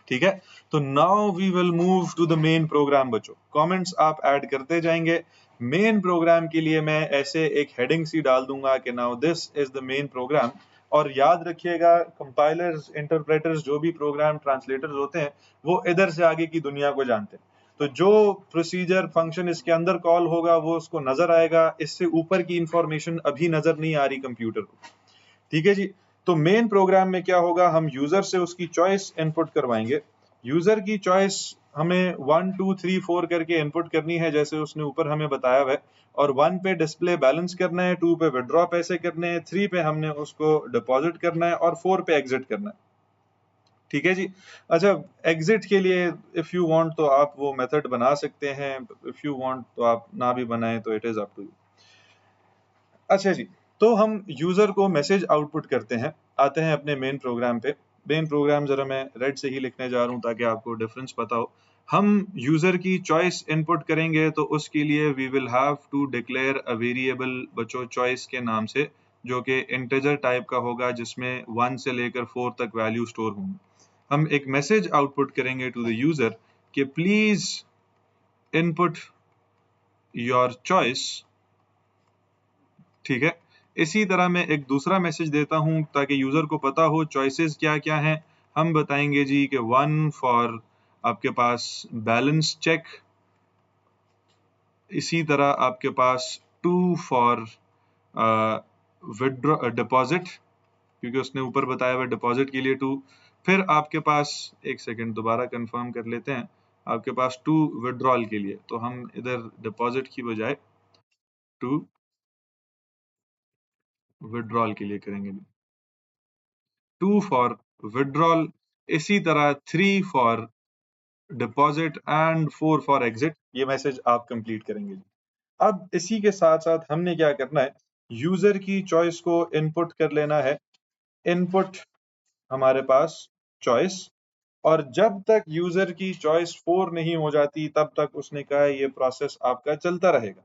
ठीक है, तो now we will move to the main program बच्चों। कमेंट्स आप ऐड करते जाएंगे, मेन प्रोग्राम के लिए मैं ऐसे एक हेडिंग सी डाल दूंगा कि now this is the main program. और याद रखिएगा कंपाइलर्स, इंटरप्रेटर्स, जो भी प्रोग्राम ट्रांसलेटर्स होते हैं वो इधर से आगे की दुनिया को जानते हैं। तो जो प्रोसीजर फंक्शन इसके अंदर कॉल होगा वो उसको नजर आएगा, इससे ऊपर की इंफॉर्मेशन अभी नजर नहीं आ रही कंप्यूटर को। ठीक है जी। तो मेन प्रोग्राम में क्या होगा, हम यूजर से उसकी चॉइस इनपुट करवाएंगे। यूजर की चॉइस हमें 1 2 3 4 करके इनपुट करनी है, जैसे उसने ऊपर हमें बताया हुआ है। और 1 पे डिस्प्ले बैलेंस करना है, 2 पे विड्रॉ पैसे करने हैं, 3 पे हमने उसको डिपॉजिट करना है और 4 पे एग्जिट करना है। ठीक है जी। अच्छा, एग्जिट के लिए इफ यू वांट तो आप वो मेथड बना सकते हैं, इफ यू वांट तो आप ना भी बनाएं, तो it is up to you. अच्छा जी, तो हम यूजर को मैसेज आउटपुट करते हैं। आते हैं अपने मेन प्रोग्राम पे। मेन प्रोग्राम जरा मैं रेड से ही लिखने जा रहा हूं ताकि आपको डिफरेंस पता हो। हम यूजर की चॉइस इनपुट करेंगे तो उसके लिए we will have to declare a variable बच्चों चॉइस के नाम से, जो कि इंटीजर टाइप का होगा, जिसमें 1 से लेकर 4 तक वैल्यू स्टोर होंगे। हम एक मैसेज आउटपुट करेंगे टू द यूजर कि प्लीज इनपुट योर चॉइस। ठीक है। इसी तरह मैं एक दूसरा मैसेज देता हूं ताकि यूजर को पता हो चॉइसेस क्या क्या हैं। हम बताएंगे जी कि 1 फॉर आपके पास बैलेंस चेक, इसी तरह आपके पास 2 फॉर विड्रॉ डिपॉजिट, क्योंकि उसने ऊपर बताया हुआ डिपॉजिट के लिए 2। फिर आपके पास, एक सेकंड दोबारा कंफर्म कर लेते हैं, आपके पास 2 विड्रॉल के लिए, तो हम इधर डिपॉजिट की बजाय 2 विड्रॉल के लिए करेंगे। 2 फॉर विड्रॉल, इसी तरह 3 for deposit and 4 for exit. ये मैसेज आप कंप्लीट करेंगे। अब इसी के साथ साथ हमने क्या करना है, यूजर की चॉइस को इनपुट कर लेना है। इनपुट हमारे पास चॉइस, और जब तक यूजर की चॉइस 4 नहीं हो जाती तब तक उसने कहा है ये प्रोसेस आपका चलता रहेगा।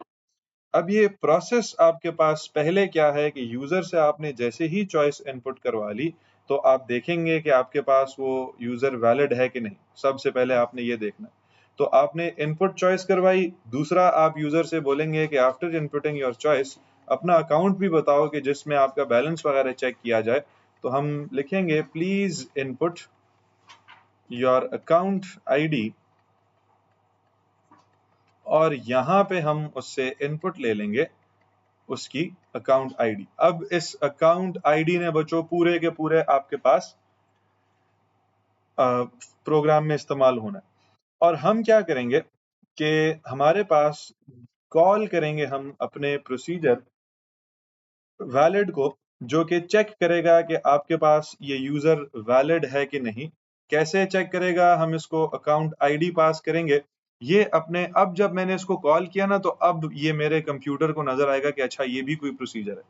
अब ये प्रोसेस आपके पास पहले क्या है कि यूजर से आपने जैसे ही चॉइस इनपुट करवा ली तो आप देखेंगे कि आपके पास वो यूजर वैलिड है कि नहीं। सबसे पहले आपने ये देखना है। तो आपने इनपुट चॉइस करवाई। दूसरा, आप यूजर से बोलेंगे कि आफ्टर इनपुटिंग योर चॉइस अपना अकाउंट भी बताओ कि जिसमें आपका बैलेंस वगैरह चेक किया जाए। तो हम लिखेंगे please input your account ID, और यहां पे हम उससे इनपुट ले लेंगे उसकी अकाउंट आईडी। अब इस अकाउंट आईडी ने बच्चों पूरे के पूरे आपके पास प्रोग्राम में इस्तेमाल होना है। और हम क्या करेंगे कि हमारे पास कॉल करेंगे हम अपने प्रोसीजर वैलिड को, जो कि चेक करेगा कि आपके पास ये यूजर वैलिड है कि नहीं। कैसे चेक करेगा, हम इसको अकाउंट आईडी पास करेंगे। ये अपने, अब जब मैंने इसको कॉल किया ना तो अब ये मेरे कंप्यूटर को नजर आएगा कि अच्छा ये भी कोई प्रोसीजर है।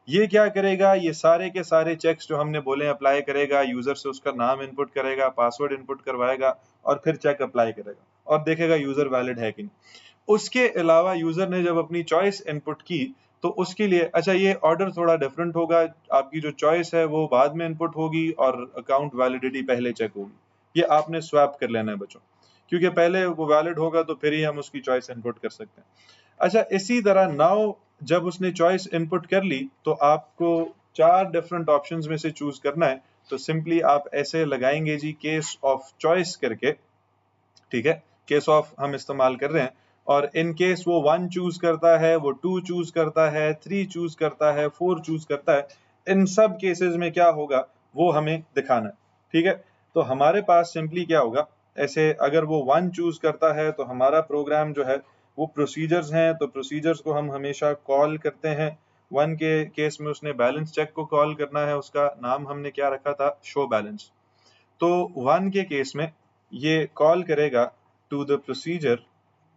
ये क्या करेगा, ये सारे के सारे चेक्स जो हमने बोले अप्लाई करेगा। यूजर से उसका नाम इनपुट करेगा, पासवर्ड इनपुट करवाएगा और फिर चेक अप्लाई करेगा और देखेगा यूजर वैलिड है कि नहीं। उसके अलावा यूजर ने जब अपनी चॉइस इनपुट की तो उसके लिए, अच्छा ये ऑर्डर थोड़ा डिफरेंट होगा। आपकी जो चॉइस है वो बाद में इनपुट होगी और अकाउंट वैलिडिटी पहले चेक होगी। ये आपने स्वैप कर लेना है बच्चों, क्योंकि पहले वो वैलिड होगा तो फिर ही हम उसकी चॉइस इनपुट कर सकते हैं। अच्छा, इसी तरह नाउ जब उसने चॉइस इनपुट कर ली तो आपको 4 डिफरेंट ऑप्शंस में से चूज करना है। तो सिंपली आप ऐसे लगाएंगे जी केस ऑफ चॉइस करके। ठीक है, केस ऑफ हम इस्तेमाल कर रहे हैं। और इन केस वो 1 चूज करता है, वो 2 चूज करता है, 3 चूज करता है, 4 चूज करता है। इन सब केसेस में क्या होगा वो हमें दिखाना है। ठीक है, तो हमारे पास सिंपली क्या होगा, ऐसे अगर वो 1 चूज करता है तो हमारा प्रोग्राम जो है वो प्रोसीजर्स हैं, तो प्रोसीजर्स को हम हमेशा कॉल करते हैं। 1 के केस में उसने बैलेंस चेक को कॉल करना है, उसका नाम हमने क्या रखा था, शो बैलेंस। तो 1 के केस में ये कॉल करेगा to the procedure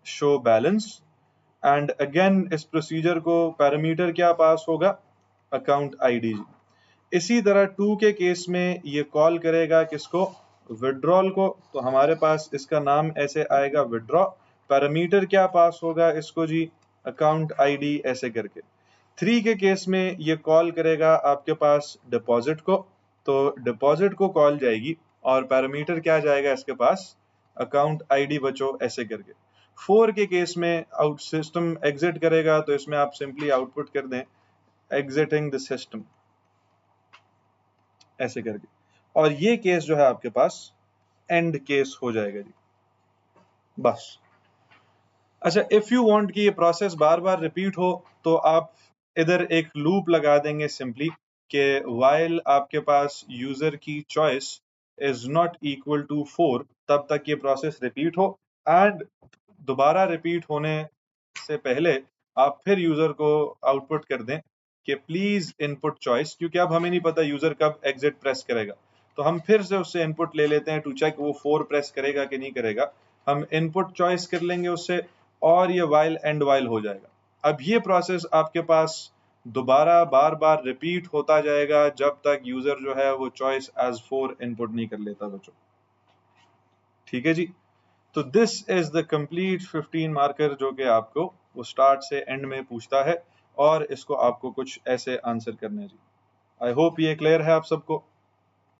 show balance, and again इस प्रोसीजर को पैरामीटर क्या पास होगा, अकाउंट आईडी। इसी तरह 2 के केस में ये कॉल करेगा किसको, विड्रॉल को। तो हमारे पास इसका नाम ऐसे आएगा विड्रॉ, पैरामीटर क्या पास होगा इसको जी, अकाउंट आईडी ऐसे करके। 3 के केस में ये कॉल करेगा आपके पास डिपॉजिट को, तो डिपॉजिट को कॉल जाएगी और पैरामीटर क्या जाएगा इसके पास, अकाउंट आईडी बच्चों ऐसे करके। 4 के केस में आउट सिस्टम एग्जिट करेगा, तो इसमें आप सिंपली आउटपुट कर दें एग्जिटिंग द सिस्टम, ऐसे करके, और ये केस जो है आपके पास एंड केस हो जाएगा जी, बस। अच्छा, इफ यू वांट कि ये प्रोसेस बार बार रिपीट हो, तो आप इधर एक लूप लगा देंगे सिंपली कि व्हाइल आपके पास यूजर की choice is not equal to 4, तब तक ये प्रोसेस रिपीट हो, एंड दोबारा रिपीट होने से पहले आप फिर यूजर को आउटपुट कर दें कि प्लीज इनपुट चॉइस, क्योंकि अब हमें नहीं पता यूजर कब एग्जिट प्रेस करेगा, तो हम फिर से उससे इनपुट ले लेते हैं टू चेक वो 4 प्रेस करेगा कि नहीं करेगा। हम इनपुट चॉइस कर लेंगे उससे, और ये वाइल एंड वाइल हो जाएगा। अब ये प्रोसेस आपके पास दोबारा बार बार रिपीट होता जाएगा जब तक यूजर जो है वो चॉइस एज 4 इनपुट नहीं कर लेता बच्चों। ठीक है जी, तो this is the complete 15 marker जो कि आपको वो स्टार्ट से एंड में पूछता है, और इसको आपको कुछ ऐसे आंसर करने हैं जी। आई होप ये क्लियर है आप सबको।